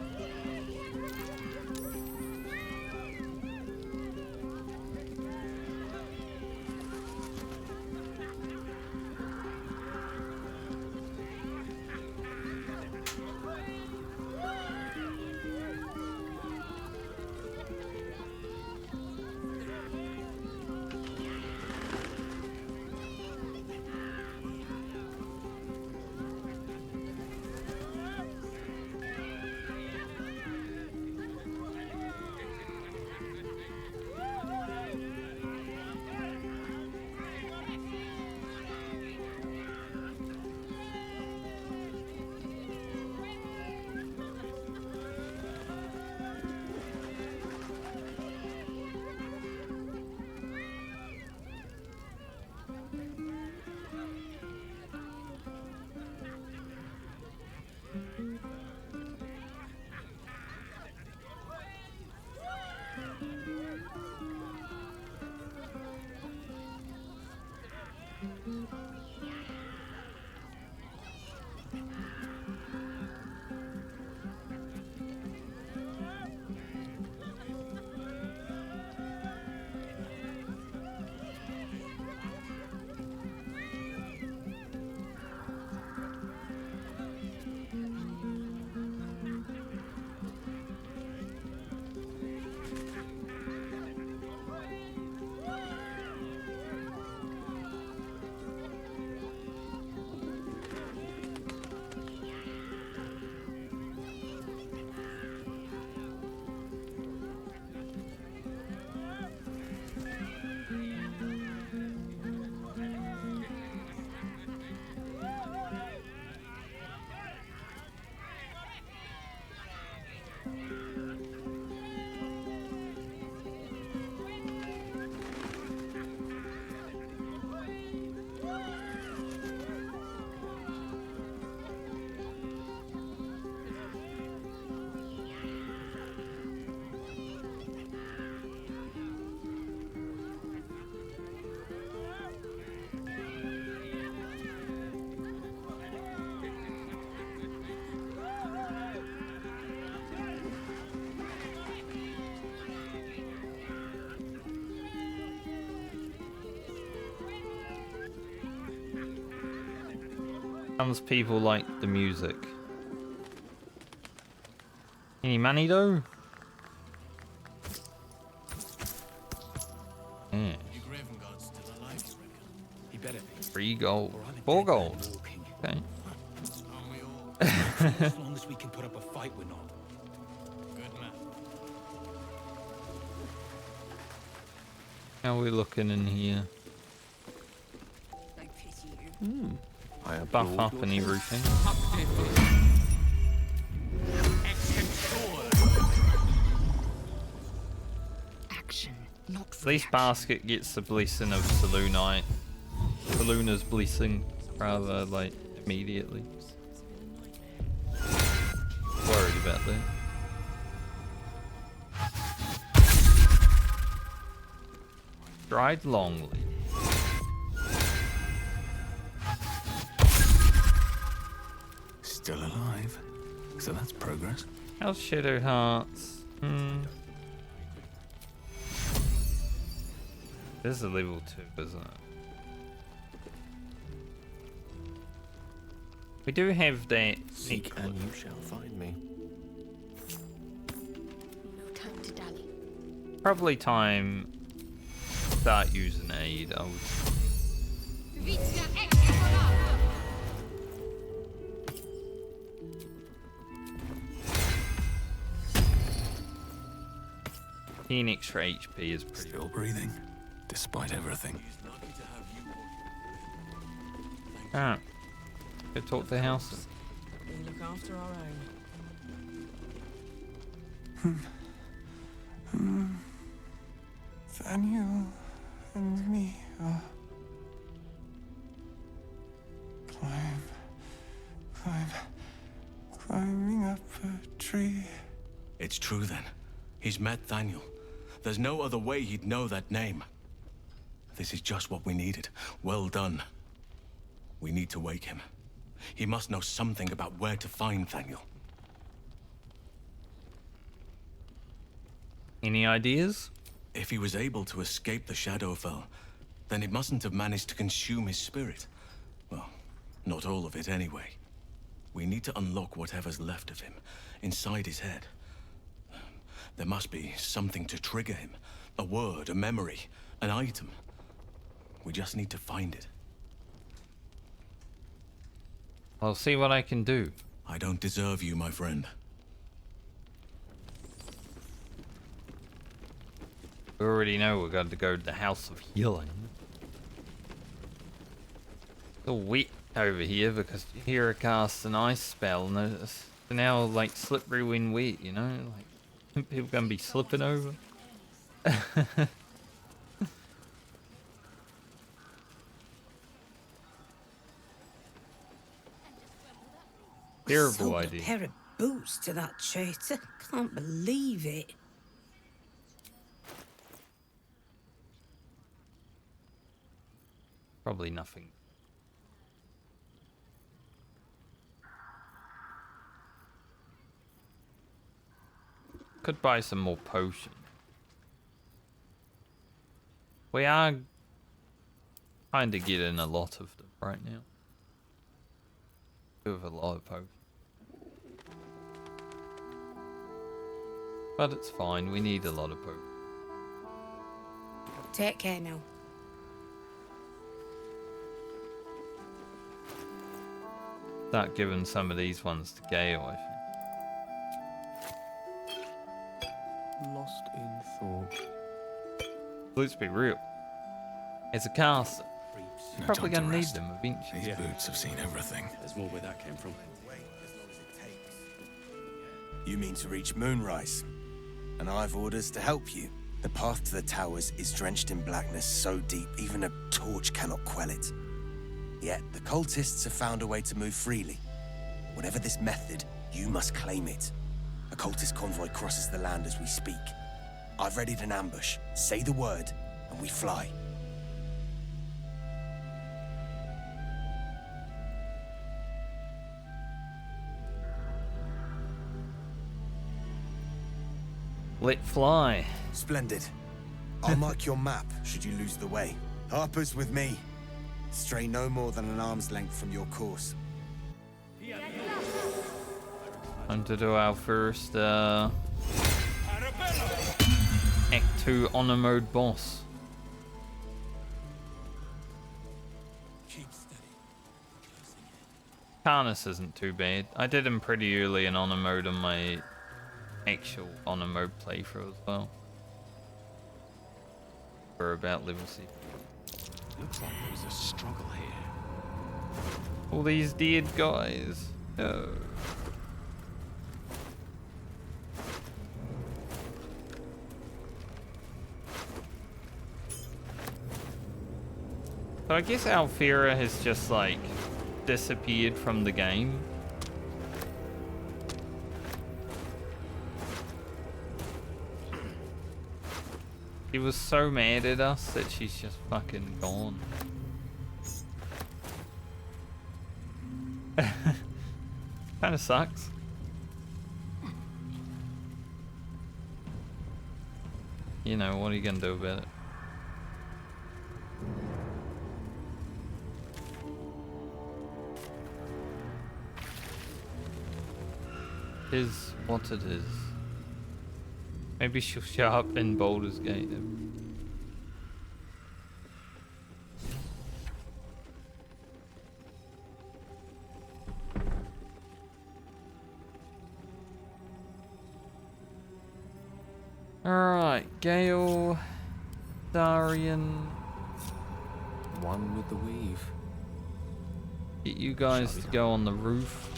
A: People like the music. Any money though? Yeah. 3 gold. 4 gold. Okay.
E: As long as we can put up a fight, we're not.
L: Good man.
A: How are we looking in here? Buff up and everything.
H: Action, not
A: At least Basket gets the blessing of Saluna's blessing, rather like immediately. Worried about that. Dried Longley.
E: Still alive, so that's progress.
A: How's Shadow Hearts? This is a level 2, isn't it? We do have that.
B: Seek and you shall find me.
U: No time to dally.
A: Probably time to start using aid. I would. An extra HP is pretty.
E: Still breathing, despite everything.
A: Ah, go talk to House.
N: We look after our
C: Daniel,
O: and me are climbing up a tree.
K: It's true then. He's met Thaniel. There's no other way he'd know that name. This is just what we needed. Well done. We need to wake him. He must know something about where to find Thaniel.
A: Any ideas?
K: If he was able to escape the Shadowfell, then it mustn't have managed to consume his spirit. Well, not all of it anyway. We need to unlock whatever's left of him, inside his head. There must be something to trigger him. A word, a memory, an item. We just need to find it.
A: I'll see what I can do.
K: I don't deserve you, my friend.
A: We already know we're going to go to the House of Healing. It's all wet over here because Jaheira cast an ice spell and it's now like slippery when wet, you know? Like people gonna be slipping over. Terrible
V: Sold
A: idea.
V: a pair of boots to that traitor. Can't believe it.
A: Probably nothing. Could buy some more potions. We are kind of getting a lot of them right now. We have a lot of potions. But it's fine, we need a lot of potions.
V: Take care now.
A: Start giving some of these ones to Gale, I think.
B: Lost in thought.
A: Let's be real. As a caster, you're probably
E: time to
A: gonna need
E: rest.
A: them eventually.
E: These boots have seen everything.
F: There's more where that came from. You mean to reach Moonrise? And I've orders to help you. The path to the towers is drenched in blackness so deep even a torch cannot quell it. Yet the cultists have found a way to move freely. Whatever this method, you must claim it. A cultist convoy crosses the land as we speak. I've readied an ambush. Say the word, and we fly.
A: Let fly.
F: Splendid. I'll mark your map should you lose the way. Harpers with me. Stray no more than an arm's length from your course.
A: Time to do our first Act 2 honor mode boss. Karnas isn't too bad. I did him pretty early in honor mode on my actual honor mode playthrough as well. We're about level 6.
E: Looks like there's a struggle here.
A: All these dead guys. No. So I guess Alfira has just like disappeared from the game. She was so mad at us that she's just fucking gone. Kinda sucks. You know, what are you gonna do about it? Is what it is. Maybe she'll show up in Baldur's Gate. Alright, Gale, Astarion.
B: One with the weave.
A: Get you guys to go on the roof.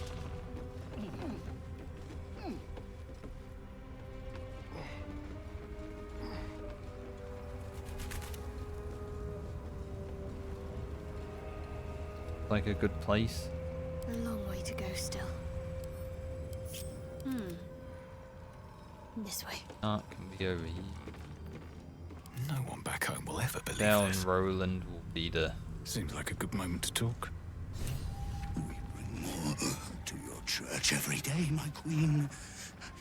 A: Like a good place.
U: A long way to go still. This way.
A: Art can be over here.
E: No one back home will ever believe
A: Dale
E: this.
A: and Roland will be the...
E: Seems like a good moment to talk.
D: More to your church every day, my queen.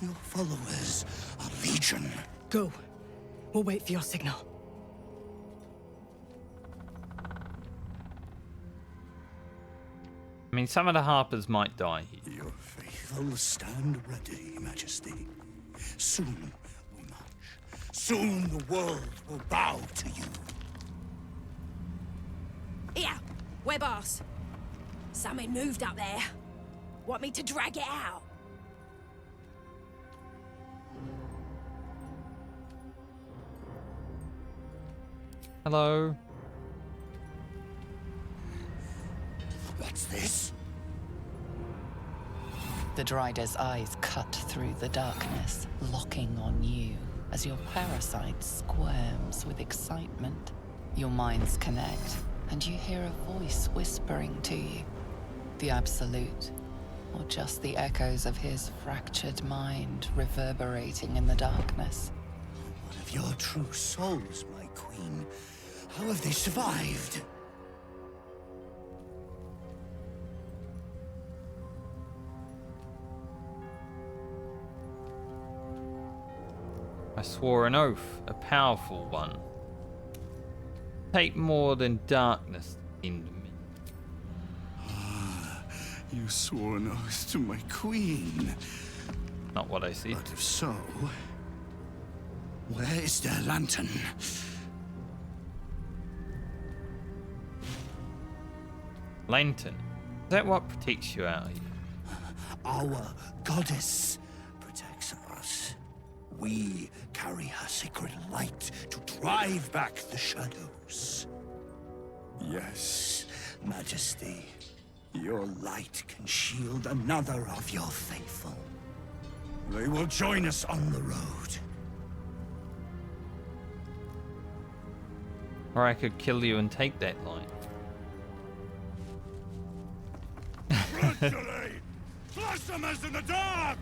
D: Your followers are legion.
V: Go. We'll wait for your signal.
A: I mean, some of the Harpers might die here.
D: Your faithful stand ready, Majesty. Soon we march. Soon the world will bow to you.
V: Here, we're boss. Something moved up there. Want me to drag it out?
A: Hello.
D: What's this?
S: The Drider's eyes cut through the darkness, locking on you as your parasite squirms with excitement. Your minds connect, and you hear a voice whispering to you. The Absolute, or just the echoes of his fractured mind reverberating in the darkness.
D: One of your true souls, my queen. How have they survived?
A: I swore an oath, a powerful one. Take more than darkness into me.
D: You swore an oath to my queen.
A: Not what I see.
D: But if so, where is their lantern?
A: Lantern? Is that what protects you out here?
D: Our goddess protects us. We carry her sacred light to drive back the shadows. Yes, Majesty. Your light can shield another of your faithful. They will join us on the road.
A: Or I could kill you and take that light.
D: Brutally! Blasphemous in the dark!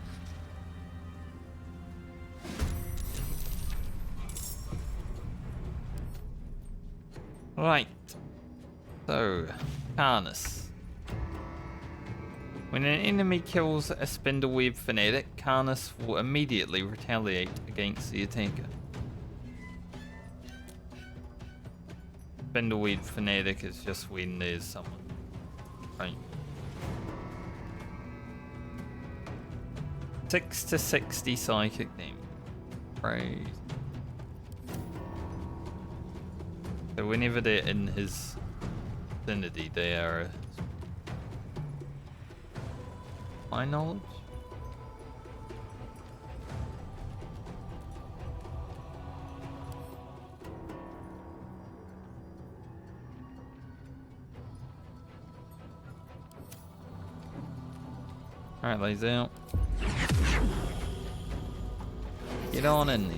A: Right. So, Karnas. When an enemy kills a Spindleweb fanatic, Karnas will immediately retaliate against the attacker. Spindleweb fanatic is just when there's someone. Right. 6 to 60 psychic damage. Right. So whenever they're in his vicinity, they are... my knowledge? Alright, lays out. Get on in there.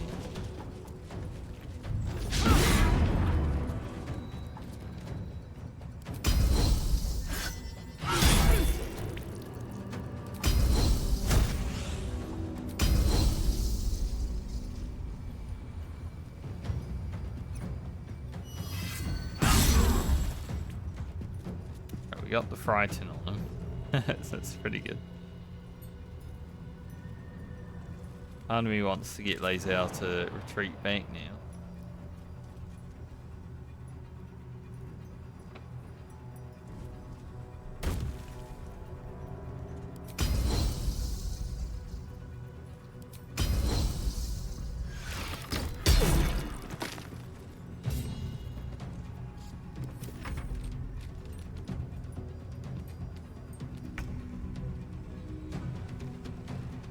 A: We got the frighten on him. That's pretty good. Part of me wants to get Lae'zel to retreat back now.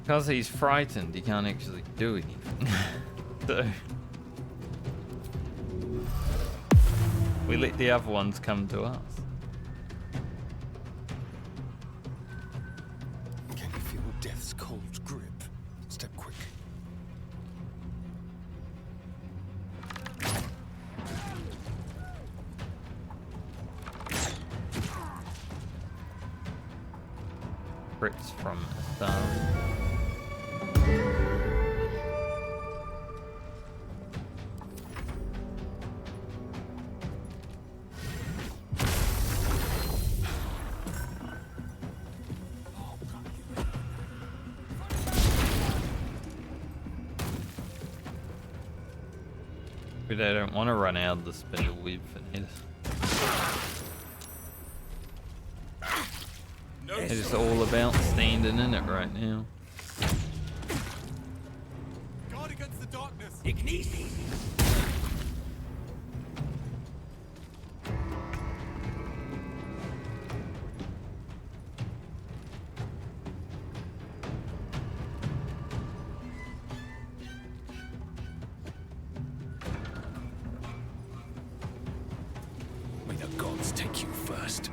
A: Because he's frightened, he can't actually do anything. So we let the other ones come to us.
C: Can you feel death's cold grip? Step quick.
A: crits from Astarion. But I don't want to run out of the spindle web for this. It's all about standing in it right now.
E: Guard against the darkness.
D: Ignis.
E: May the gods take you first.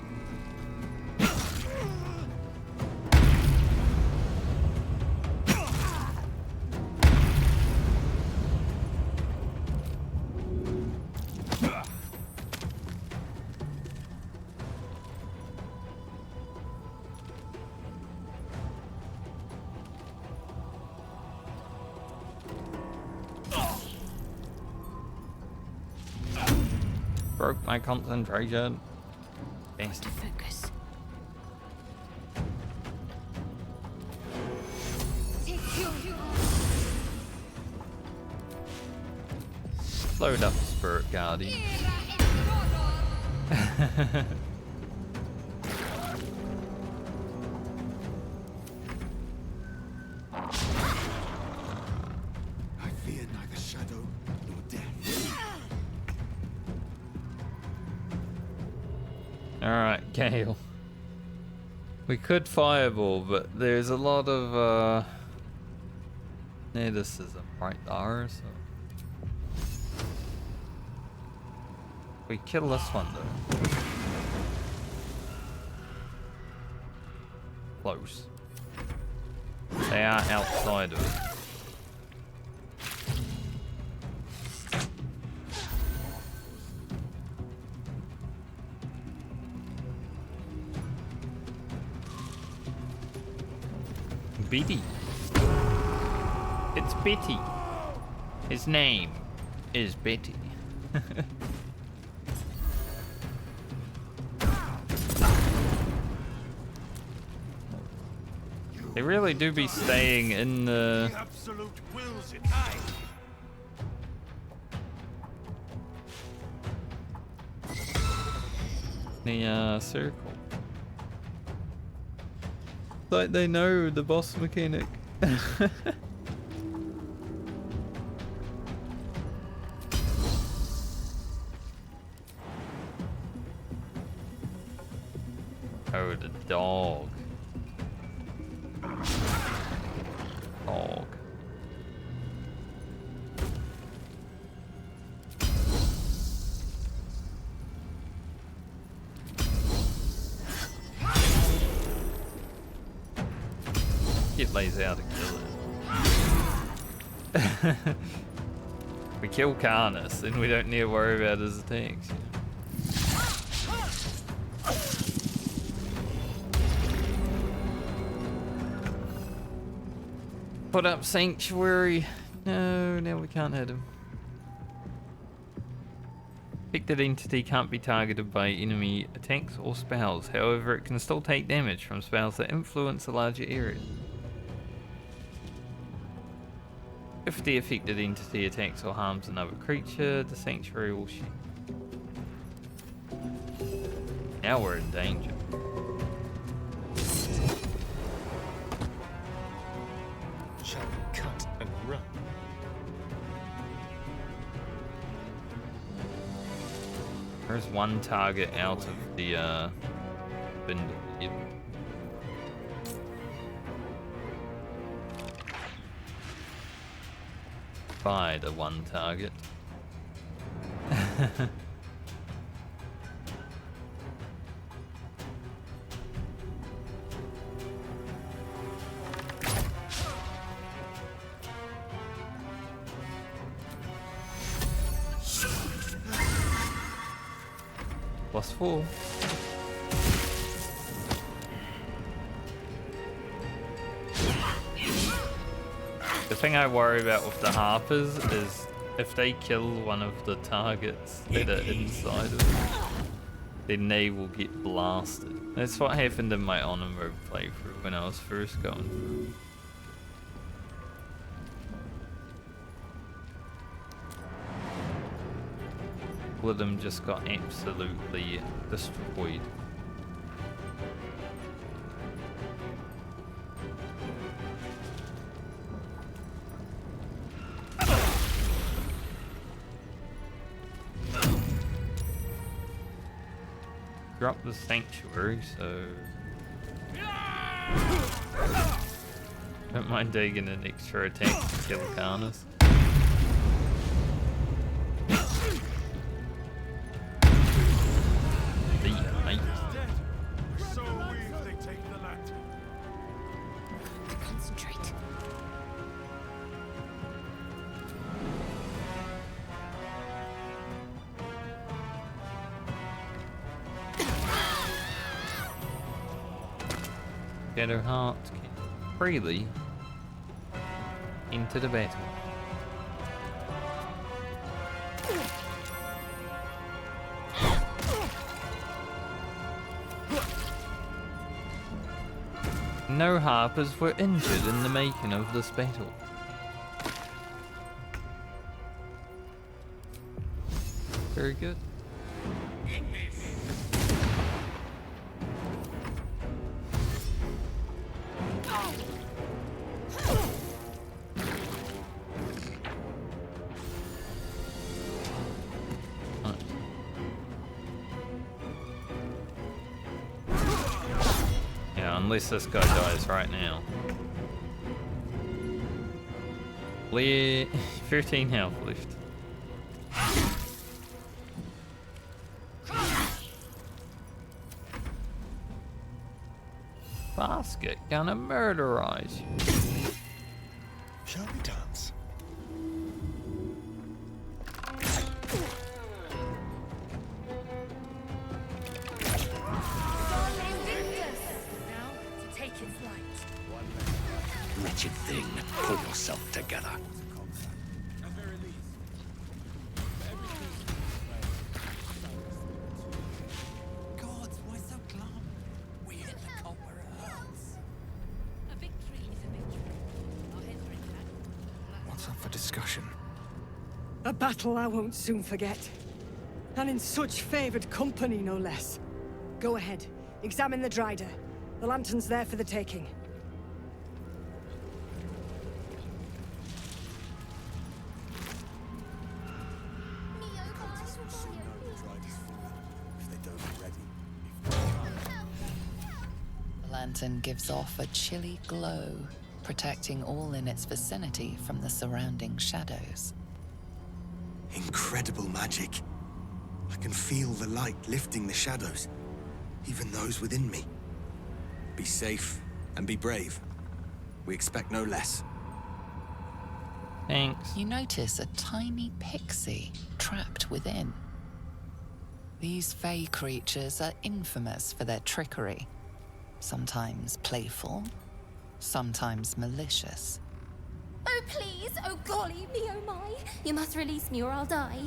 A: Broke my concentration. Best.
U: Focus.
A: Load up, Spirit Guardian.
D: I fear neither shadow nor death.
A: Alright, Gale. We could fireball, but there's a lot of neticism right there, so we kill this one though. Close. They are outside of it. Betty. It's Betty. His name is Betty. They really do be staying in the
D: absolute wills it. Aye.
A: Circle. Like they know the boss mechanic. Oh, the dog. Dog. It lays out to kill it. We kill Karnas, then we don't need to worry about his attacks. Put up Sanctuary. No, now we can't hit him. Affected entity can't be targeted by enemy attacks or spells. However, it can still take damage from spells that influence a larger area. If the affected entity attacks or harms another creature, the Sanctuary will shield. Now we're in danger.
I: Shall we cut and run?
A: There's one target out of the spindle. Yep. By the one target. +4. The thing I worry about with the Harpers is if they kill one of the targets that are inside of it, then they will get blasted. That's what happened in my Honor mode playthrough when I was first going through. All of them just got absolutely destroyed. Drop the sanctuary, so don't mind taking an extra attack to kill Karlach.
U: Concentrate.
A: Get her heart freely into the battle. No Harpers were injured in the making of this battle. Very good. Unless this guy dies right now. 13 health left. Basket gonna murderize you.
L: Shall we dance?
D: Wretched thing, pull yourself together.
E: God, why so glum? We hit the cult where it hurts.
V: A victory is a victory. Our heads are in that.
L: What's up for discussion?
Q: A battle I won't soon forget. And in such favored company, no less. Go ahead, examine the Dryder. The lantern's there for the taking.
S: The lantern gives off a chilly glow, protecting all in its vicinity from the surrounding shadows.
F: Incredible magic. I can feel the light lifting the shadows, even those within me. Be safe and be brave. We expect no less.
A: Thanks.
S: You notice a tiny pixie trapped within. These fey creatures are infamous for their trickery. Sometimes playful, sometimes malicious.
M: Oh, please! Oh, golly me, oh my! You must release me or I'll die.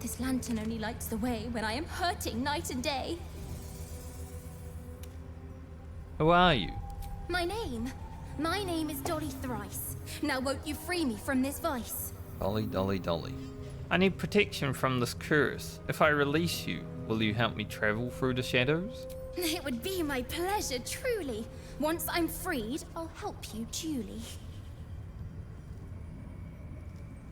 M: This lantern only lights the way when I am hurting night and day.
A: Who are you?
M: My name is Dolly Thrice. Now won't you free me from this vice?
A: Dolly, Dolly, Dolly. I need protection from this curse. If I release you, will you help me travel through the shadows?
M: It would be my pleasure, truly. Once I'm freed, I'll help you duly.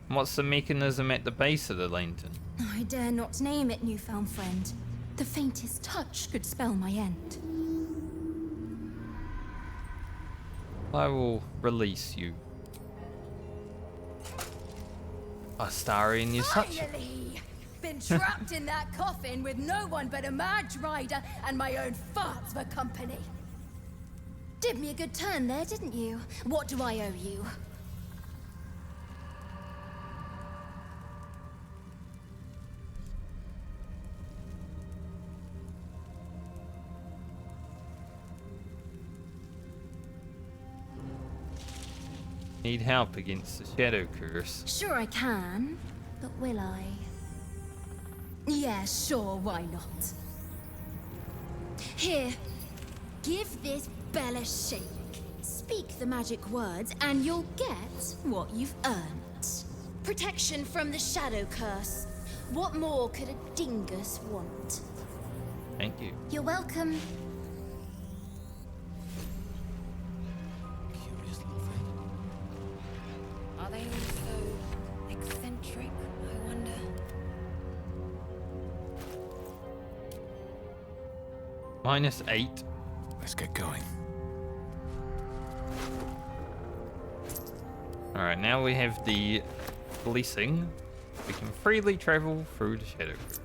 A: What's the mechanism at the base of the lantern?
M: I dare not name it, newfound friend. The faintest touch could spell my end.
A: I will release you. Astarion, you're such a...
V: Finally! Been trapped in that coffin with no one but a mad rider and my own farts for company.
M: Did me a good turn there, didn't you? What do I owe you?
A: Need help against the shadow curse.
V: Sure I can, but will I? Yeah, sure, why not? Here, give this bell a shake. Speak the magic words and you'll get what you've earned. Protection from the shadow curse. What more could a dingus want?
A: Thank you.
V: You're welcome.
J: Are they all so eccentric, I wonder?
A: -8.
E: Let's get going.
A: Alright, now we have the blessing. We can freely travel through the shadow curse.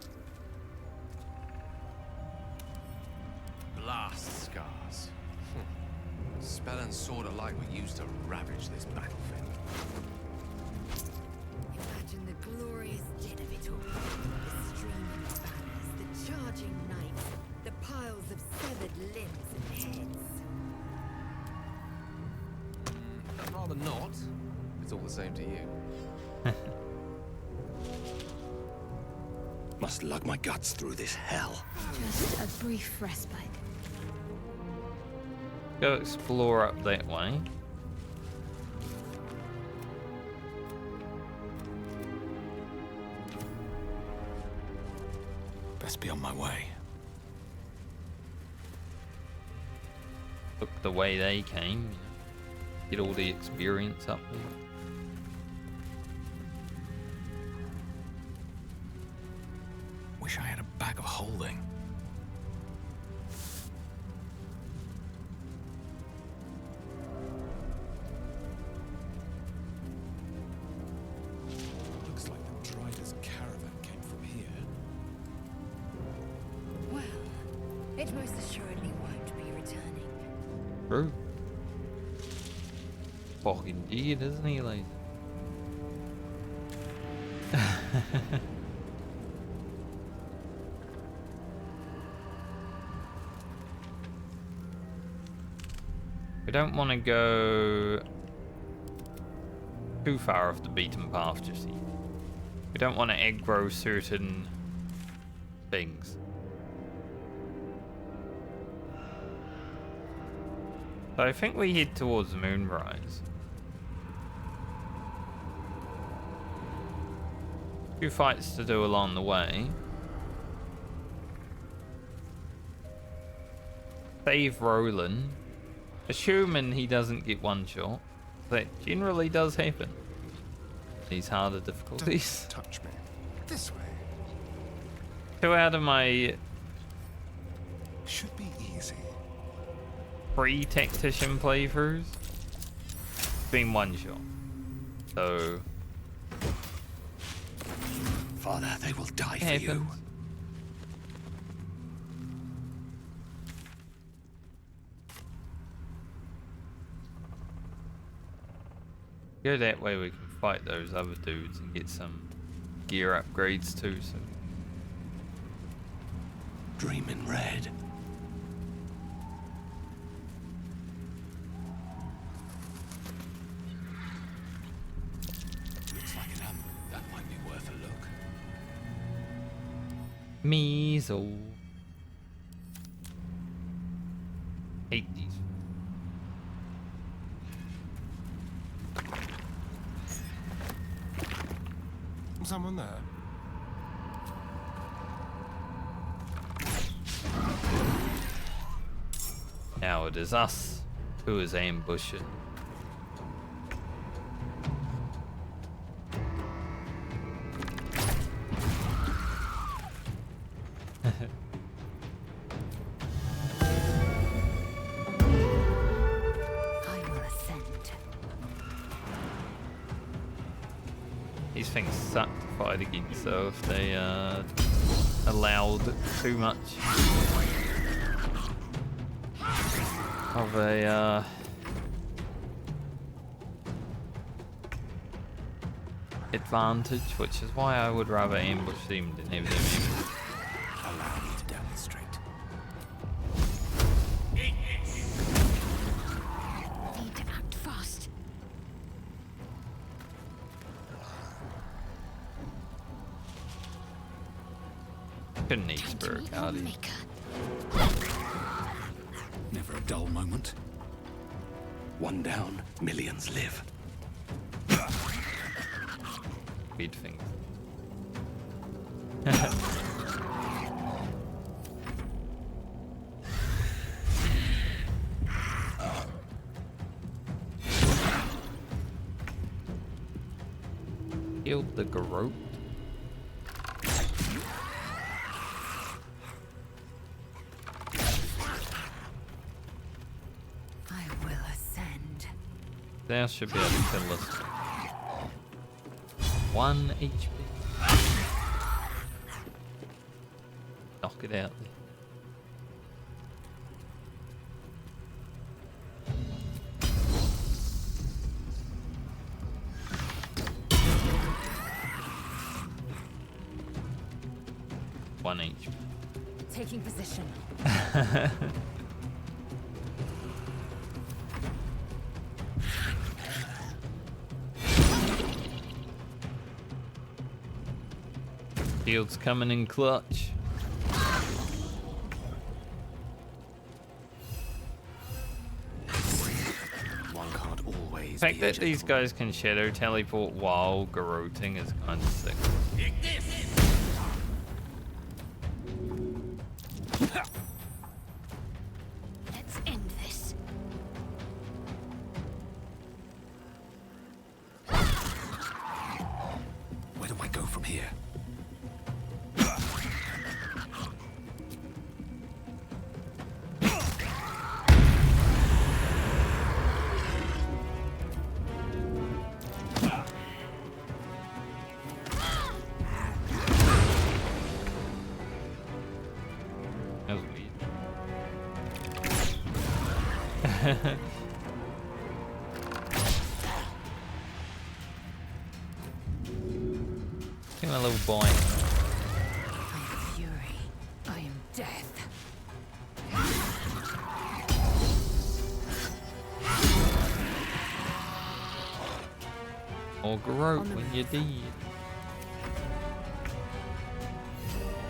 B: Blast scars. Spell and sword alike were used to ravage this battlefield.
J: Imagine the glorious din of it all. The streaming banners, the charging knights, the piles of severed limbs and heads.
B: I'd rather not. It's all the same to you.
D: Must lug my guts through this hell.
V: Just a brief respite.
A: Go explore up that way.
E: Best be on my way.
A: Look the way they came. You know. Get all the experience up there.
E: Wish I had a bag of holding.
L: Looks like the Drider's caravan came from here.
J: Well, it most assuredly won't be returning.
A: True. Fucking did, isn't he, like? We don't want to go too far off the beaten path just yet. We don't want to aggro certain things. So I think we head towards Moonrise. Few fights to do along the way. Save Roland. Assuming he doesn't get one shot. That generally does happen. These harder difficulties.
L: Don't touch me. This way.
A: 2 out of my
L: should be easy.
A: 3 tactician playthroughs been one shot. So
D: Father, they will die for
A: happens.
D: you.
A: Go that way, we can fight those other dudes and get some gear upgrades too. So
D: Dreaming red.
E: Looks like an amber. That might be worth a look.
A: Measle. Hate these.
L: Someone there.
A: Now it is us who is ambushing. These things suck to fight against, so if they allowed too much of a advantage, which is why I would rather ambush them than have them ambush.
E: Allow me to demonstrate.
V: Need to act fast.
A: Couldn't need Spirit Guardian.
E: Never a dull moment.
D: One down, millions live.
A: Weird thing. Killed the garrote.
J: I will ascend.
A: There should be able to kill us. 1 HP. Knock it out. One HP.
V: Taking position.
A: Shield's coming in clutch.
B: One can't always
A: The fact
B: be
A: that these guys can shadow teleport while garroting is kind of sick.
J: Let's end this.
E: Where do I go from here?
A: That was weird. Give him a little bite.
J: I am fury. I am death.
A: Or garrote when you did.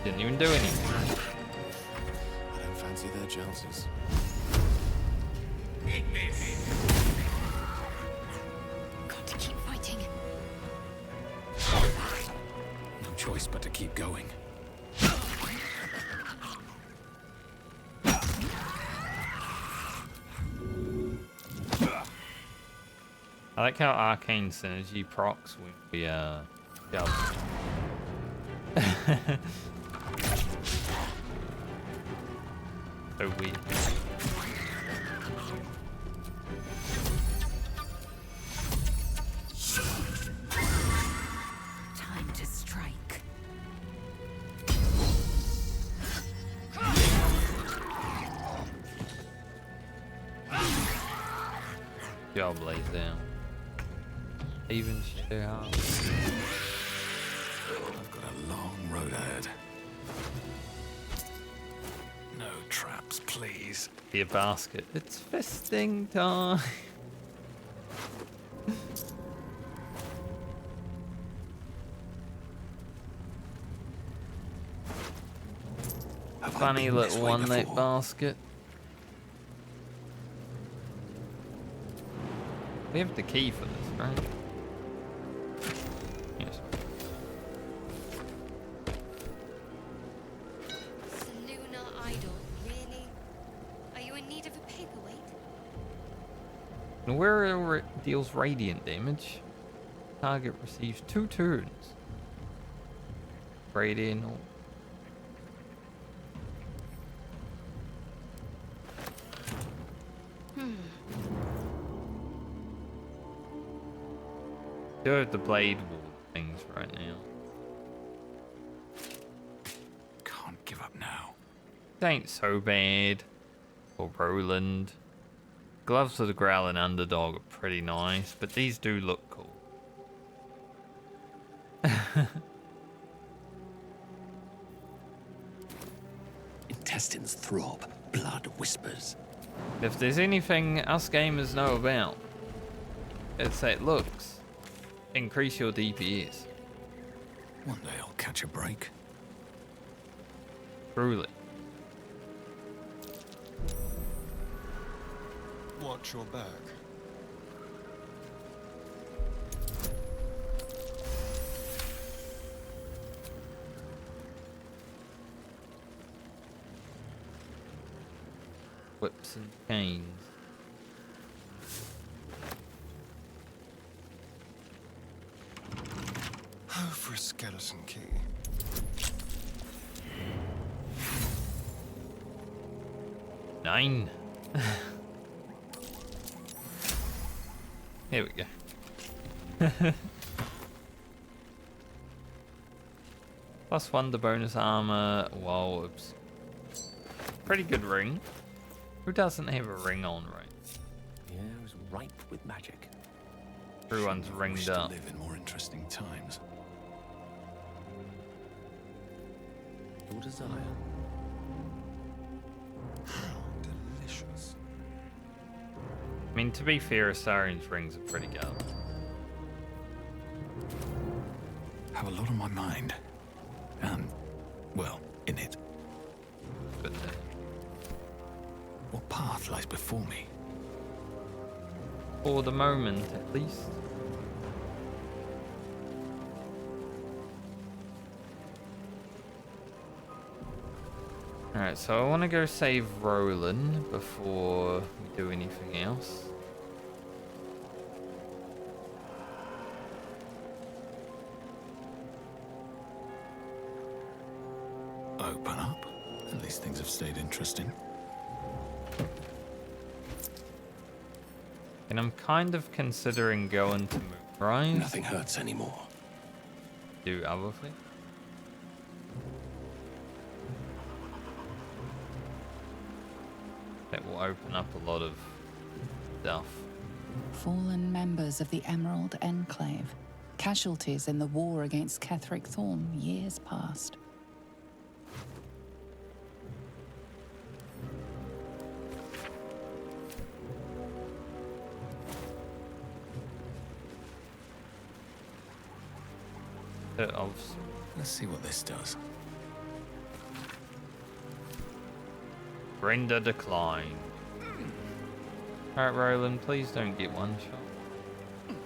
A: Didn't even do anything.
B: I don't fancy their chances.
J: Got to keep fighting.
E: No choice but to keep going.
A: I like how arcane synergy procs when we jump. So weird.
J: Time to strike.
A: Job lays down. Even share out.
E: I've got a long road ahead. No traps, please.
A: Be a basket. It's fisting time. Funny little one-leg basket. We have the key for this, right? Yes.
U: Lunar idol, really? Are you in need of a paperweight?
A: And wherever it deals radiant damage, target receives 2 turns. Radiant or do have the blade wall things right now.
E: Can't give up now.
A: It ain't so bad. Or Roland. Gloves of the Growling Underdog are pretty nice, but these do look cool.
D: Intestines throb, blood whispers.
A: If there's anything us gamers know about, it's that looks increase your DPS.
E: One day I'll catch a break.
A: Truly.
C: Watch your back.
A: Whips and canes.
C: Oh, for a skeleton key.
A: Nine. Here we go. +1 to bonus armor. Whoa, oops. Pretty good ring. Who doesn't have a ring on, right?
E: Yeah, it was ripe with magic.
A: Everyone's ringed up.
E: To live in more interesting times. Your desire.
C: Delicious.
A: I mean, to be fair, Astarion's rings are pretty good.
E: Have a lot on my mind. And, well, in it.
A: But
E: what path lies before me?
A: for the moment, at least. Alright, so I want to go save Roland before we do anything else.
E: Open up. At least things have stayed interesting.
A: And I'm kind of considering going to Moonrise.
L: Nothing hurts anymore.
A: Do other things. That will open up a lot of stuff.
S: Fallen members of the Emerald Enclave. Casualties in the war against Ketheric Thorm years past.
E: Let's see what this does.
A: Render decline. Alright, Roland, please don't get one shot.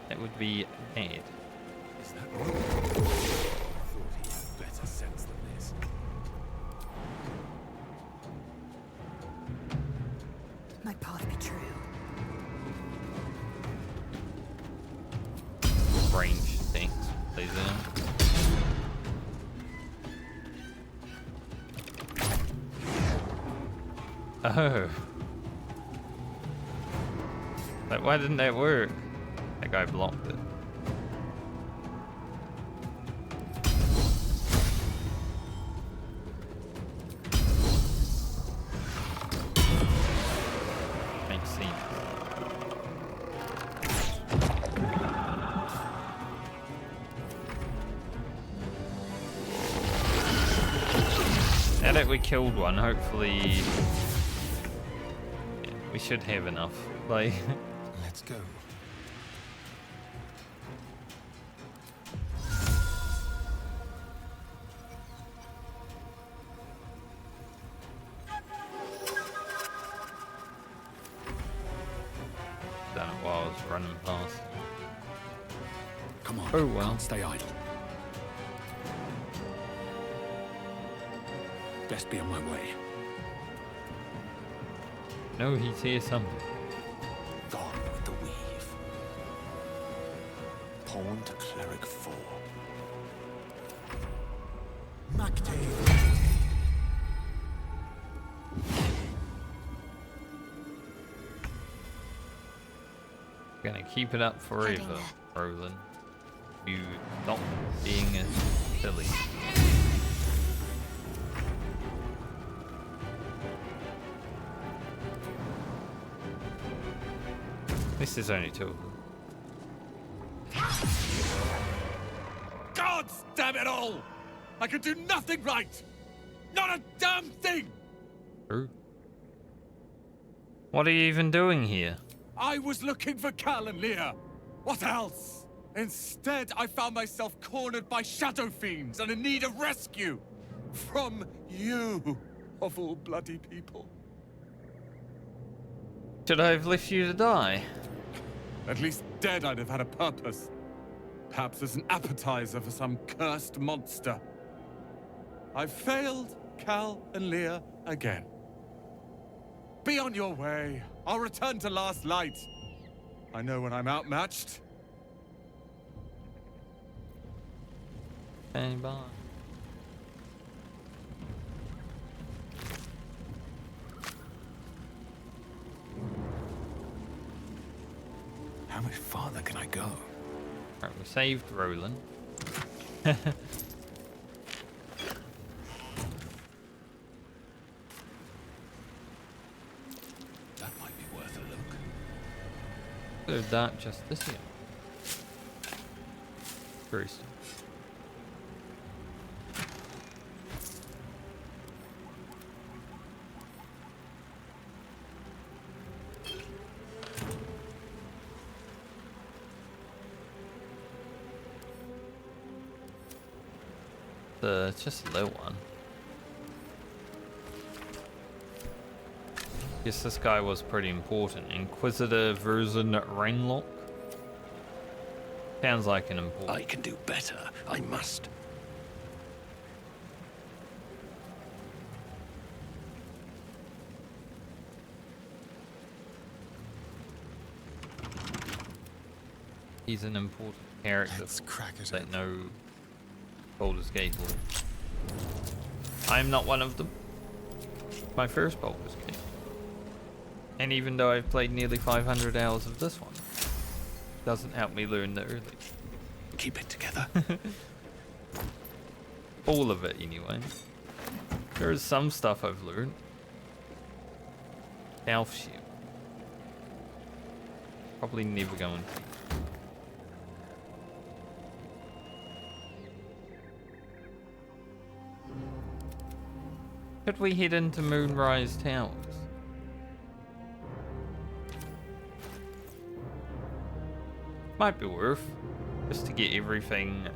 A: That would be bad.
E: Is that right? I thought he had better sense than this.
Q: My path be true.
A: Range things, please. Oh. Like, why didn't that work? That guy blocked it. Makes sense. Now that we killed one, hopefully we should have enough. Like,
C: let's go.
A: Done it while I was running past.
E: Come on,
A: oh well.
E: Can't stay idle. Best be on my way.
A: No, he's here somewhere.
D: Gone with the weave. Pawn to Cleric 4. Mactave.
A: Gonna keep it up forever, Roland. You stop being a silly. This is only two of them.
K: God damn it all! I can do nothing right! Not a damn thing!
A: True. What are you even doing here?
K: I was looking for Cal and Leah. What else?
R: Instead, I found myself cornered by shadow fiends and in need of rescue. From you, of all bloody people.
A: Should I have left you to die?
R: At least dead I'd have had a purpose. Perhaps as an appetizer for some cursed monster. I've failed Cal and Leah again. Be on your way. I'll return to Last Light. I know when I'm outmatched.
A: Bye bye.
E: How much farther can I go?
A: Right, we saved Roland.
E: That might be worth a look.
A: So Dark Justice here. First. It's just a little one. Guess this guy was pretty important. Inquisitor Version Rainlock. Sounds like an important.
D: I can do better. I must.
A: He's an important character.
C: Let's crack it
A: that
C: open.
A: know Baldur's Gate lore. I'm not one of them. My first Baldur's Gate. And even though I've played nearly 500 hours of this one, doesn't help me learn the early.
D: Keep it together.
A: All of it, anyway. There is some stuff I've learned. Elf Shield. Probably never going to. Should we head into Moonrise Towers? Might be worth, just to get everything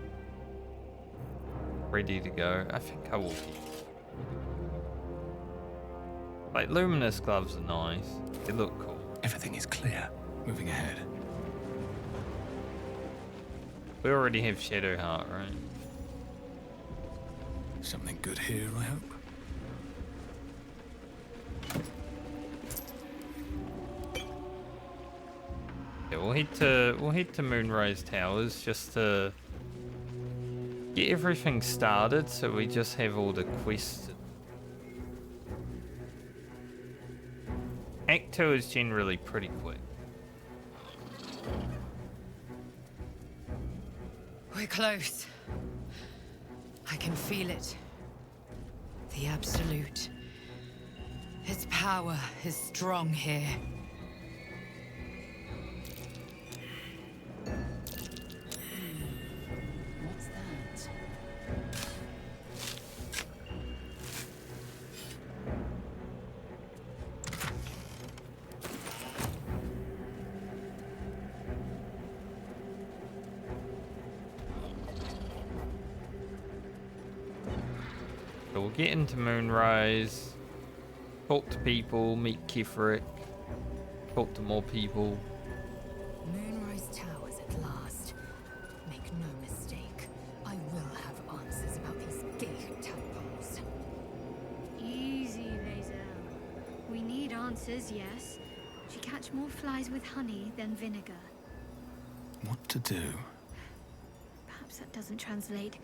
A: ready to go. I think I will keep. Like, luminous gloves are nice. They look cool.
E: Everything is clear. Moving ahead.
A: We already have Shadowheart, right?
E: Something good here, I hope.
A: Yeah, we'll head to Moonrise Towers just to get everything started, so we just have all the quests. Act 2 is generally pretty quick.
H: We're close. I can feel it. The Absolute. Its power is strong here. What's that?
A: So we'll get into Moonrise, talk to people, meet Ketheric, talk to more people.
H: Moonrise Towers at last. Make no mistake, I will have answers about these gay tadpoles.
U: Easy, Lae'zel. We need answers, yes. She catch more flies with honey than vinegar.
E: What to do?
U: Perhaps that doesn't translate.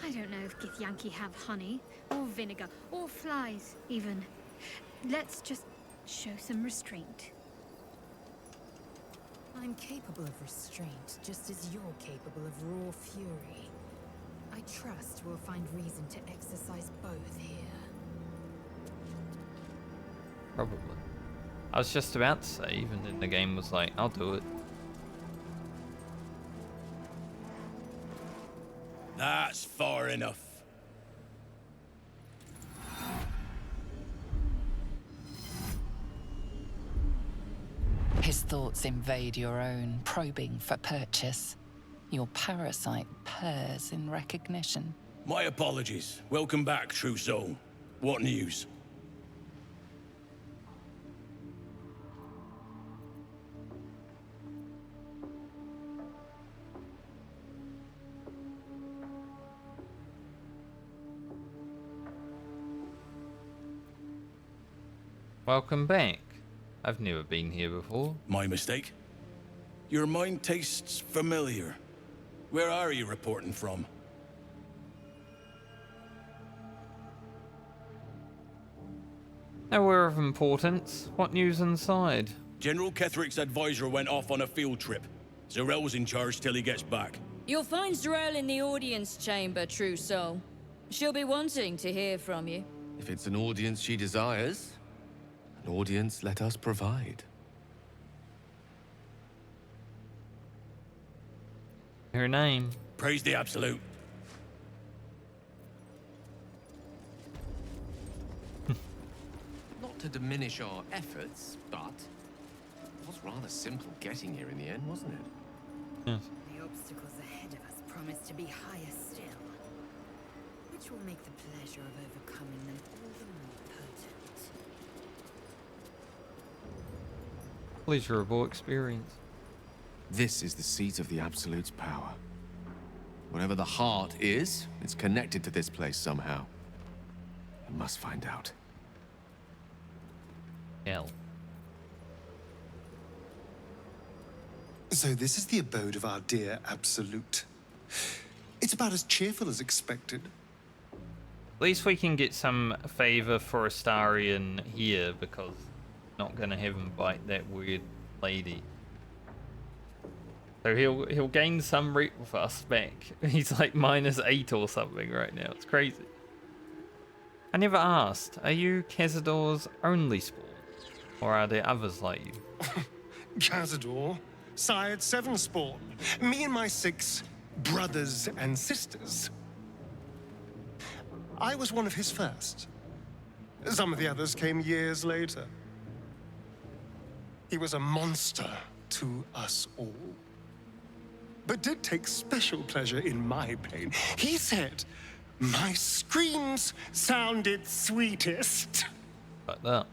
U: I don't know if Githyanki have honey, or vinegar, or flies, even. Let's just show some restraint.
H: I'm capable of restraint, just as you're capable of raw fury. I trust we'll find reason to exercise both here.
A: Probably. I was just about to say, and then the game was like, I'll do it.
F: That's far enough.
S: His thoughts invade your own, probing for purchase. Your parasite purrs in recognition.
K: My apologies. Welcome back, true soul. What news?
A: Welcome back. I've never been here before.
K: My mistake? Your mind tastes familiar. Where are you reporting from?
A: Nowhere of importance. What news inside?
K: General Ketheric's advisor went off on a field trip. Zarel's in charge till he gets back.
P: You'll find Zarel in the audience chamber, true soul. She'll be wanting to hear from you.
B: If it's an audience she desires, an audience let us provide.
A: Her name?
K: Praise the Absolute.
B: Not to diminish our efforts, but it was rather simple getting here in the end, wasn't it?
A: Yes.
J: The obstacles ahead of us promise to be higher still, which will make the pleasure of overcoming them all the more potent.
A: Pleasurable experience.
B: This is the seat of the Absolute's power. Whatever the heart is, it's connected to this place somehow. We must find out.
A: Hell.
C: So this is the abode of our dear Absolute. It's about as cheerful as expected.
A: At least we can get some favor for Astarion here, because not gonna have him bite that weird lady. So he'll gain some rep with us back. He's like -8 or something right now. It's crazy. I never asked, are you Cazador's only spawn? Or are there others like you?
C: Cazador, sired 7 spawn. Me and my 6 brothers and sisters. I was one of his first. Some of the others came years later. He was a monster to us all, but did take special pleasure in my pain. He said my screams sounded sweetest.
A: Like that.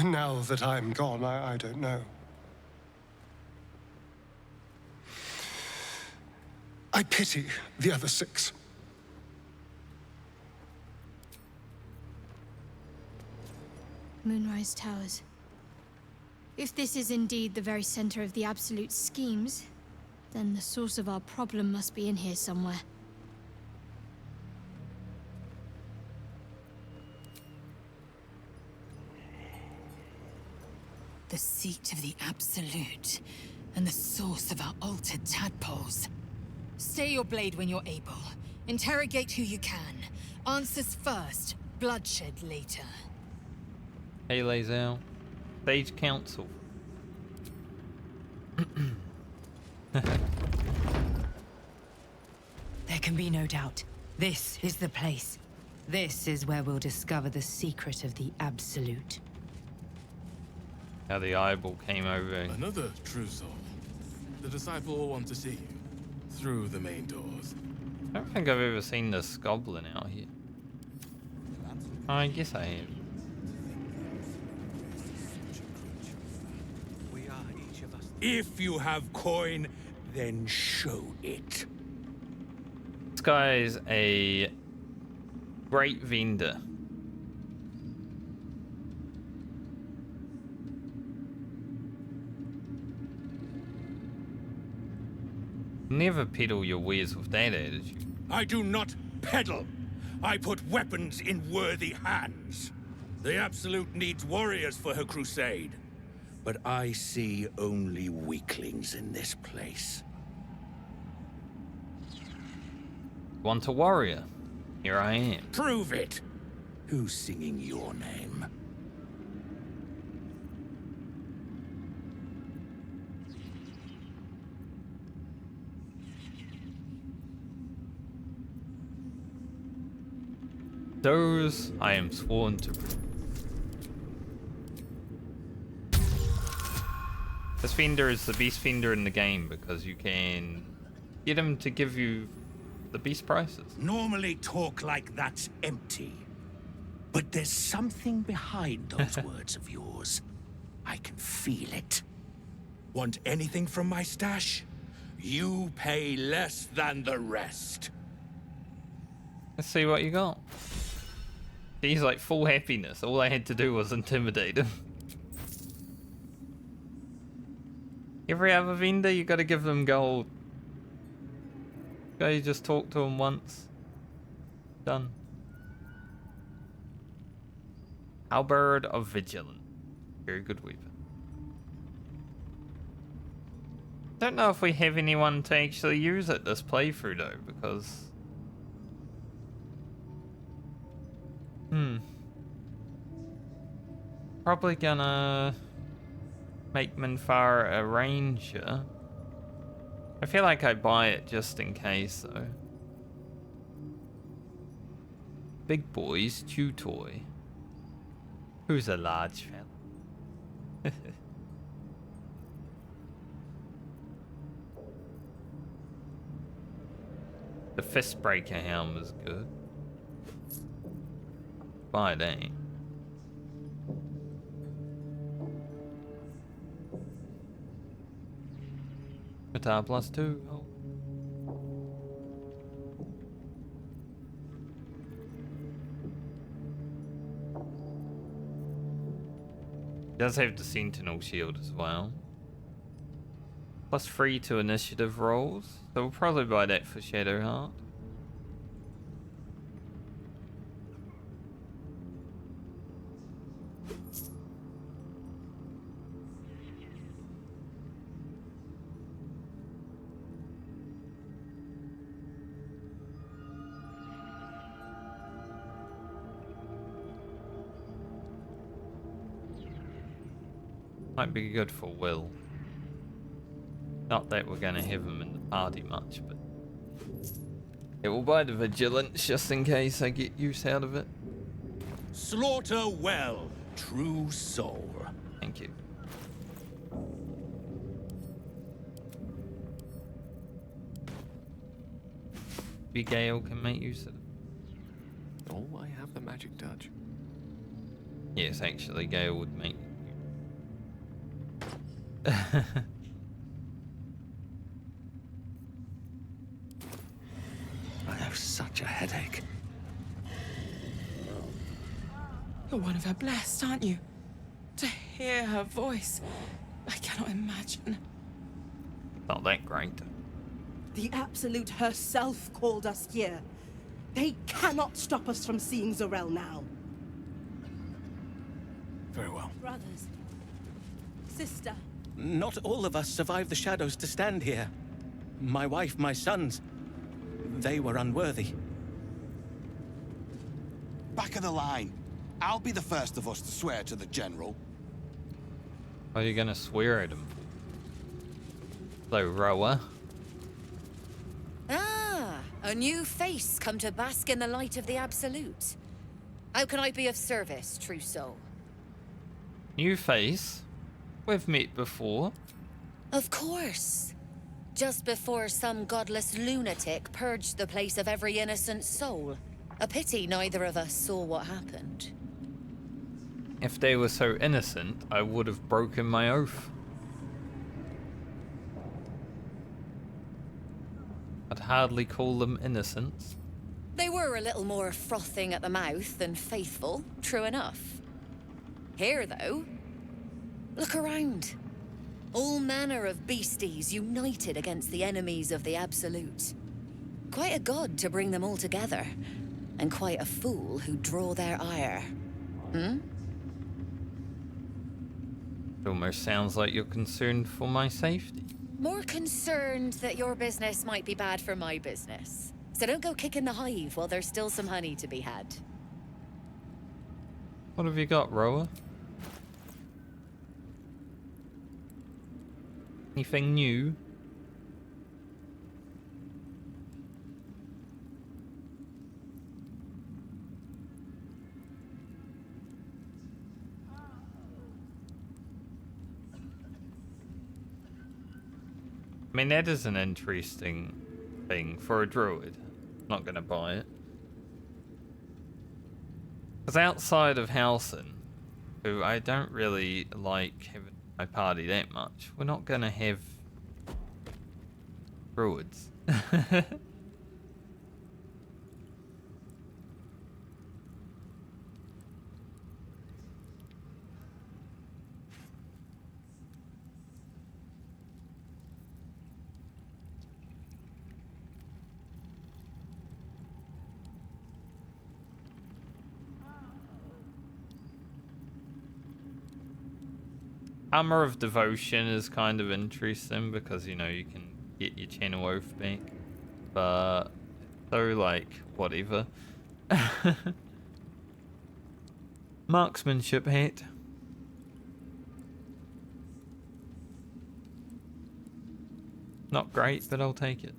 C: Now that I'm gone, I don't know. I pity the other 6.
U: Moonrise Towers. If this is indeed the very center of the Absolute schemes, then the source of our problem must be in here somewhere.
H: The seat of the Absolute, and the source of our altered tadpoles. Stay your blade when you're able. Interrogate who you can. Answers first, bloodshed later.
A: Hey, Lazel. Stage Council.
T: There can be no doubt. This is the place. This is where we'll discover the secret of the Absolute.
A: How the eyeball came over.
W: Another true soul. The disciple will want to see you through the main doors.
A: I don't think I've ever seen this goblin out here. I guess I have.
X: If you have coin, then show it.
A: This guy is a great vendor. Never peddle your wares with that attitude.
X: I do not peddle. I put weapons in worthy hands. The Absolute needs warriors for her crusade. But I see only weaklings in this place.
A: Want a warrior? Here I am.
X: Prove it. Who's singing your name?
A: Those I am sworn to. This vendor is the best vendor in the game because you can get him to give you the best prices.
X: Normally talk like that's empty. But there's something behind those words of yours. I can feel it. Want anything from my stash? You pay less than the rest.
A: Let's see what you got. He's like full happiness. All I had to do was intimidate him. Every other vendor, you gotta give them gold. You just talk to them once. Done. Halberd of Vigilance. Very good weapon. Don't know if we have anyone to actually use it this playthrough though, because... Probably gonna make Minthara a ranger. I feel like I buy it just in case though. Big boys chew toy. Who's a large fella? The Fistbreaker helm is good. Buy it, eh? Guitar +2. Oh. Does have the Sentinel shield as well. +3 to initiative rolls. So we'll probably buy that for Shadowheart. Might be good for Will. Not that we're gonna have him in the party much, but it will buy the Vigilance just in case I get use out of it.
X: Slaughter well, true soul.
A: Thank you. Big Gale can make use of it.
B: Oh, I have the magic touch.
A: Yes, actually, Gale would make.
D: I have such a headache.
G: You're one of her blessed, aren't you? To hear her voice, I cannot imagine.
A: Not that great.
G: The Absolute herself called us here. They cannot stop us from seeing Zorel now.
F: Very well.
G: Brothers. Sister.
F: Not all of us survived the shadows to stand here. My wife, my sons, they were unworthy.
I: Back of the line. I'll be the first of us to swear to the General.
A: Are you gonna swear at him? Hello, Rower.
N: Ah, a new face come to bask in the light of the Absolute. How can I be of service, true soul?
A: New face? We've met before.
N: Of course. Just before some godless lunatic purged the place of every innocent soul. A pity neither of us saw what happened.
A: If they were so innocent, I would have broken my oath. I'd hardly call them innocents.
N: They were a little more frothing at the mouth than faithful, true enough. Here, though, look around. All manner of beasties united against the enemies of the Absolute. Quite a god to bring them all together, and quite a fool who draw their ire. Hmm?
A: It almost sounds like you're concerned for my safety.
N: More concerned that your business might be bad for my business. So don't go kicking the hive while there's still some honey to be had.
A: What have you got, Rower? Anything new? mean, that is an interesting thing for a druid. Not gonna buy it. Because outside of Halsin, who I don't really like having my party that much, we're not gonna have druids. Armor of Devotion is kind of interesting because, you know, you can get your Channel Oath back. But, so, like, whatever. Marksmanship hat. Not great, but I'll take it.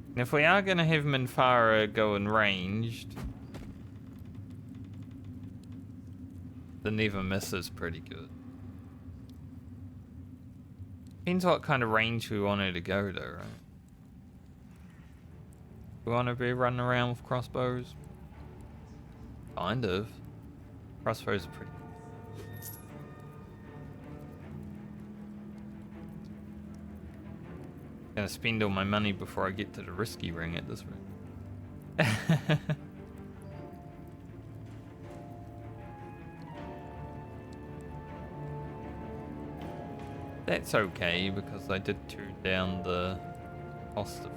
A: And if we are going to have Minthara going ranged, the never miss is pretty good. Depends what kind of range we want her to go to, right? We want to be running around with crossbows? Kind of. Crossbows are pretty good. Gonna spend all my money before I get to the risky ring at this rate. That's okay, because I did turn down the cost of...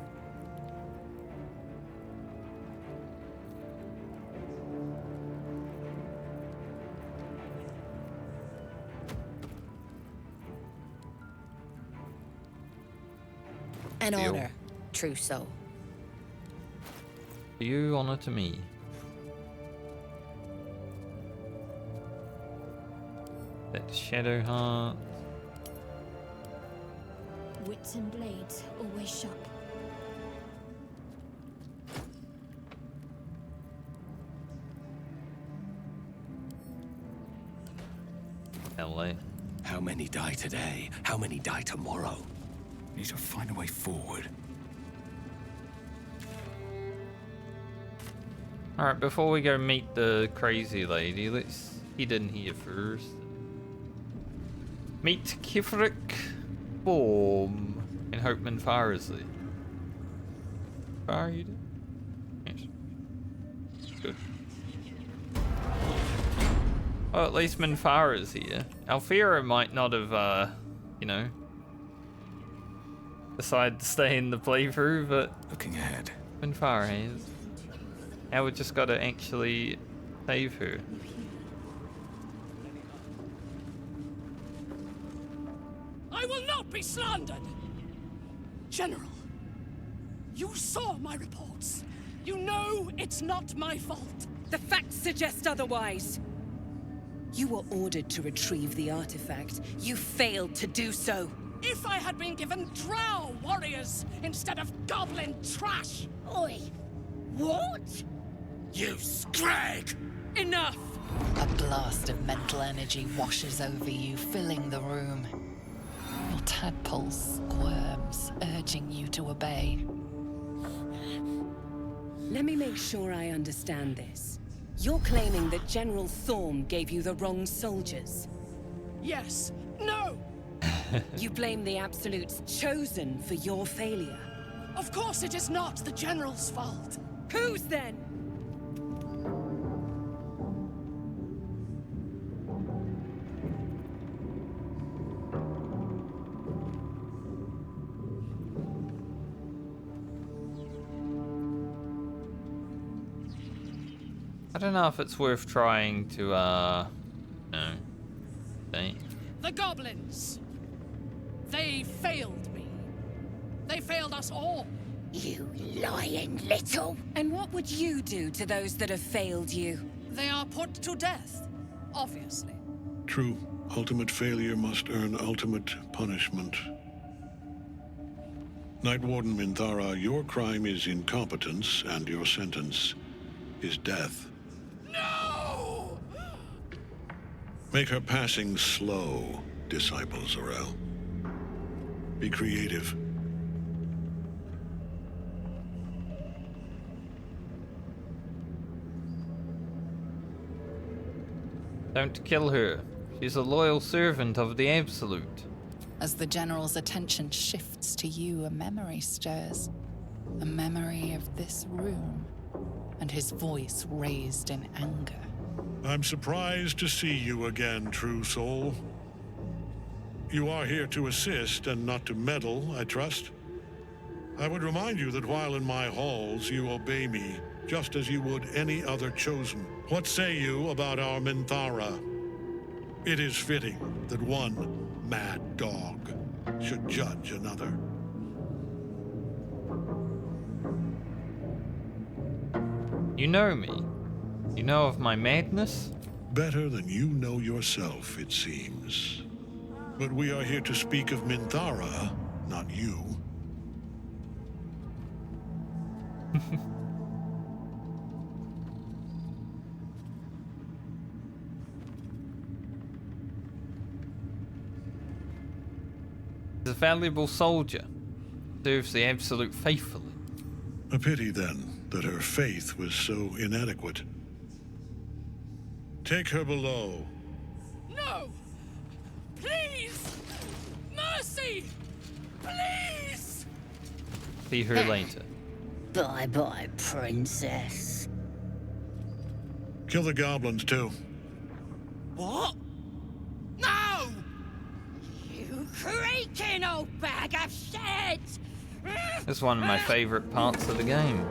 N: An
A: Deal.
N: honor, true soul.
A: You honor to me. That Shadow Heart.
U: Wits and blades always sharp.
A: LA.
D: How many die today? How many die tomorrow?
E: Need to find a way forward.
A: Alright, before we go meet the crazy lady, let's head in here first. Meet Ketheric, Thorm, and hope Minthara is there. Are you there? Yes. Good. Well, at least Minthara is here. Alfira might not have, you know, decided to stay in the playthrough, but
E: looking ahead,
A: Minthara has. Now we just gotta actually save her.
L: I will not be slandered! General, you saw my reports. You know it's not my fault.
Q: The facts suggest otherwise. You were ordered to retrieve the artifact. You failed to do so.
L: If I had been given drow warriors instead of goblin trash!
J: Oi! What?
L: You scrag!
S: Enough! A blast of mental energy washes over you, filling the room. Your tadpole squirms, urging you to obey.
Q: Let me make sure I understand this. You're claiming that General Thorm gave you the wrong soldiers?
L: Yes. No!
Q: You blame the Absolute's Chosen for your failure?
L: Of course it is not the General's fault.
Q: Whose then?
A: I don't know if it's worth trying to, no.
L: The goblins! They failed me. They failed us all.
J: You lying little!
Q: And what would you do to those that have failed you?
L: They are put to death, obviously.
M: True. Ultimate failure must earn ultimate punishment. Night Warden Minthara, your crime is incompetence, and your sentence is death.
L: No!
M: Make her passing slow. disciple, Zorel. Be creative.
A: Don't kill her. She's a loyal servant of the Absolute.
S: As the General's attention shifts to you, a memory stirs. A memory of this room, and his voice raised in anger.
M: I'm surprised to see you again, true soul. You are here to assist and not to meddle, I trust. I would remind you that while in my halls, you obey me, just as you would any other chosen. What say you about our Minthara? It is fitting that one mad dog should judge another.
A: You know me. You know of my madness?
M: Better than you know yourself, it seems. But we are here to speak of Minthara, not you.
A: He's a valuable soldier. Serves the Absolute faithfully.
M: A pity, then, that her faith was so inadequate. Take her below.
L: No! Please! Mercy! Please!
A: See her later.
O: Bye-bye, princess.
M: Kill the goblins, too.
L: What? No! You creaking old bag of shit!
A: It's one of my favorite parts of the game.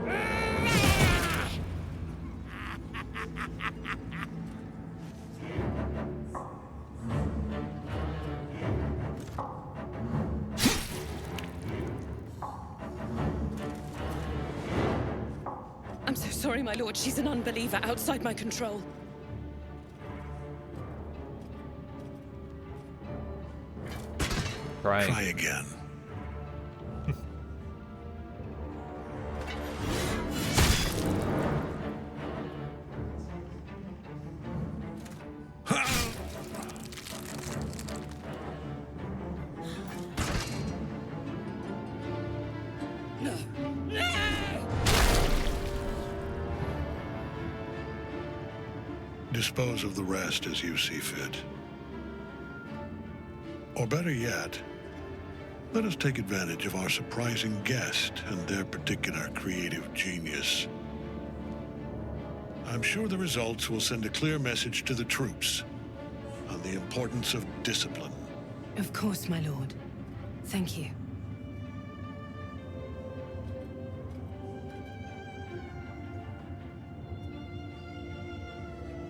G: I'm so sorry, my lord. She's an unbeliever outside my control.
A: Right.
M: Try again. Dispose of the rest as you see fit. Or better yet, let us take advantage of our surprising guest and their particular creative genius. I'm sure the results will send a clear message to the troops on the importance of discipline.
Q: Of course, my lord. Thank you.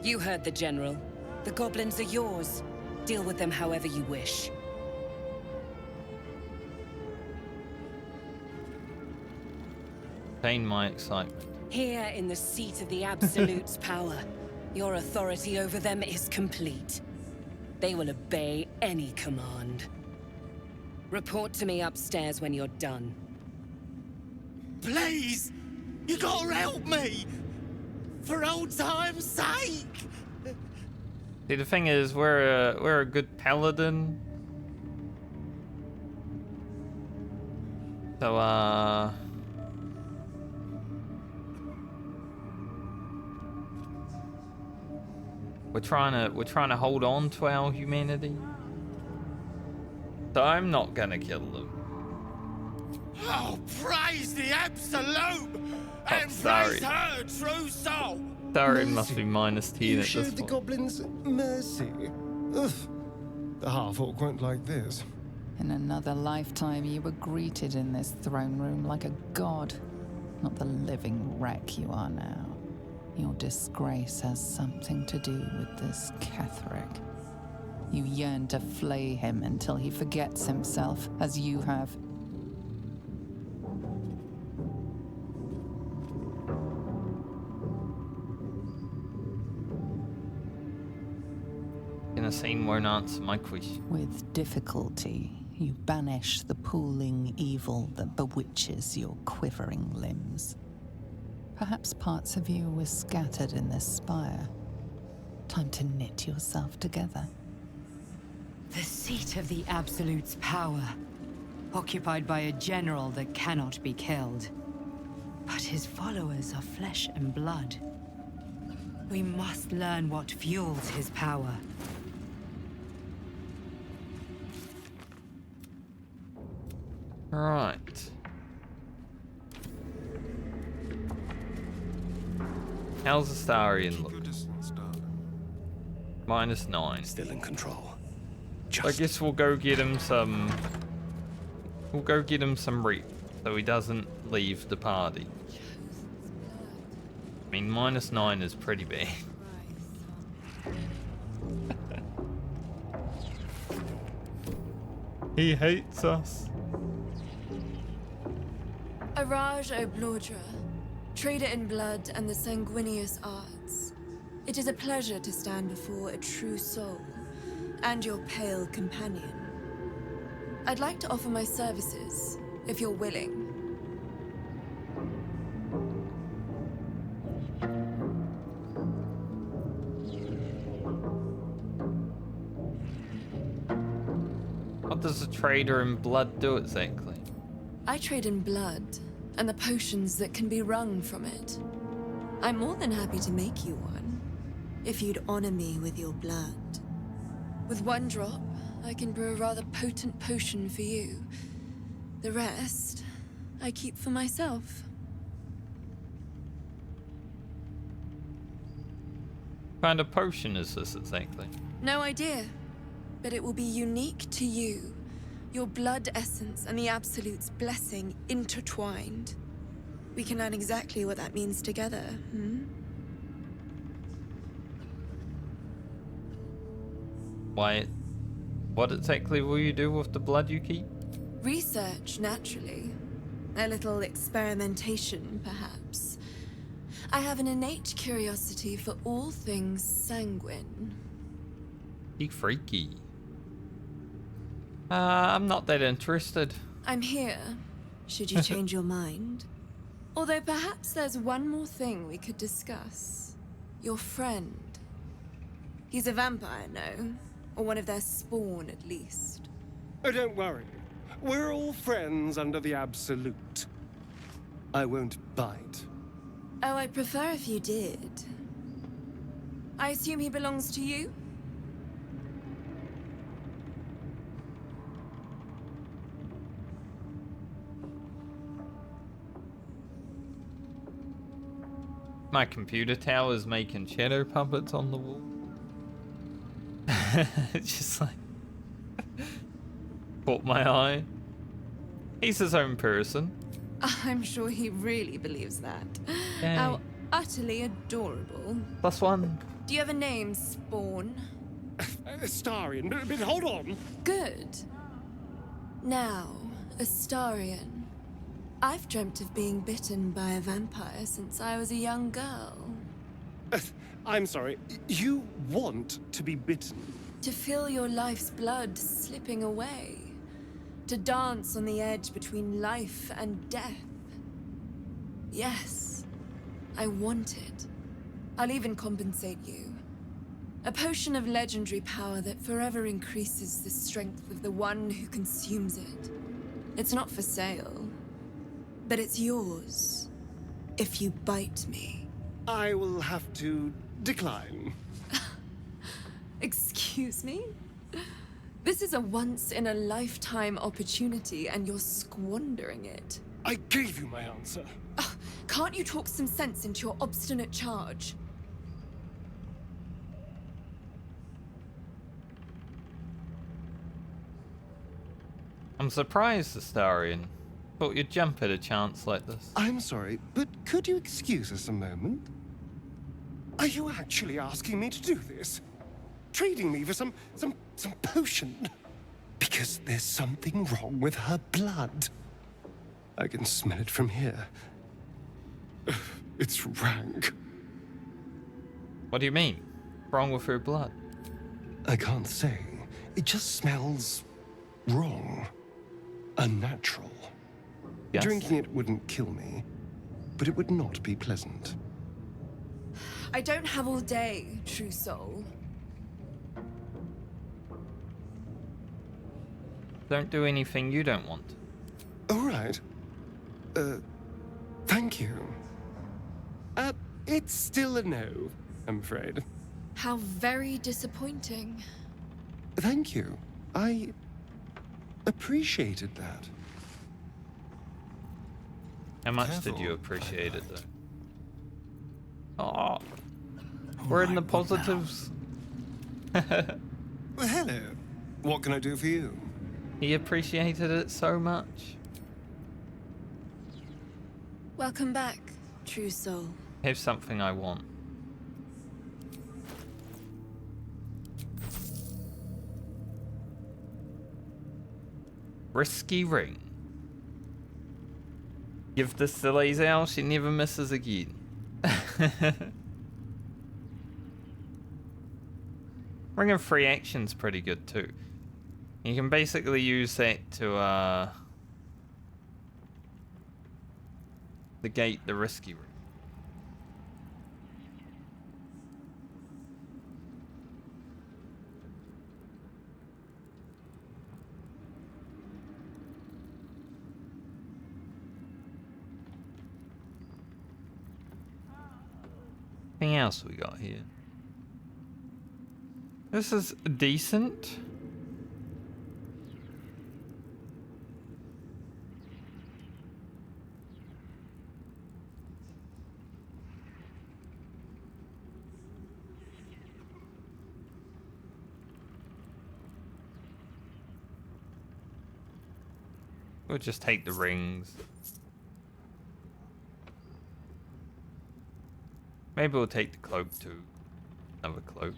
G: You heard the General. The goblins are yours. Deal with them however you wish.
A: Contain my excitement.
G: Here in the seat of the Absolute's power, your authority over them is complete. They will obey any command. Report to me upstairs when you're done.
I: Please! You gotta help me! For old time's sake!
A: See, the thing is, we're a good paladin. So, we're trying to hold on to our humanity. So I'm not gonna kill them.
I: Oh, praise the Absolute! And
A: sorry.
I: praise her true soul!
A: Sorry, it must be minus 10
C: You
A: at this
C: showed the
A: point.
C: goblins mercy. Ugh. The half-orc won't like this.
S: In another lifetime, you were greeted in this throne room like a god, not the living wreck you are now. Your disgrace has something to do with this Ketheric. You yearn to flay him until he forgets himself, as you have.
A: Gonna say won't answer my question.
S: With difficulty, you banish the pooling evil that bewitches your quivering limbs. Perhaps parts of you were scattered in this spire. Time to knit yourself together.
T: The seat of the Absolute's power, occupied by a general that cannot be killed. But his followers are flesh and blood. We must learn what fuels his power.
A: Right. How's Astarion look? -9.
C: Still in control.
A: I guess we'll go get him some... We'll go get him some reap, so he doesn't leave the party. I mean, -9 is pretty bad. He hates us.
K: Urge Paladin, trader in blood and the sanguineous arts. It is a pleasure to stand before a true soul, and your pale companion. I'd like to offer my services, if you're willing.
A: What does a trader in blood do exactly?
K: I trade in blood, and the potions that can be wrung from it. I'm more than happy to make you one, if you'd honor me with your blood. With one drop, I can brew a rather potent potion for you. The rest, I keep for myself.
A: What kind of potion is this exactly?
K: No idea, but it will be unique to you. Your blood essence and the Absolute's blessing intertwined. We can learn exactly what that means together, hmm?
A: Why, what exactly will you do with the blood you keep?
K: Research, naturally. A little experimentation, perhaps. I have an innate curiosity for all things sanguine.
A: Be freaky. I'm not that interested.
K: I'm here, should you change your mind. Although perhaps there's one more thing we could discuss. Your friend. He's a vampire, no? Or one of their spawn, at least.
C: Oh, don't worry. We're all friends under the Absolute. I won't bite.
K: Oh, I'd prefer if you did. I assume he belongs to you?
A: My computer tower is making shadow puppets on the wall. It's just like... caught my eye. He's his own person.
K: I'm sure he really believes that.
A: Yay.
K: How utterly adorable.
A: +1.
K: Do you have a name, Spawn?
C: Astarion, but hold on.
K: Good. Now, Astarion. I've dreamt of being bitten by a vampire since I was a young girl.
C: I'm sorry, you want to be bitten?
K: To feel your life's blood slipping away. To dance on the edge between life and death. Yes, I want it. I'll even compensate you. A potion of legendary power that forever increases the strength of the one who consumes it. It's not for sale. But it's yours, if you bite me.
C: I will have to decline.
K: Excuse me? This is a once-in-a-lifetime opportunity, and you're squandering it.
C: I gave you my answer.
K: Can't you talk some sense into your obstinate charge?
A: I'm surprised, Astarion. Thought you'd jump at a chance like this.
C: I'm sorry, but could you excuse us a moment? Are you actually asking me to do this? Trading me for some potion? Because there's something wrong with her blood. I can smell it from here. It's rank.
A: What do you mean? Wrong with her blood?
C: I can't say. It just smells wrong. Unnatural.
A: Yes.
C: Drinking it wouldn't kill me, but it would not be pleasant.
K: I don't have all day, true soul.
A: Don't do anything you don't want.
C: All right. Thank you. It's still a no, I'm afraid.
K: How very disappointing.
C: Thank you. I appreciated that.
A: How much did you appreciate it, though? Oh, we're in the positives.
C: Well, hello. What can I do for you?
A: He appreciated it so much.
K: Welcome back, true soul.
A: Here's something I want. Risky ring. Give this to Lae'zel, she never misses again. Ring of free action's pretty good too. You can basically use that to negate the risky ring. Anything else we got here? This is decent. We'll just take the rings. Maybe we'll take the cloak too. Another cloak.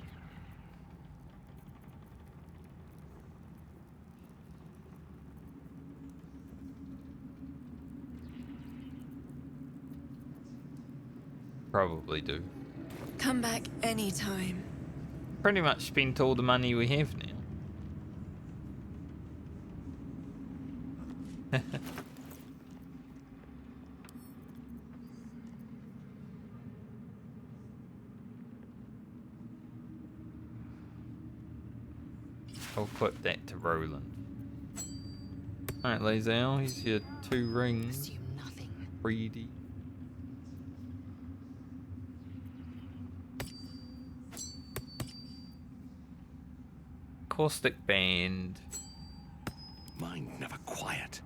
A: Probably do.
K: Come back anytime.
A: Pretty much spent all the money we have now. I'll put that to Roland. Alright, Lae'zel, here's your 2 rings.
G: Assume nothing.
A: Greedy. Caustic band.
D: Mind never quiet.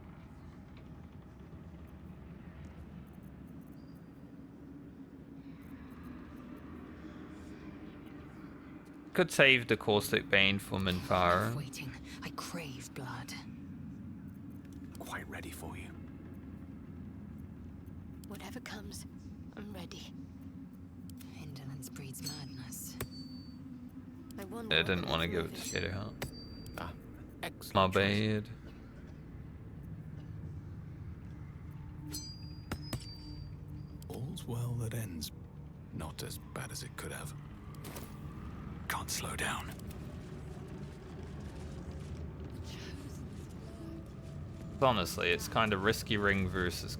A: Could save the caustic bane for Minthara.
G: Waiting. I crave blood.
D: Quite ready for you.
G: Whatever comes, I'm ready. Indolence breeds madness. I wonder
A: I
G: what
A: didn't
G: will
A: want to give
G: prove
A: it to
G: it.
A: Shadowheart.
B: Ah, excellent.
A: My
B: choice.
A: bad.
E: All's well that ends. Not as bad as it could have. Can't slow down.
A: Honestly, it's kind of risky ring versus.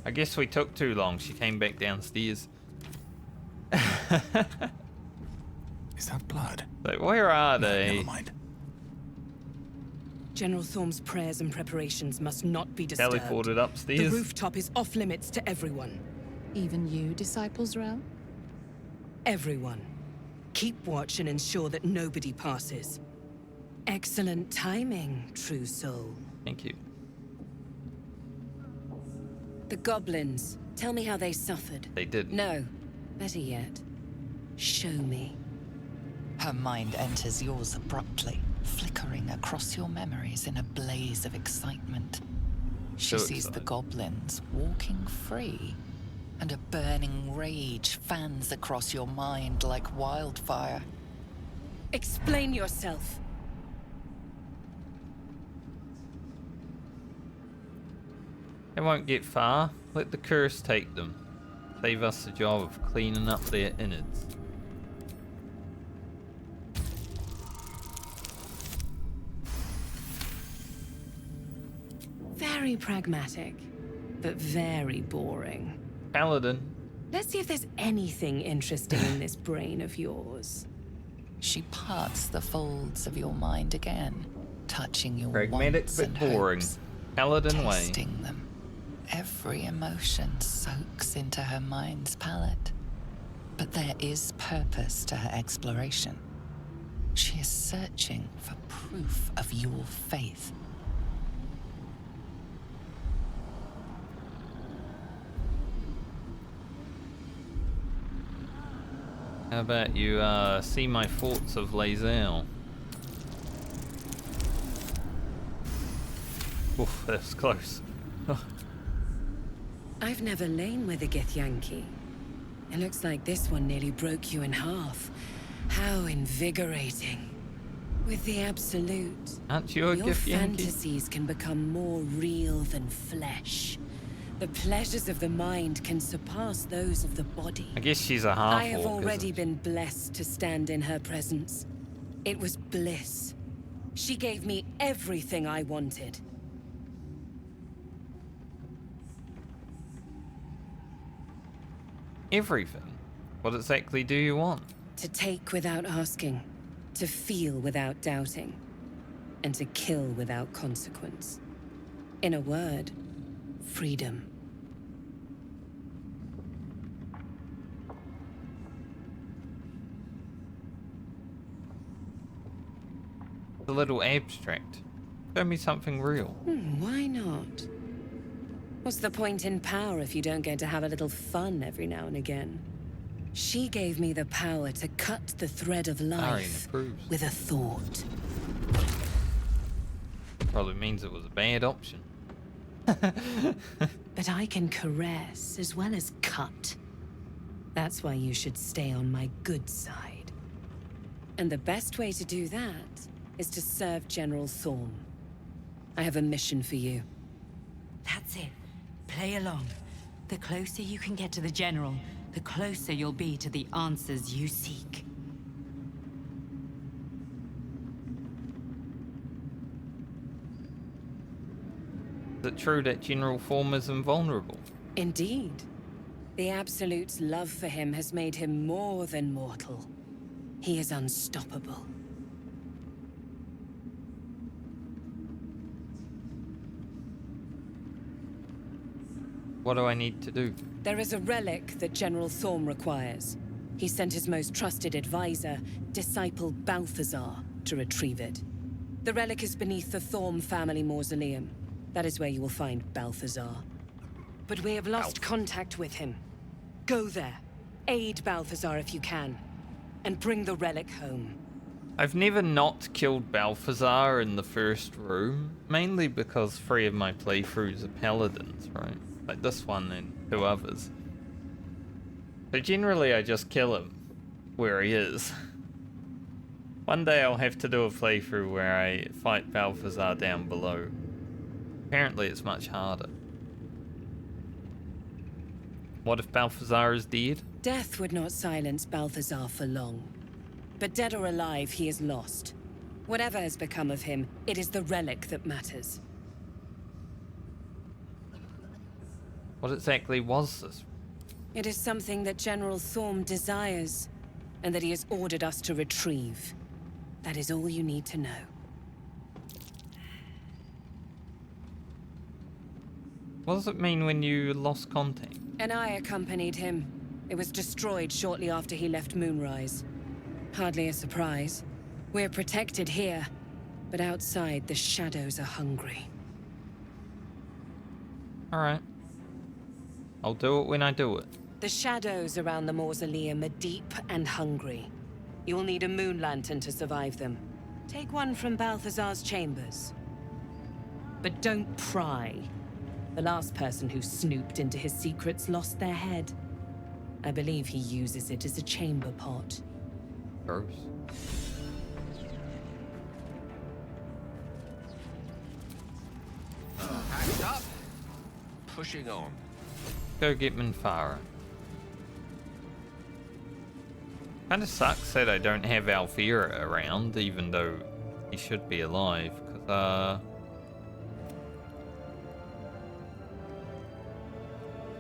A: I guess we took too long. She came back downstairs.
E: Is that blood?
A: Like, where are they?
E: Never mind.
L: General Thorm's prayers and preparations must not be disturbed.
A: Teleported upstairs.
L: The rooftop is off limits to everyone.
H: Even you, Disciples Realm?
L: Everyone. Keep watch and ensure that nobody passes. Excellent timing, true soul.
A: Thank you.
G: The goblins. Tell me how they suffered.
A: They didn't.
G: No. Better yet, show me.
S: Her mind enters yours abruptly, flickering across your memories in a blaze of excitement. She
A: So
S: sees the
A: excited.
S: goblins walking free, and a burning rage fans across your mind like wildfire.
G: Explain yourself.
A: They won't get far. Let the curse take them. Save us the job of cleaning up their innards.
L: Very pragmatic, but very boring.
A: Paladin.
G: Let's see if there's anything interesting in this brain of yours.
S: She parts the folds of your mind again, touching your
A: Pragmatic
S: wants
A: but
S: and
A: boring.
S: hopes,
A: Paladin way.
S: tasting them. Every emotion soaks into her mind's palette. But there is purpose to her exploration. She is searching for proof of your faith.
A: How about you see my thoughts of Lae'zel? Oof, that's close.
G: I've never lain with a Githyanki. It looks like this one nearly broke you in half. How invigorating. With the Absolute,
A: Aren't you a
G: your
A: Githyanki?
G: fantasies can become more real than flesh. The pleasures of the mind can surpass those of the body.
A: I guess she's a half-orc.
G: I have already been blessed to stand in her presence. It was bliss. She gave me everything I wanted.
A: Everything? What exactly do you want?
G: To take without asking, to feel without doubting, and to kill without consequence. In a word, freedom.
A: It's a little abstract. Show me something real.
G: Why not? What's the point in power if you don't get to have a little fun every now and again? She gave me the power to cut the thread of life with a thought.
A: Probably means it was a bad option.
G: But I can caress as well as cut. That's why you should stay on my good side. And the best way to do that is to serve General Thorm. I have a mission for you.
T: That's it. Play along. The closer you can get to the General, the closer you'll be to the answers you seek.
A: Is it true that General Thorm is invulnerable?
G: Indeed. The Absolute's love for him has made him more than mortal. He is unstoppable.
A: What do I need to do?
G: There is a relic that General Thorm requires. He sent his most trusted advisor, disciple Balthazar, to retrieve it. The relic is beneath the Thorm family mausoleum. That is where you will find Balthazar. But we have lost contact with him. Go there, aid Balthazar if you can, and bring the relic home.
A: I've never not killed Balthazar in the first room, mainly because 3 of my playthroughs are paladins, right? Like this one and 2 others. So generally I just kill him where he is. One day I'll have to do a playthrough where I fight Balthazar down below. Apparently it's much harder. What if Balthazar is dead?
G: Death would not silence Balthazar for long. But dead or alive, he is lost. Whatever has become of him, it is the relic that matters.
A: What exactly was this?
G: It is something that General Thorm desires, and that he has ordered us to retrieve. That is all you need to know.
A: What does it mean when you lost contact?
G: And I accompanied him. It was destroyed shortly after he left Moonrise. Hardly a surprise. We're protected here, but outside the shadows are hungry.
A: Alright. I'll do it when I do it.
G: The shadows around the mausoleum are deep and hungry. You'll need a moon lantern to survive them. Take one from Balthazar's chambers. But don't pry. The last person who snooped into his secrets lost their head. I believe he uses it as a chamber pot.
A: Gross.
B: Packed up. Pushing on.
A: Go get Minthara. Kinda sucks that I don't have Alfira around, even though he should be alive, because,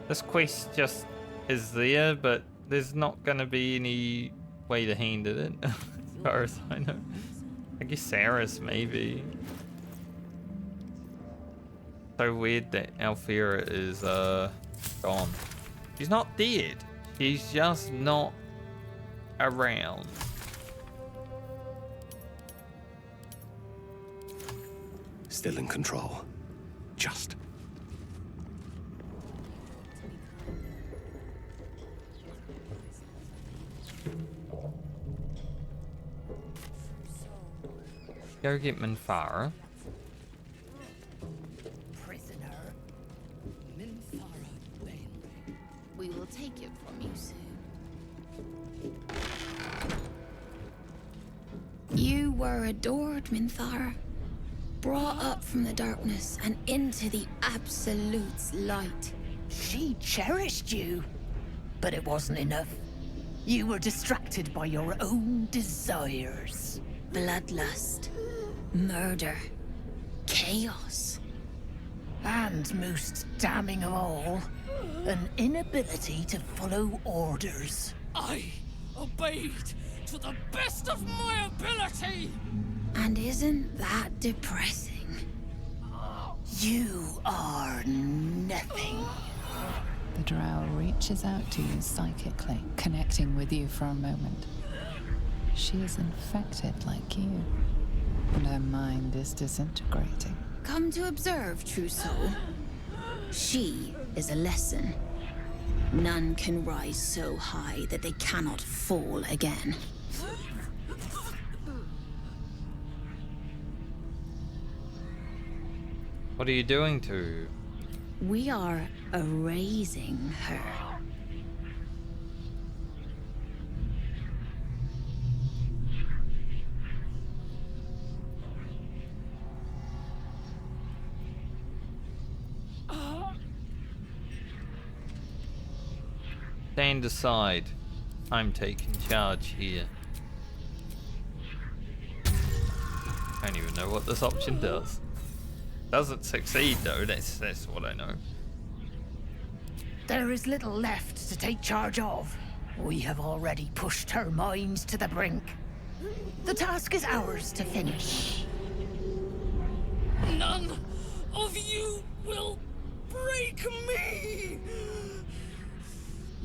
A: this quest just is there, but there's not gonna be any way to handle it, as far as I know. I guess Saris, maybe. So weird that Alfira is, gone. She's not dead. She's just not around.
F: Still in control. Just.
A: Go get Minthara.
O: Prisoner. Minthara, then. We will take it from you soon. You were adored, Minthara. Brought up from the darkness and into the Absolute's light.
P: She cherished you, but it wasn't enough. You were distracted by your own desires.
O: Bloodlust, murder, chaos.
P: And most damning of all, an inability to follow orders.
L: I obeyed to the best of my ability!
O: And isn't that depressing?
P: You are nothing.
S: The drow reaches out to you psychically, connecting with you for a moment. She is infected like you, and her mind is disintegrating.
O: Come to observe, true soul. She is a lesson. None can rise so high that they cannot fall again.
A: What are you doing to her?
O: We are erasing her.
A: Stand aside. I'm taking charge here. I don't even know what this option does. Doesn't succeed though, that's what I know.
P: There is little left to take charge of. We have already pushed her mind to the brink. The task is ours to finish.
L: None of you will break me!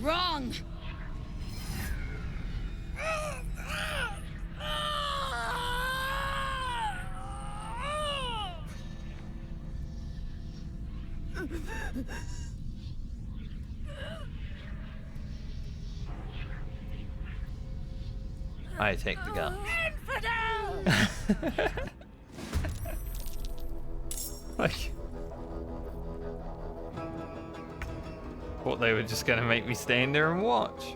O: Wrong!
A: I take the gun. Like, thought they were just gonna make me stand there and watch.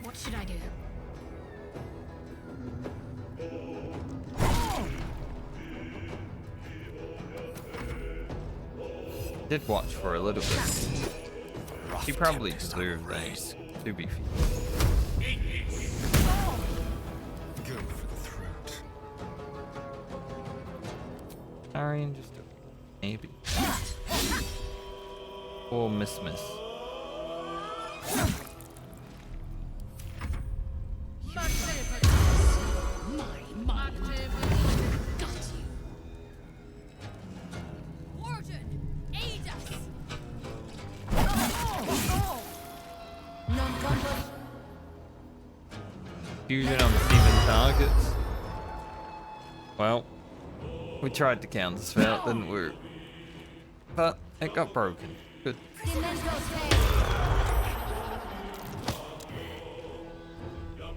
U: What should I do?
A: Did watch for a little bit. He probably deserved that, to be fair.
E: Go for the throat.
A: Astarion just maybe. Or Miss. Fusion on even targets. Well, we tried to counterspell, it didn't work. But it got broken. Good.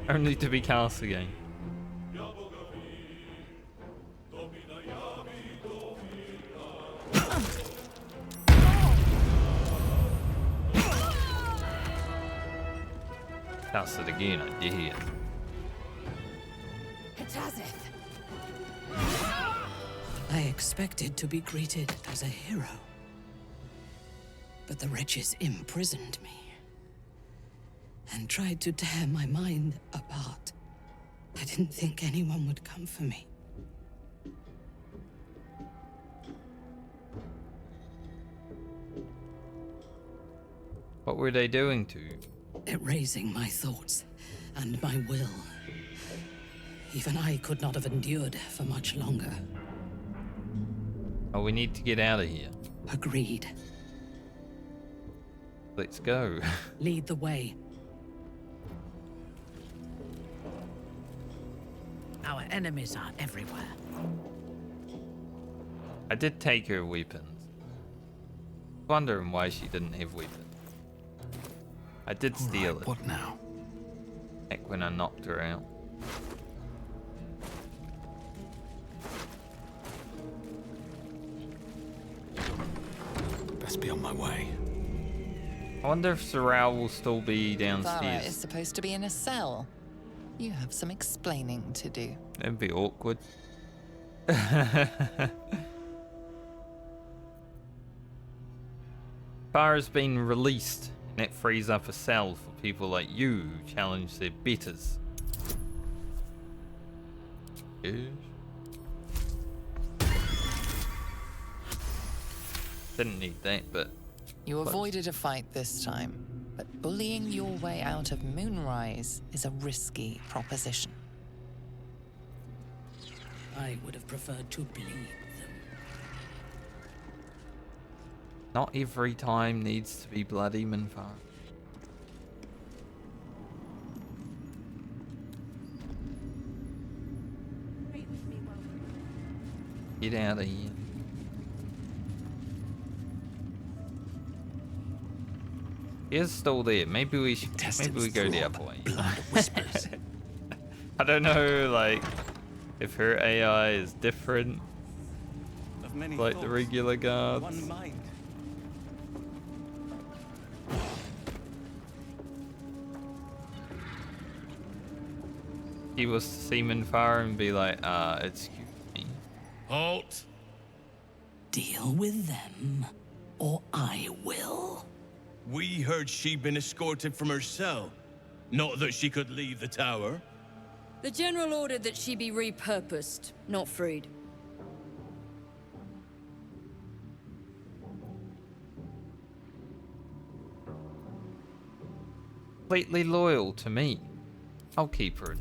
A: Only to be cast again. Cast it again, I did.
R: I expected to be greeted as a hero. But the wretches imprisoned me and tried to tear my mind apart. I didn't think anyone would come for me.
A: What were they doing to you?
R: Erasing my thoughts and my will. Even I could not have endured for much longer.
A: Oh, we need to get out of here.
R: Agreed.
A: Let's go.
R: Lead the way. Our enemies are everywhere.
A: I did take her weapons. Wondering why she didn't have weapons. I did steal it.
E: What now?
A: Back when I knocked her out.
E: Best be on my way.
A: I wonder if Sorrel will still be
S: Minthara
A: downstairs.
S: is supposed to be in a cell. You have some explaining to do.
A: That'd be awkward. Farah's been released, and that frees up a cell for people like you who challenge their betters. Yes. Didn't need that, but...
S: You avoided a fight this time, but bullying your way out of Moonrise is a risky proposition.
R: I would have preferred to bleed them.
A: Not every time needs to be bloody, Minthara. Get out of here. He is still there. Maybe we should. Maybe we go the other way. I don't know, like, if her AI is different, like the regular guards.
F: One mind.
A: He was to see Minthara and be like, excuse me.
F: Halt!
R: Deal with them, or I will.
F: We heard she'd been escorted from her cell. Not that she could leave the tower.
N: The General ordered that she be repurposed, not freed.
A: Completely loyal to me. I'll keep her.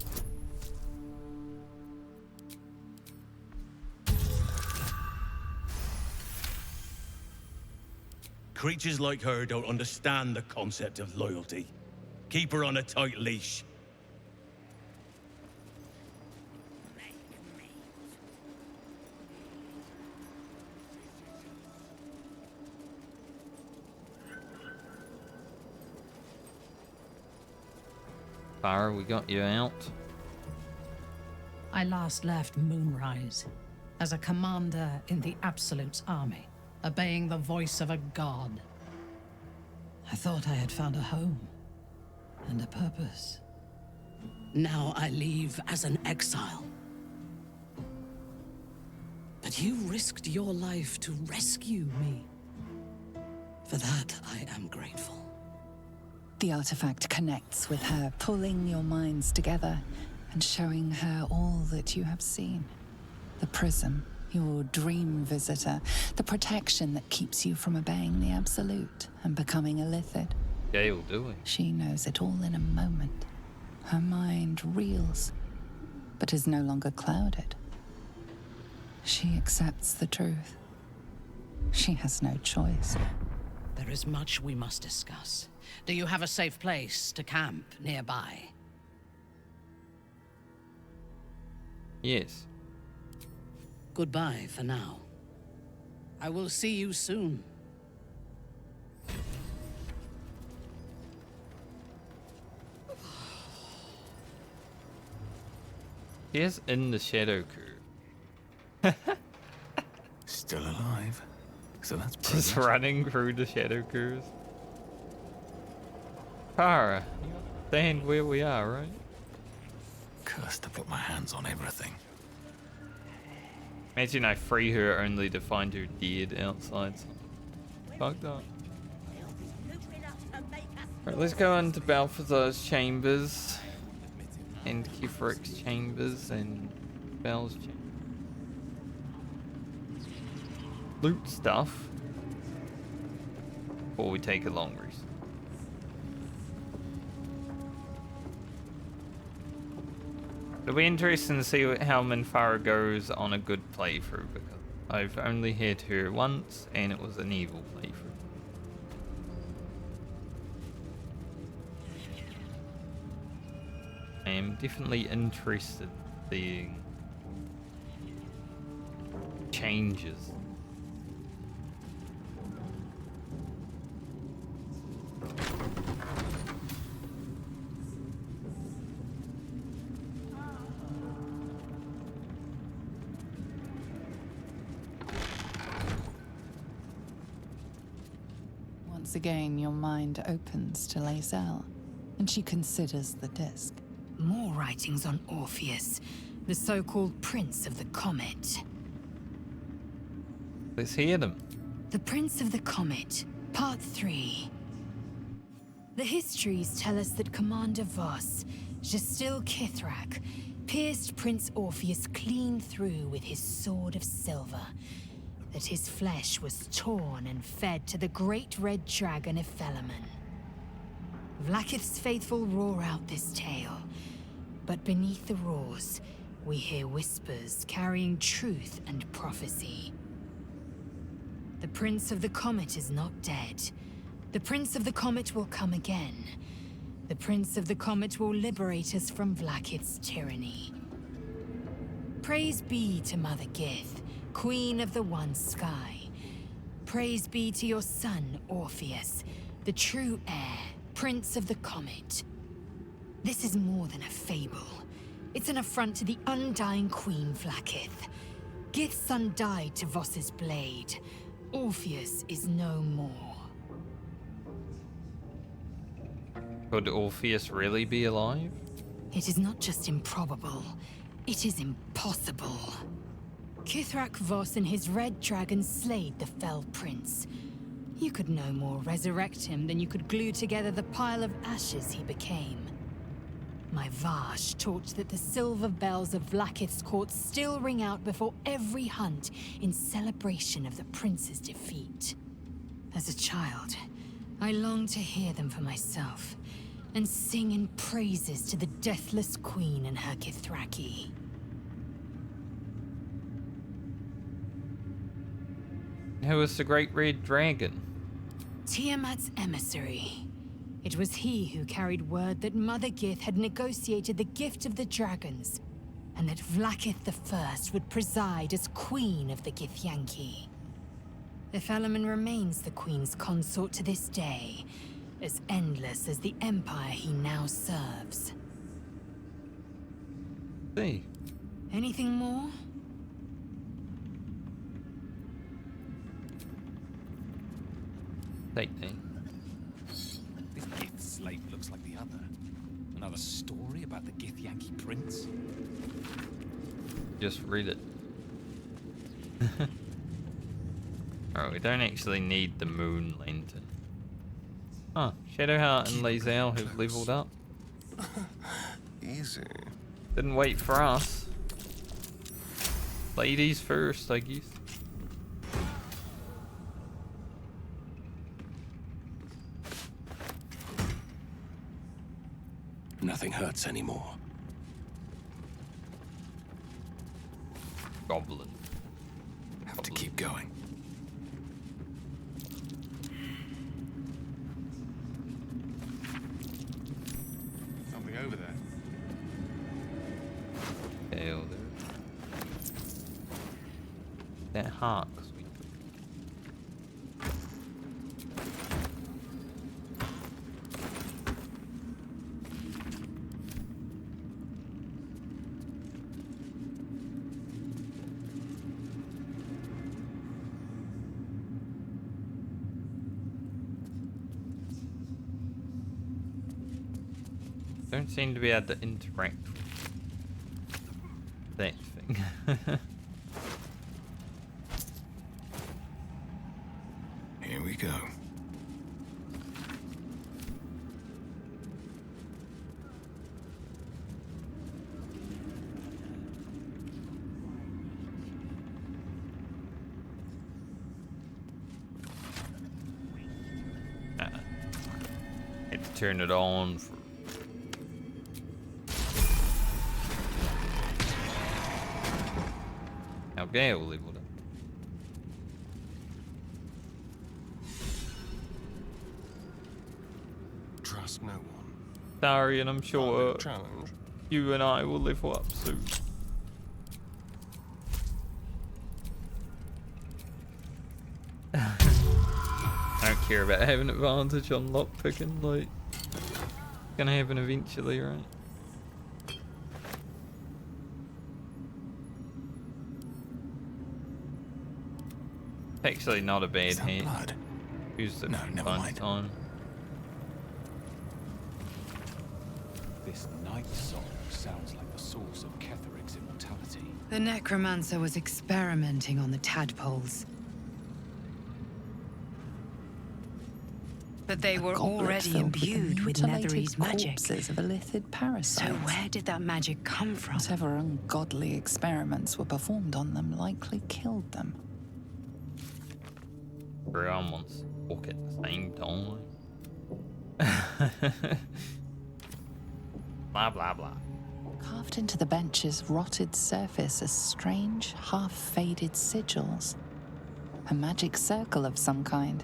F: Creatures like her don't understand the concept of loyalty. Keep her on a tight leash.
A: Farah, we got you out.
R: I last left Moonrise as a commander in the Absolute's army, obeying the voice of a god. I thought I had found a home and a purpose. Now I leave as an exile. But you risked your life to rescue me. For that, I am grateful.
S: The artifact connects with her, pulling your minds together and showing her all that you have seen. The prism, your dream visitor, the protection that keeps you from obeying the Absolute and becoming a Lithid.
A: Yeah, you'll do it.
S: She knows it all in a moment. Her mind reels, but is no longer clouded. She accepts the truth. She has no choice.
R: There is much we must discuss. Do you have a safe place to camp nearby?
A: Yes.
R: Goodbye for now. I will see you soon.
A: He is in the Shadow Crew.
E: Still alive. So that's
A: just running through the Shadow Crews. Farah, you understand where we are, right?
E: Cursed to put my hands on everything.
A: Imagine I free her only to find her dead outside. Fucked up. Alright, let's go into Balthazar's chambers. And Ketheric's chambers and Bel's chambers. Loot stuff. Before we take a long rest. It'll be interesting to see how Minthara goes on a good playthrough, because I've only hit her once and it was an evil playthrough. I am definitely interested in seeing changes.
S: Once again, your mind opens to Lae'zel, and she considers the disc.
P: More writings on Orpheus, the so-called Prince of the Comet.
A: Let's hear them.
P: The Prince of the Comet, Part 3. The histories tell us that Commander Voss, Gestil Ketheric, pierced Prince Orpheus clean through with his sword of silver, that his flesh was torn and fed to the great red dragon Ephelemon. Vlaakith's faithful roar out this tale, but beneath the roars, we hear whispers carrying truth and prophecy. The Prince of the Comet is not dead. The Prince of the Comet will come again. The Prince of the Comet will liberate us from Vlaakith's tyranny. Praise be to Mother Gith, Queen of the One Sky. Praise be to your son, Orpheus, the true heir, Prince of the Comet. This is more than a fable. It's an affront to the undying Queen Vlaakith. Gith's son died to Voss's blade. Orpheus is no more.
A: Could Orpheus really be alive?
P: It is not just improbable, it is impossible. Kithrak Voss and his red dragon slayed the fell prince. You could no more resurrect him than you could glue together the pile of ashes he became. My Vash taught that the silver bells of Vlaakith's court still ring out before every hunt in celebration of the prince's defeat. As a child, I longed to hear them for myself, and sing in praises to the deathless queen and her Kithraki.
A: Who was the Great Red Dragon?
P: Tiamat's emissary. It was he who carried word that Mother Gith had negotiated the gift of the dragons, and that Vlaakith the First would preside as Queen of the Githyanki. Ephelemon remains the Queen's consort to this day, as endless as the empire he now serves.
A: See.
P: Anything more?
A: Take me.
E: This Gith slate looks like the other. Another story about the Githyanki prince?
A: Just read it. Alright, we don't actually need the moon lantern. Oh, Shadowheart and Lae'zel have leveled up.
C: Easy.
A: Didn't wait for us. Ladies first, I guess.
D: Nothing hurts anymore.
A: Goblin.
E: Have to keep going.
B: Something over there.
A: Okay, oh, there. That heart. Don't seem to be able to interact with that thing.
E: Here we go.
A: Had to turn it on for Gale leveled up.
C: Trust no one.
A: Astarion, I'm sure
C: Challenge.
A: you and I will level up soon. I don't care about having advantage on lockpicking, like, gonna happen eventually, right? Actually, not a bad hit. Used it from time to time.
E: This night song sounds like the source of Ketheric's immortality.
T: The necromancer was experimenting on the tadpoles. But they were already imbued with Netherese magic.
S: Corpses of elithid parasites.
T: So where did that magic come from?
S: Whatever ungodly experiments were performed on them likely killed them.
A: Everyone wants to walk at the same time. Blah blah blah.
S: Carved into the bench's rotted surface are strange, half-faded sigils. A magic circle of some kind,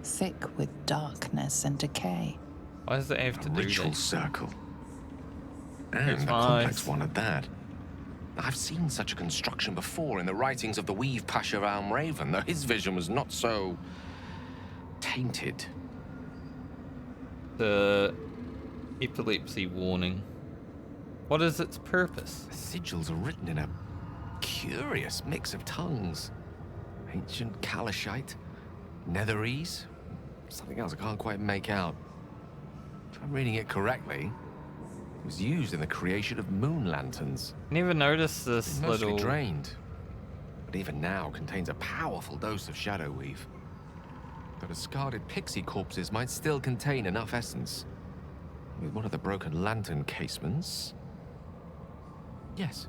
S: thick with darkness and decay.
A: Why does it have to do
B: ritual
A: this?
B: circle. And a complex one at that. I've seen such a construction before in the writings of the Weave Pasha Raven, though his vision was not so tainted.
A: The epilepsy warning. What is its purpose?
B: The sigils are written in a curious mix of tongues. Ancient Kalashite, Netherese, something else I can't quite make out. If I'm reading it correctly, it was used in the creation of moon lanterns.
A: Never noticed this
B: Mostly
A: little
B: drained, but even now contains a powerful dose of shadow weave. The discarded pixie corpses might still contain enough essence. With one of the broken lantern casements, yes,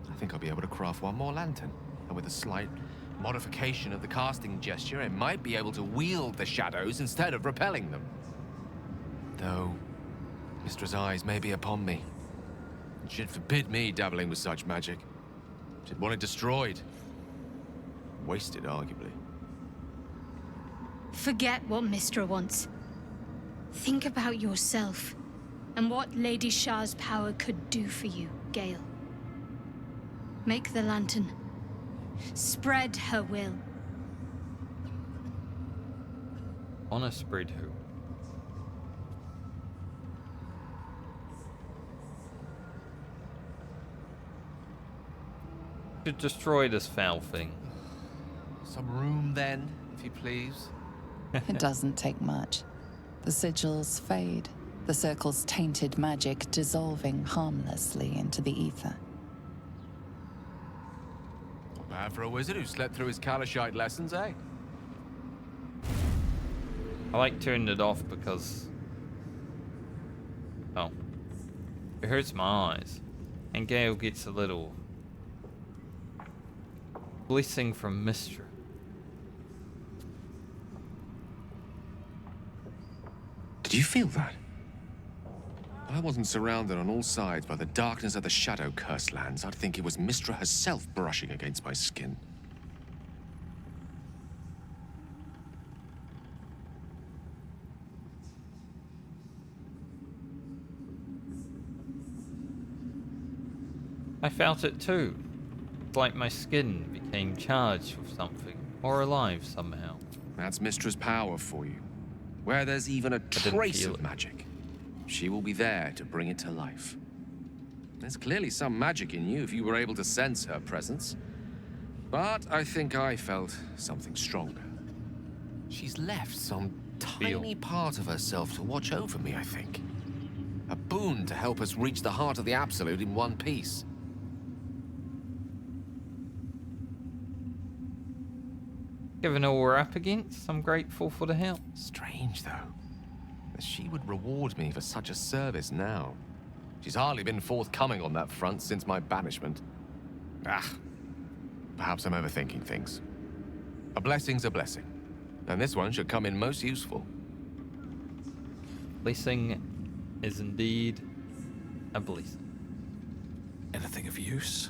B: I think I'll be able to craft one more lantern. And with a slight modification of the casting gesture, I might be able to wield the shadows instead of repelling them. Though Mistress' eyes may be upon me. She'd forbid me dabbling with such magic. She'd want it destroyed. Wasted, arguably.
U: Forget what Mistra wants. Think about yourself and what Lady Shah's power could do for you, Gale. Make the lantern. Spread her will.
A: Wanna spread who? To destroy this foul thing.
B: Some room then, if you please.
S: It doesn't take much. The sigils fade, the circle's tainted magic dissolving harmlessly into the ether.
B: Not bad for a wizard who slept through his Kalashite lessons, eh?
A: I like turning it off because... oh. It hurts my eyes. And Gale gets a little... blessing from Mistra.
B: Did you feel that? I wasn't surrounded on all sides by the darkness of the Shadow Curse lands. I'd think it was Mistra herself brushing against my skin.
A: I felt it too. It's like my skin became charged with something, or alive somehow.
B: That's Mistra's power for you. Where there's even a trace of magic, she will be there to bring it to life. There's clearly some magic in you if you were able to sense her presence. But I think I felt something stronger. She's left some tiny part of herself to watch over me, I think. A boon to help us reach the heart of the Absolute in one piece.
A: Given all we're up against, I'm grateful for the help.
B: Strange, though, that she would reward me for such a service now. She's hardly been forthcoming on that front since my banishment. Perhaps I'm overthinking things. A blessing's a blessing, and this one should come in most useful.
A: Blessing is indeed a blessing.
E: Anything of use?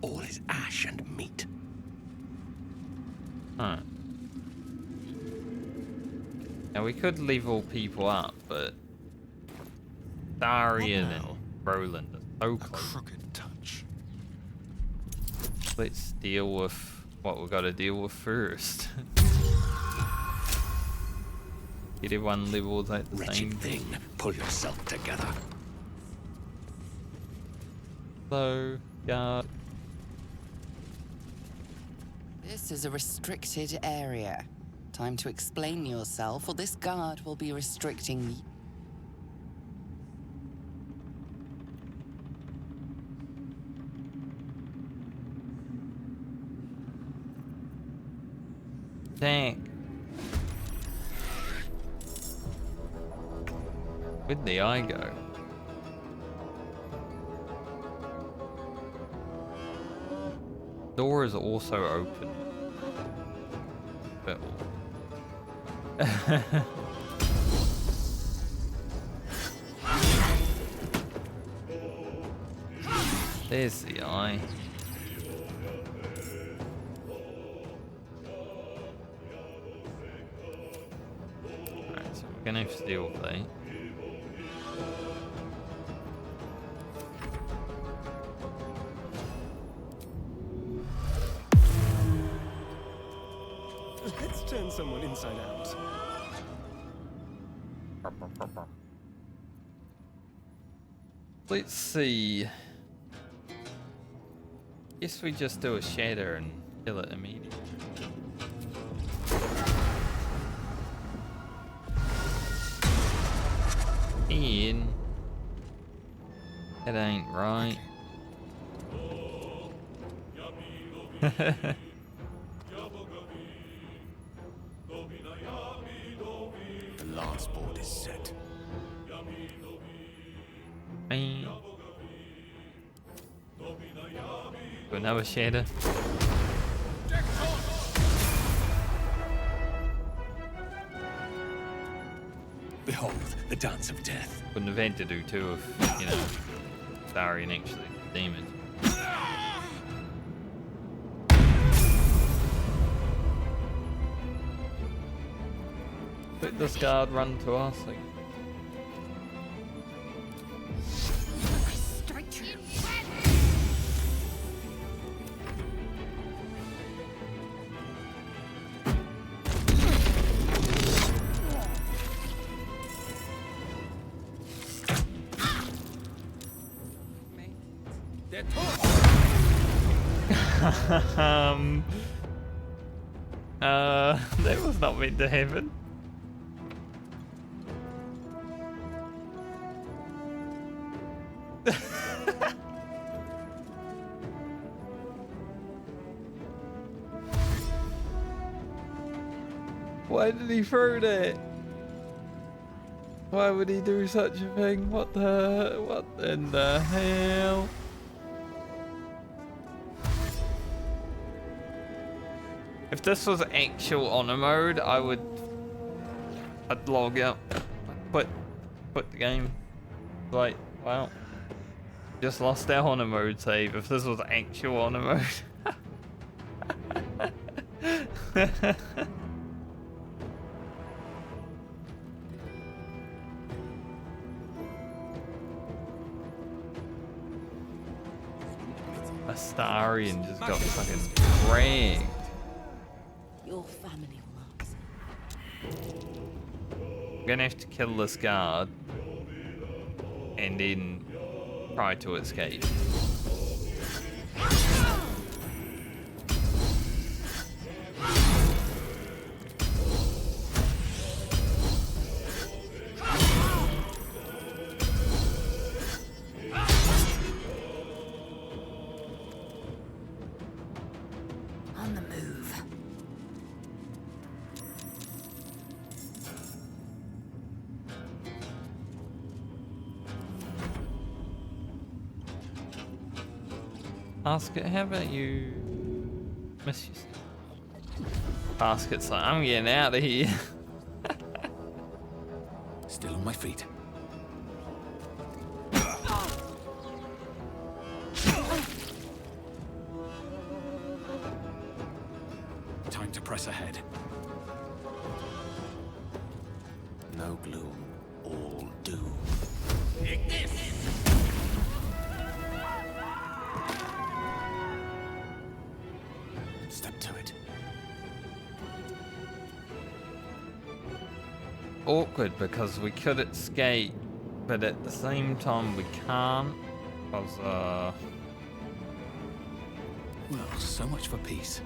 D: All is ash and meat.
A: Alright. Now we could level people up, but Astarion and Roland are so close.
F: A crooked touch.
A: Let's deal with what we've got to deal with first. Get everyone levels at the same
D: thing. Pull yourself together.
A: Hello, guard.
S: This is a restricted area. Time to explain yourself, or this guard will be restricting you.
A: Dang. Where'd the eye go? Door is also open. But there's the eye. Alright, so we're gonna have to deal with that.
F: Let's turn someone inside out.
A: Let's see. Guess we just do a shatter and kill it immediately. Ian. That ain't right.
D: The last board is set.
A: Man. Do another shatter.
D: Behold, the dance of death.
A: Wouldn't have had to do two if, you know, Astarion actually demon. Let this guard run to us. Like. That was not meant to happen. Why did he throw that? Why would he do such a thing? What in the hell? If this was actual honor mode, I'd log out. Quit the game. Like, wow. Just lost our honor mode save if this was actual honor mode. Astarion just got fucking dragged.
G: Your family will answer.
A: I'm gonna have to kill this guard and then try to escape.
O: On the move.
A: Basket, how about you miss yourself? Basket's like, I'm getting out of here.
D: Still on my feet. Time to
E: press ahead.
B: No gloom, all doom.
D: Take this!
B: Step to it.
A: Awkward because we could escape, but at the same time we can't. Because,
E: Well, so much for peace.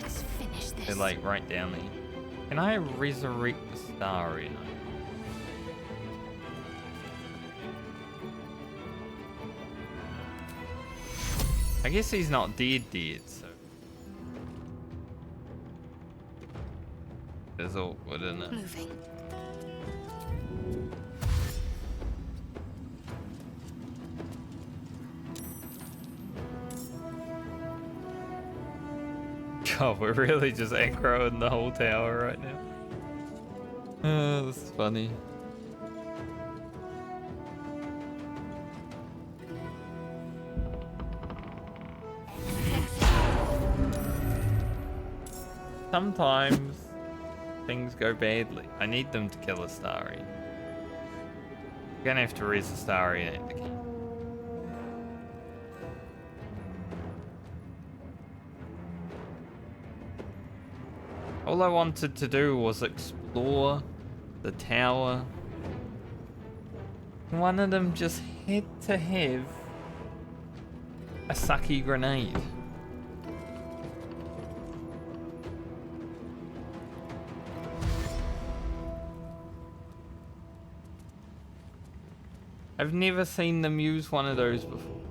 U: Let's finish this.
A: they're like right down there. Can I resurrect the Astarion? I guess he's not dead, so. It's awkward, isn't it?
U: Moving.
A: God, we're really just aggroing the whole tower right now. Oh, this is funny. Sometimes things go badly. I need them to kill Astarion. We're gonna have to raise Astarion at the camp. All I wanted to do was explore the tower. One of them just had to have a sucky grenade. I've never seen them use one of those before.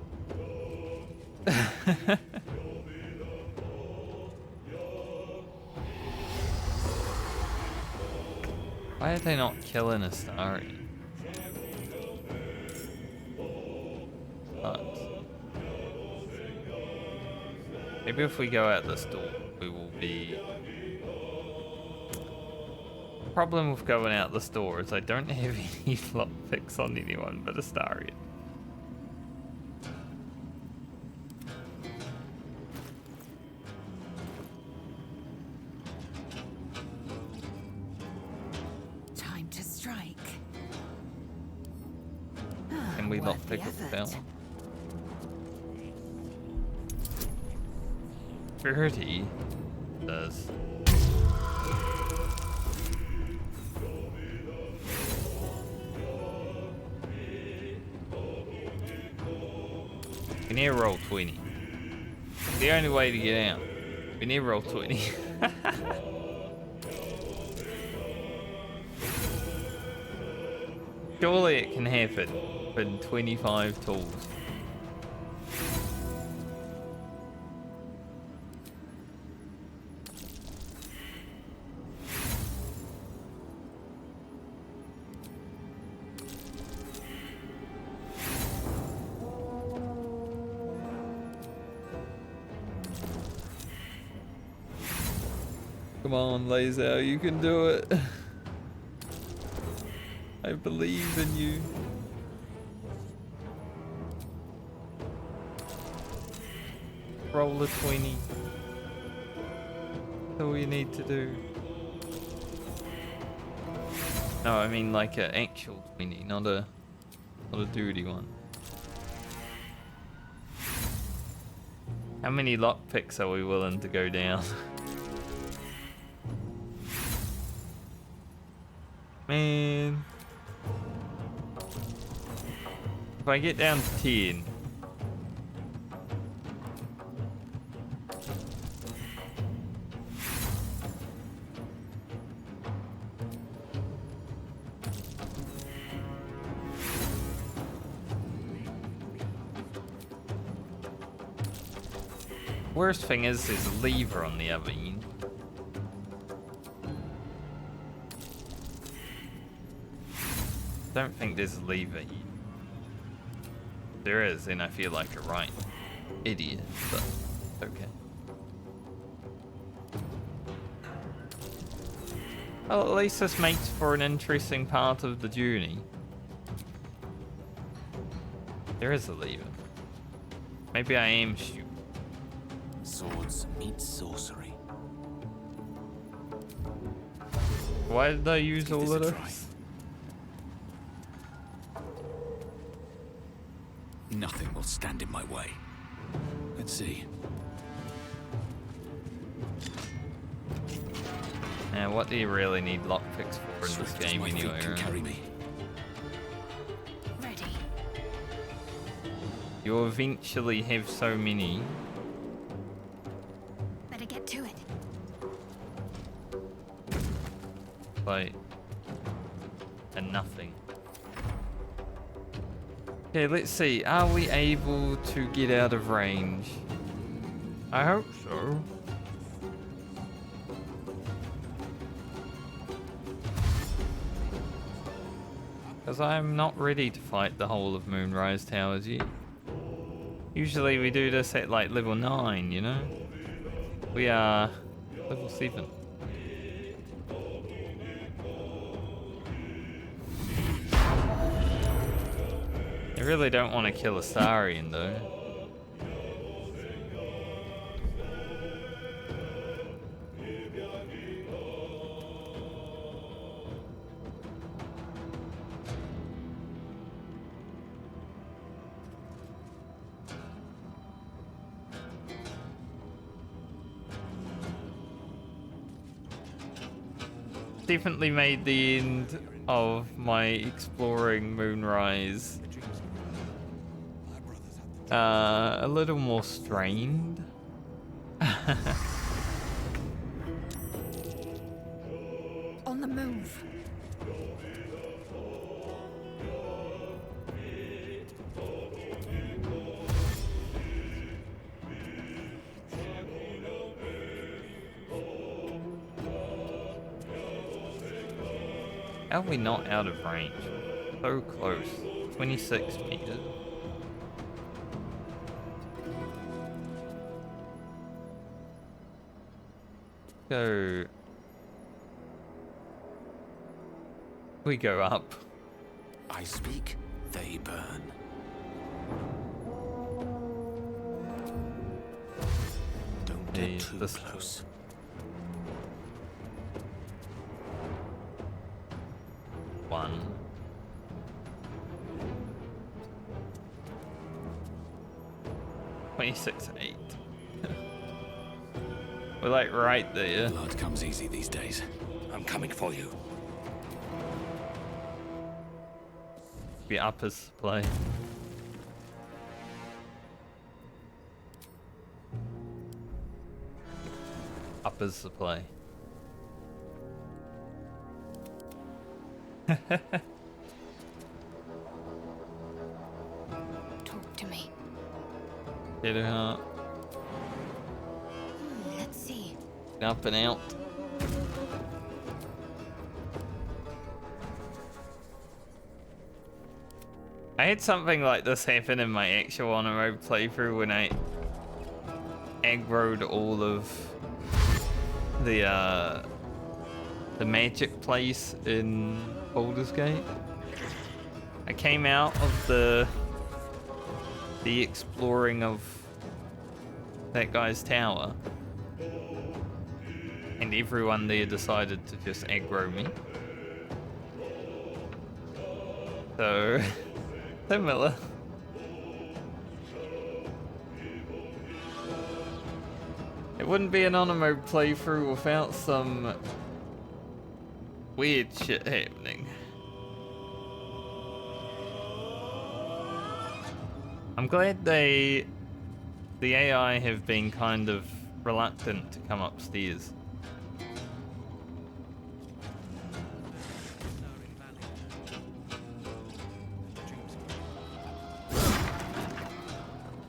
A: Why are they not killing Astarion? But maybe if we go out this door, we will be... The problem with going out this door is I don't have any lockpicks on anyone but Astarion.
U: Time to strike.
A: Can we lockpick with the bell? 30 does. We need to roll 20. The only way to get out. We need to roll 20. Surely it can happen in 25 tools. Come on, Laser, you can do it. I believe in you. Roll a 20. That's all you need to do. No, I mean like an actual 20, not a duty one. How many lockpicks are we willing to go down? Man. If I get down to 10. Worst thing is there's a lever on the other end. Don't think there's a lever here. There is, and I feel like a right idiot, but okay. Well, at least this makes for an interesting part of the journey. There is a lever. Maybe I am stupid.
F: Swords meet sorcery.
A: Why did I use
F: Give
A: all
F: this
A: of
F: a
A: those?
F: try.
E: Nothing will stand in my way. Let's see.
A: Now, what do you really need lockpicks for in this
E: Swift as
A: game
E: my feet
A: anyway?
E: can
A: Right?
E: carry me.
U: Ready.
A: You'll eventually have so many.
U: Better get to it.
A: Like, and nothing. Okay, let's see. Are we able to get out of range? I hope so. Because I'm not ready to fight the whole of Moonrise Towers yet. Usually we do this at like level 9, you know? We are level 7. I really don't want to kill Astarion though. Definitely made the end of my exploring Moonrise a little more strained.
U: On the move.
A: How are we not out of range? So close. 26 meters. Go. We go up.
F: I speak, they burn. Don't get too close.
A: One. $26.8. We're like right there.
E: Blood comes easy these days.
F: I'm coming for you.
A: Be uppers play. Uppers supply.
U: Talk to me.
A: Get her heart.
U: Let's see.
A: Up and out. I had something like this happen in my actual on a road playthrough when I aggroed all of the magic place in Baldur's Gate. I came out of the exploring of that guy's tower, and everyone there decided to just aggro me. So, similar. It wouldn't be an on mode playthrough without some weird shit happening. I'm glad the AI have been kind of reluctant to come upstairs.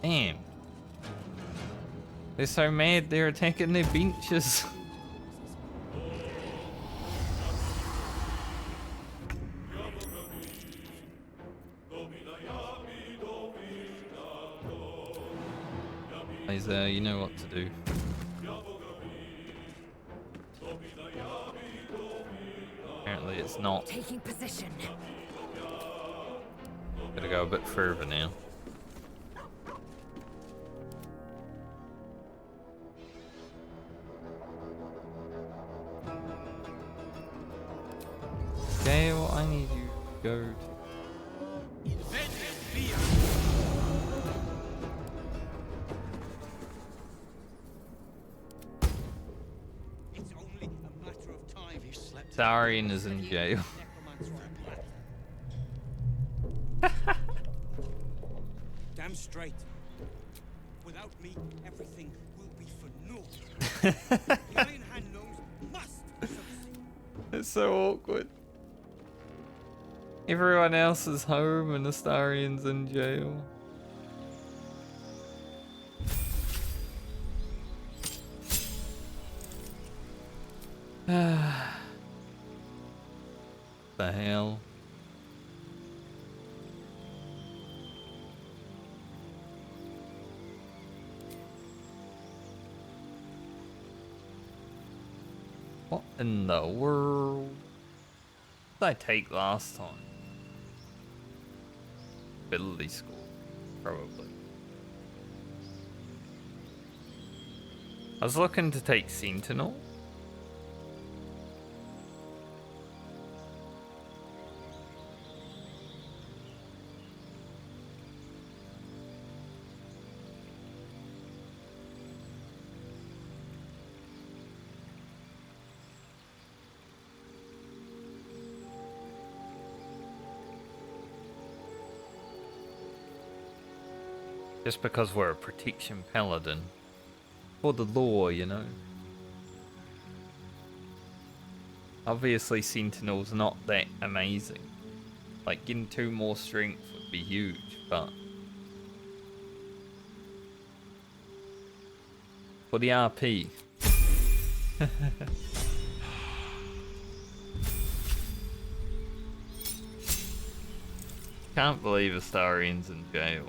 A: Damn. They're so mad they're attacking their benches. Laser, you know what to do. Apparently it's not.
U: Taking position.
A: Gotta go a bit further now. go to? Astarion is in jail.
F: Damn straight. Without me, everything will be for naught. The Iron Hand gnomes must succeed.
A: It's so awkward. Everyone else is home and Astarion's in jail. The hell? What in the world did I take last time? Ability school, probably. I was looking to take Sentinel. Just because we're a protection paladin. For the law, you know. Obviously Sentinel's not that amazing. Like getting 2 more strength would be huge, but for the RP. Can't believe Astarion's in jail.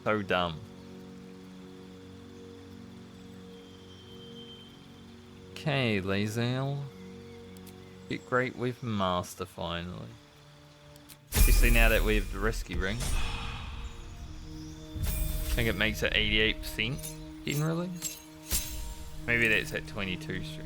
A: So dumb. Okay, Lae'zel. Get great weapon master finally. Especially now that we have the risky ring. I think it makes it 88% generally. Maybe that's at 22 strength.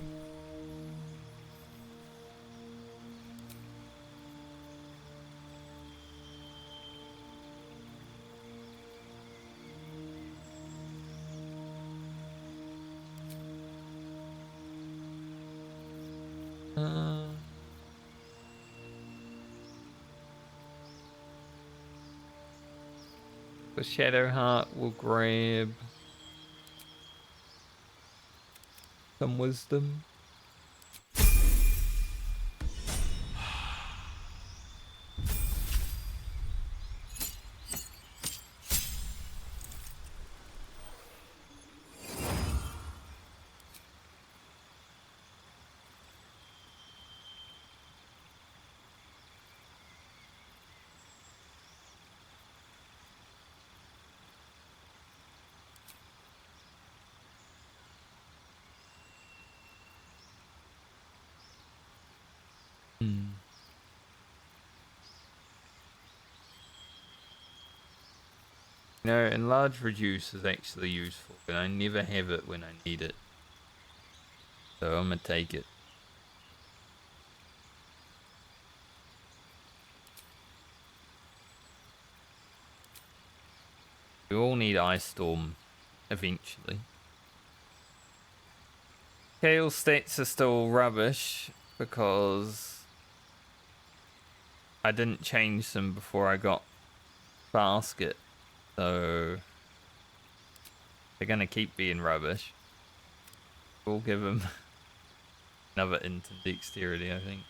A: The Shadowheart will grab some wisdom. You know, enlarge reduce is actually useful, but I never have it when I need it. So I'm gonna take it. We all need Ice Storm eventually. Kale stats are still rubbish because I didn't change them before I got Basket. So they're gonna keep being rubbish. We'll give him another into dexterity, I think.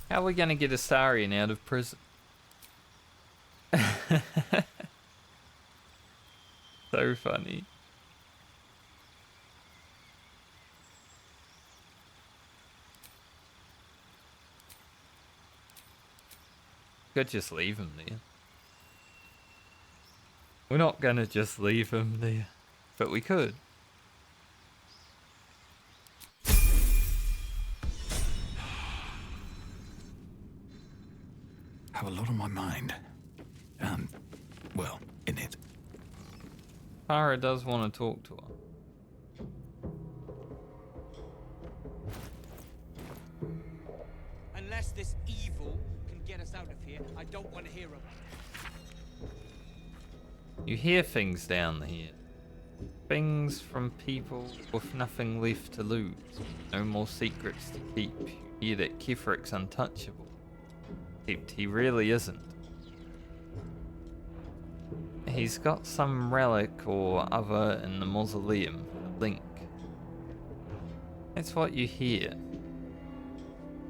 A: How are we gonna get Astarion out of prison? So funny. Could just leave him there. We're not gonna just leave him there, but we could.
E: Have a lot on my mind. And, well, in it.
A: Farah does want to talk to her.
J: Unless this evil can get us out of here, I don't want to hear of it.
A: You hear things down here. Things from people with nothing left to lose. No more secrets to keep. You hear that Ketheric's untouchable. Except he really isn't. He's got some relic or other in the mausoleum, a link. That's what you hear.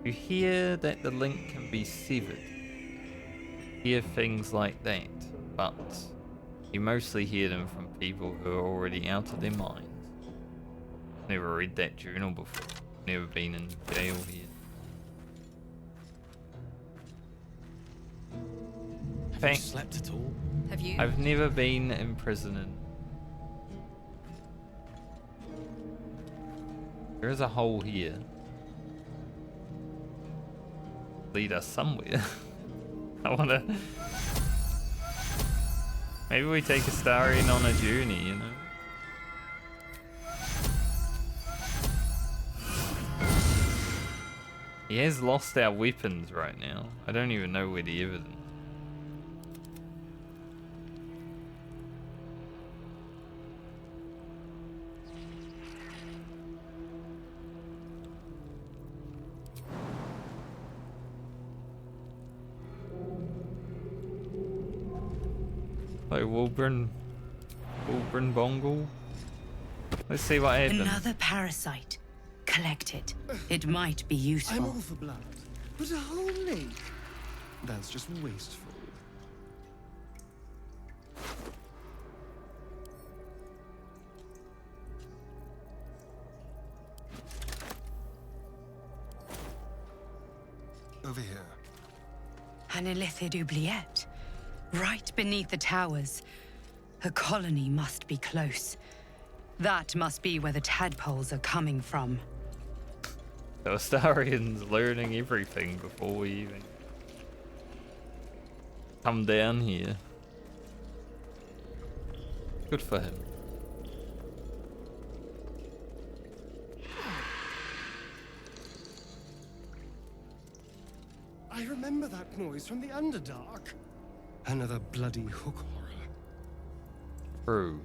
A: You hear that the link can be severed. You hear things like that, but you mostly hear them from people who are already out of their minds. Never read that journal before. Never been in jail here.
B: Have you slept at all?
G: Have you?
A: I've never been in prison. There is a hole here. Lead us somewhere. I wanna... Maybe we take Astarion on a journey, you know? He has lost our weapons right now. I don't even know where the evidence. Hello, Wilburn Bongle. Let's see what happened.
T: Another parasite. Collect it. It might be useful.
C: I'm all for blood, but a whole lake? That's just wasteful. Over here.
T: An illithid oubliette. Right beneath the towers. A colony must be close. That must be where the tadpoles are coming from.
A: So Astarion's learning everything before we even come down here. Good for him.
C: I remember that noise from the Underdark. Another bloody hook horror.
A: True.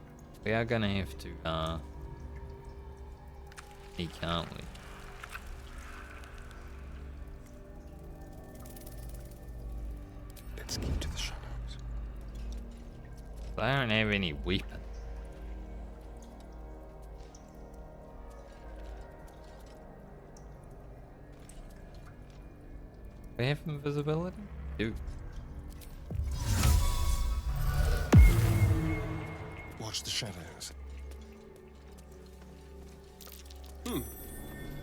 A: We are gonna have to, sneak, aren't we?
C: Let's keep to the shadows.
A: I don't have any weapons. We have invisibility? Do.
C: Watch the shadows.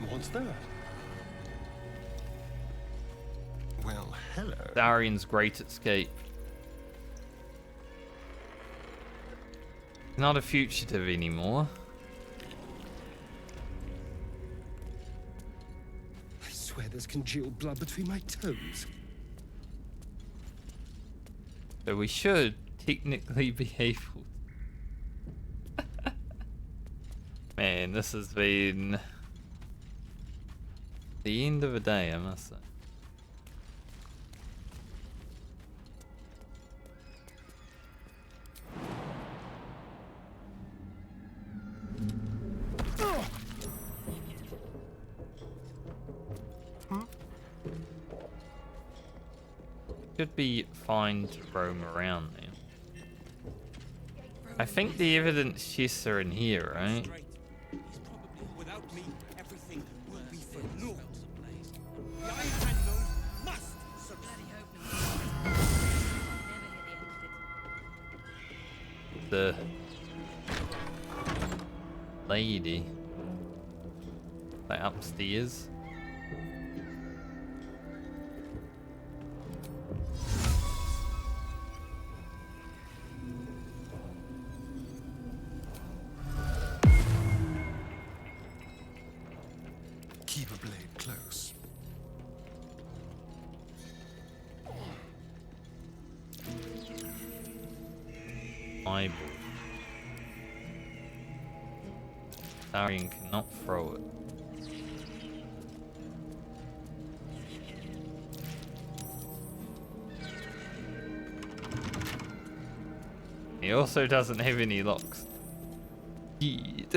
C: What's that? Well, hello.
A: Astarion's Great Escape. Not a fugitive anymore.
C: I swear there's congealed blood between my toes.
A: So we should technically be able. Man, this has been the end of a day, I must say. Should be fine to roam around now. I think the evidence chests are in here, right?
J: Without me, everything will be for naught. The Iron Hand knows must survive.
A: The lady, like upstairs.
C: Keep a blade close.
A: Eyeball. Astarion cannot throw it. He also doesn't have any locks. Shit.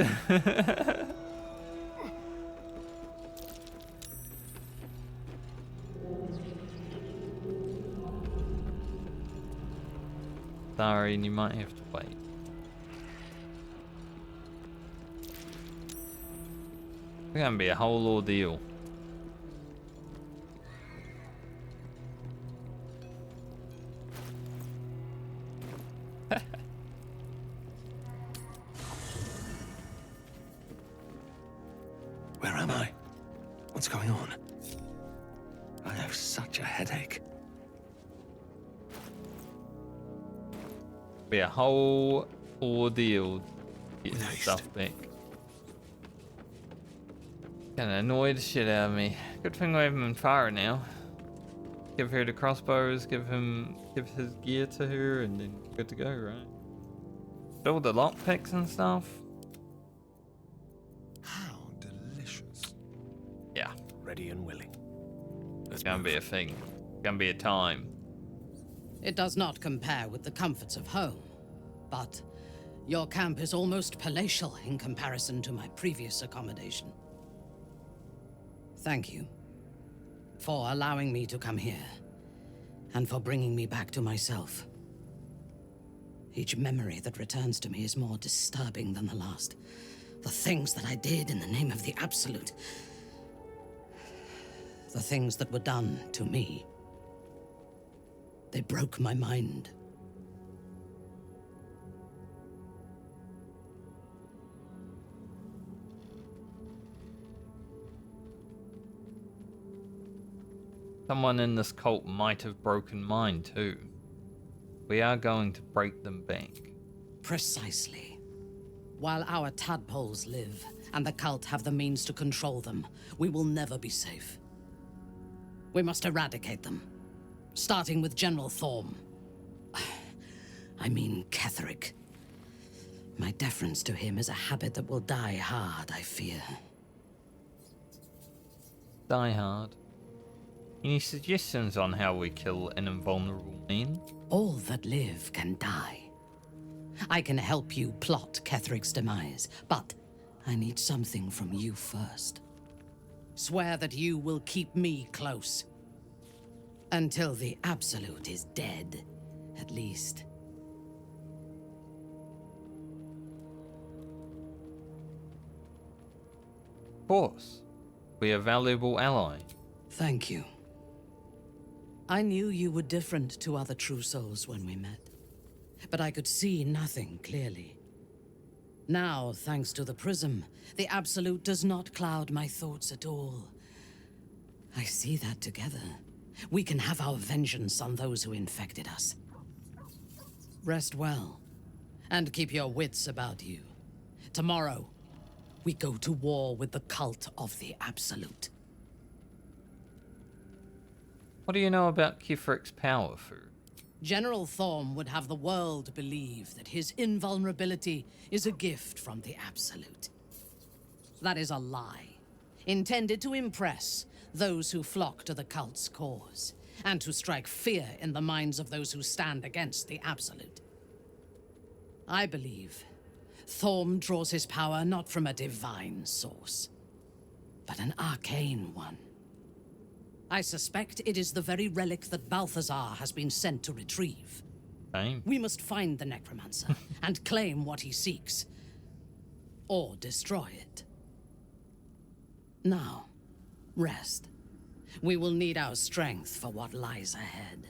A: Sorry, you might have to wait. It's gonna be a whole ordeal.
D: Where am I? What's going on? I have such a headache.
A: Be a whole ordeal to get this stuff back. Gonna annoy the shit out of me. Good thing we have Minthara now. Give her the crossbows, give his gear to her, and then good to go, right? All the lockpicks and stuff.
C: How delicious.
A: Yeah.
D: Ready and willing.
A: It's gonna be a thing. It's gonna be a time.
R: It does not compare with the comforts of home, but your camp is almost palatial in comparison to my previous accommodation. Thank you for allowing me to come here, and for bringing me back to myself. Each memory that returns to me is more disturbing than the last. The things that I did in the name of the Absolute. The things that were done to me. They broke my mind.
A: Someone in this cult might have broken mine too. We are going to break them back.
R: Precisely. While our tadpoles live, and the cult have the means to control them, we will never be safe. We must eradicate them. Starting with General Thorm. I mean Ketheric. My deference to him is a habit that will die hard, I fear.
A: Die hard. Any suggestions on how we kill an invulnerable man?
R: All that live can die. I can help you plot Ketheric's demise, but I need something from you first. Swear that you will keep me close. Until the Absolute is dead, at least.
A: Of course. We're a valuable ally.
R: Thank you. I knew you were different to other true souls when we met, but I could see nothing clearly. Now, thanks to the prism, the Absolute does not cloud my thoughts at all. I see that together, we can have our vengeance on those who infected us. Rest well, and keep your wits about you. Tomorrow, we go to war with the cult of the Absolute.
A: What do you know about Ketheric's power, Fu?
R: General Thorm would have the world believe that his invulnerability is a gift from the Absolute. That is a lie, intended to impress those who flock to the cult's cause, and to strike fear in the minds of those who stand against the Absolute. I believe Thorm draws his power not from a divine source, but an arcane one. I suspect it is the very relic that Balthazar has been sent to retrieve.
A: Same.
R: We must find the necromancer and claim what he seeks. Or destroy it. Now, rest. We will need our strength for what lies ahead.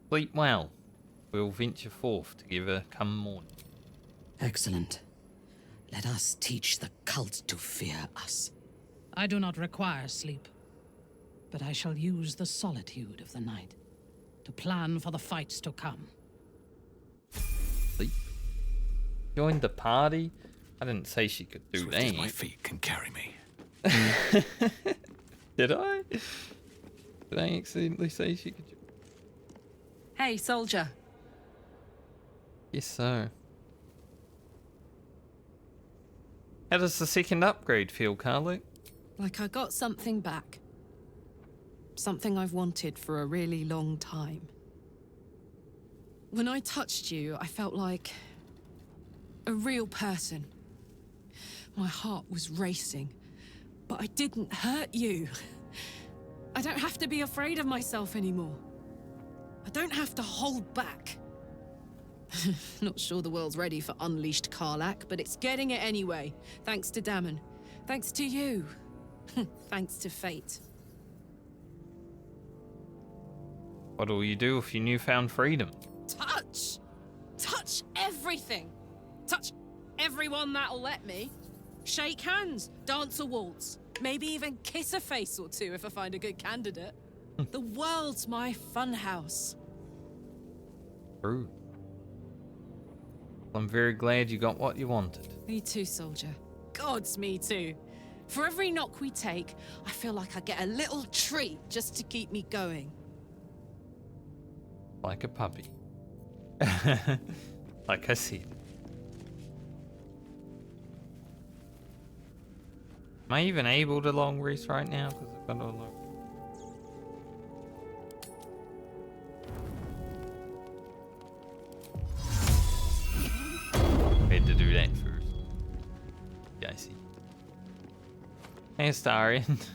A: Sleep well. We'll venture forth together come morning.
R: Excellent. Let us teach the cult to fear us. I do not require sleep, but I shall use the solitude of the night to plan for the fights to come.
A: Sleep? Join the party? I didn't say she could do
E: Swift as
A: that.
E: my feet can carry me.
A: Did I? Did I accidentally say she could?
G: Hey, soldier.
A: Yes, sir. How does the second upgrade feel, Karlach?
L: Like I got something back. Something I've wanted for a really long time. When I touched you, I felt like a real person. My heart was racing, but I didn't hurt you. I don't have to be afraid of myself anymore. I don't have to hold back. Not sure the world's ready for unleashed Karlach, but it's getting it anyway. Thanks to Dammon. Thanks to you. Thanks to fate.
A: What will you do with your newfound freedom?
L: Touch! Touch everything! Touch everyone that'll let me. Shake hands, dance a waltz, maybe even kiss a face or two if I find a good candidate. The world's my funhouse.
A: True. I'm very glad you got what you wanted.
L: Me too, soldier. Gods, me too. For every knock we take, I feel like I get a little treat just to keep me going.
A: Like a puppy. Like I said. Am I even able to long rest right now? Because I've got to look. Had to do that first. Yeah, I see. Hey, Astarion.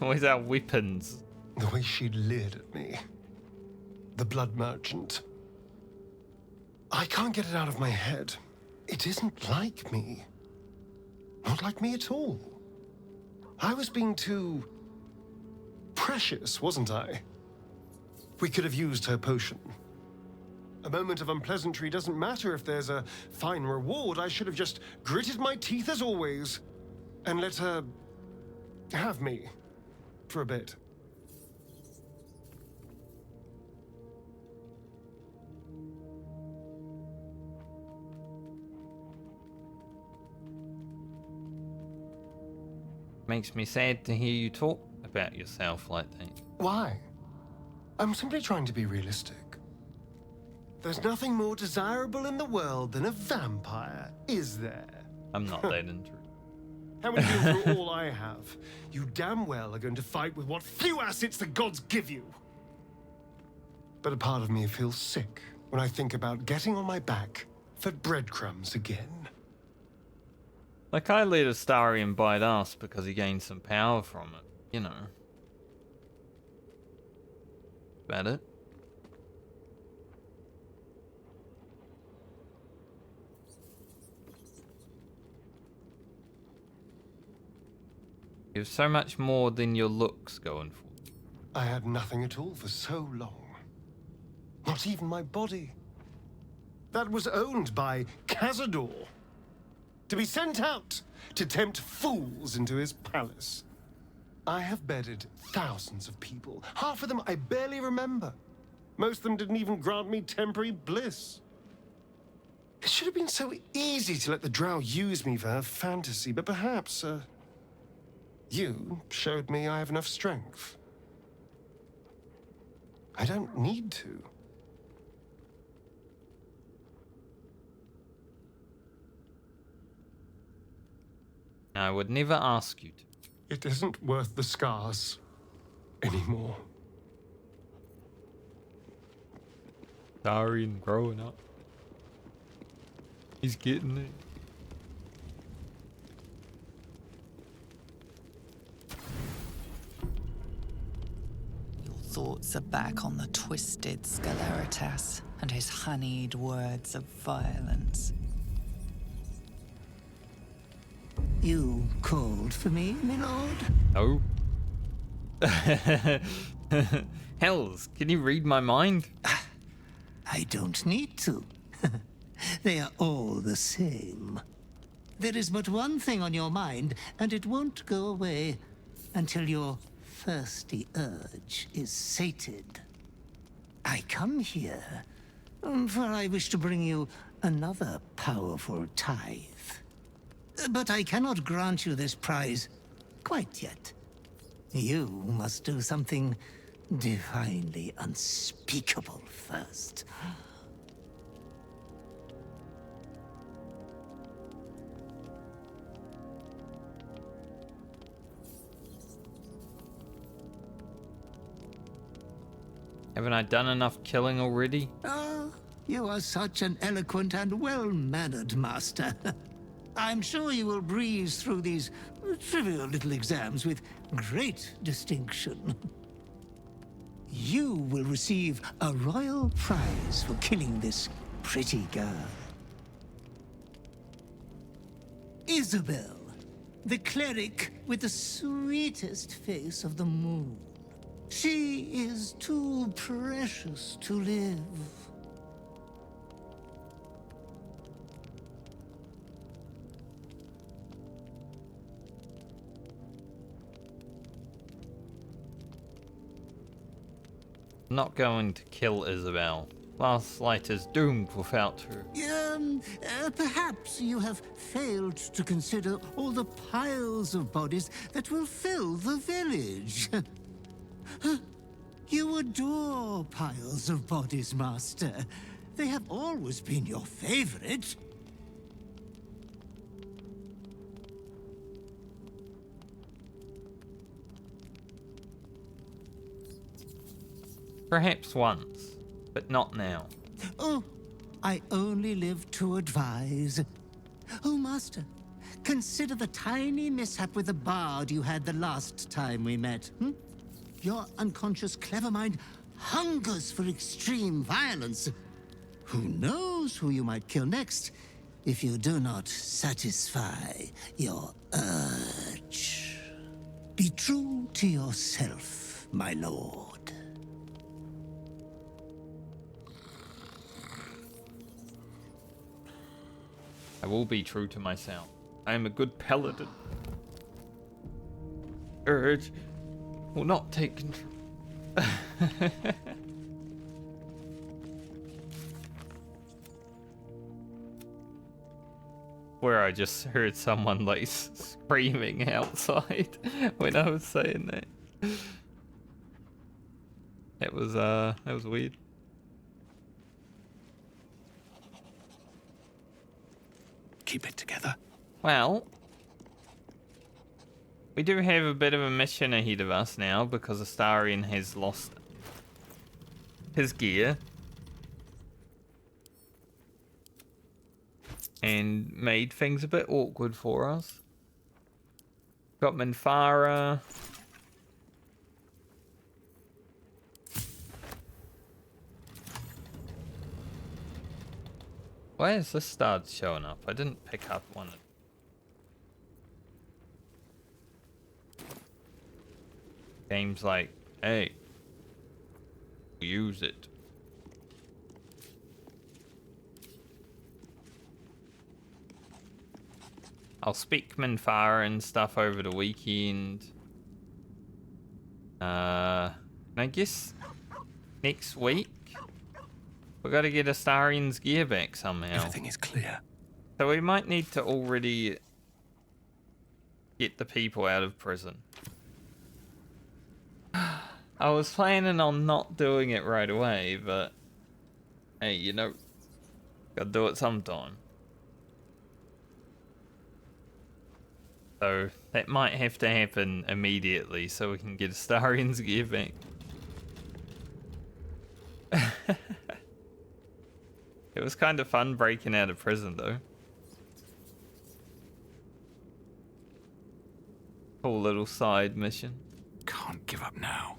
A: Where's our weapons?
C: The way she leered at me. The blood merchant. I can't get it out of my head. It isn't like me. Not like me at all. I was being too precious, wasn't I? We could have used her potion. A moment of unpleasantry doesn't matter if there's a fine reward. I should have just gritted my teeth as always and let her have me for a bit.
A: Makes me sad to hear you talk about yourself like that.
C: Why? I'm simply trying to be realistic. There's nothing more desirable in the world than a vampire, is there?
A: I'm not that interested.
C: How many of you, for all I have, you damn well are going to fight with what few assets the gods give you? But a part of me feels sick when I think about getting on my back for breadcrumbs again.
A: Like, I let Astarion bite us because he gained some power from it, you know. About it. You have so much more than your looks going for.
C: I had nothing at all for so long. Not even my body. That was owned by Cazador. To be sent out to tempt fools into his palace. I have bedded thousands of people. Half of them I barely remember. Most of them didn't even grant me temporary bliss. It should have been so easy to let the drow use me for her fantasy, but perhaps, you showed me I have enough strength. I don't need to.
A: I would never ask you to.
C: It isn't worth the scars anymore.
A: Astarion growing up. He's getting it.
S: Your thoughts are back on the twisted Sceleritas and his honeyed words of violence.
M: You called for me, my lord?
A: Oh. Hells, can you read my mind?
M: I don't need to. They are all the same. There is but one thing on your mind, and it won't go away until your thirsty urge is sated. I come here, for I wish to bring you another powerful tithe. But I cannot grant you this prize quite yet. You must do something divinely unspeakable first.
A: Haven't I done enough killing already?
M: Oh, you are such an eloquent and well-mannered master. I'm sure you will breeze through these trivial little exams with great distinction. You will receive a royal prize for killing this pretty girl. Isobel, the cleric with the sweetest face of the moon. She is too precious to live.
A: Not going to kill Isobel. Last light is doomed without her.
M: Perhaps you have failed to consider all the piles of bodies that will fill the village. You adore piles of bodies, Master. They have always been your favorite.
A: Perhaps once, but not now.
M: Oh, I only live to advise. Oh, Master, consider the tiny mishap with the bard you had the last time we met. Your unconscious clever mind hungers for extreme violence. Who knows who you might kill next if you do not satisfy your urge. Be true to yourself, my lord.
A: I will be true to myself. I am a good paladin. Urge will not take control. Where I just heard someone like screaming outside when I was saying that. That was weird.
E: Keep it together.
A: Well, we do have a bit of a mission ahead of us now because Astarion has lost his gear and made things a bit awkward for us. Got Minthara. Why is this stud showing up? I didn't pick up one. Game's like, hey, use it. I'll speak Minthara and stuff over the weekend. I guess next week we got to get Astarion's gear back somehow.
E: Everything is clear.
A: So we might need to already get the people out of prison. I was planning on not doing it right away, but hey, you know, gotta do it sometime. So that might have to happen immediately so we can get Astarion's gear back. It was kind of fun breaking out of prison though. Cool little side mission.
E: Can't give up now.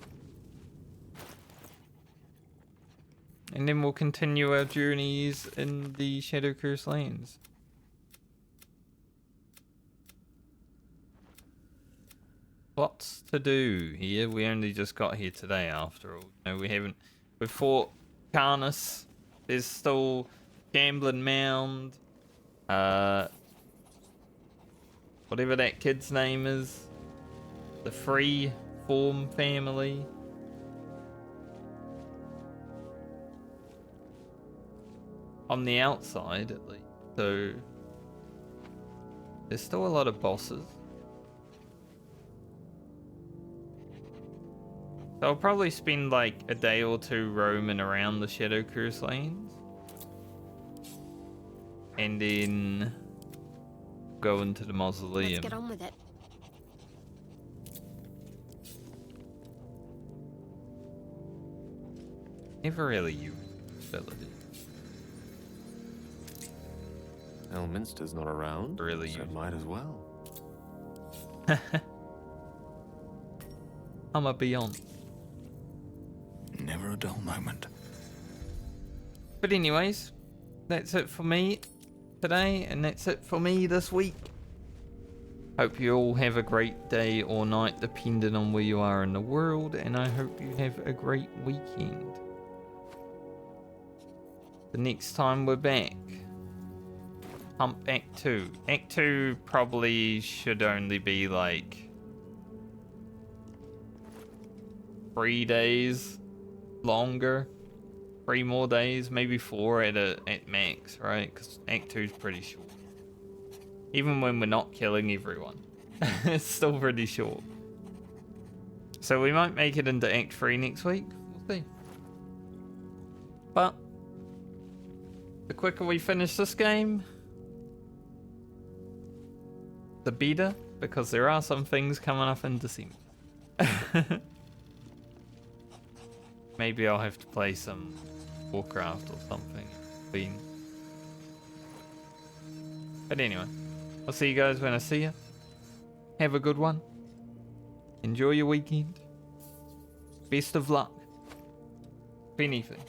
A: And then we'll continue our journeys in the Shadow Curse Lands. Lots to do here. We only just got here today after all. No, we haven't. We've fought Karlach. There's still Gambling Mound. Whatever that kid's name is. The Free Thorm family. On the outside, at least. So there's still a lot of bosses. So I'll probably spend like a day or two roaming around the Shadow Curse Lands. And then go into the mausoleum.
Q: Let's get on with it.
A: Never really used ability.
B: Elminster's not around.
A: Really
B: so
A: used.
B: might as well.
A: I'm a beyond.
E: Never a dull moment.
A: But anyways, that's it for me today, and that's it for me this week. Hope you all have a great day or night, depending on where you are in the world, and I hope you have a great weekend. The next time we're back, Hump Act 2. Act 2 probably should only be like 3 days longer. 3 more days, maybe 4 at max, right? Because Act 2 is pretty short. Even when we're not killing everyone. It's still pretty short. So we might make it into Act 3 next week. We'll see. But the quicker we finish this game, the better, because there are some things coming up in December. Maybe I'll have to play some Warcraft or something. But anyway, I'll see you guys when I see you. Have a good one. Enjoy your weekend. Best of luck. If anything.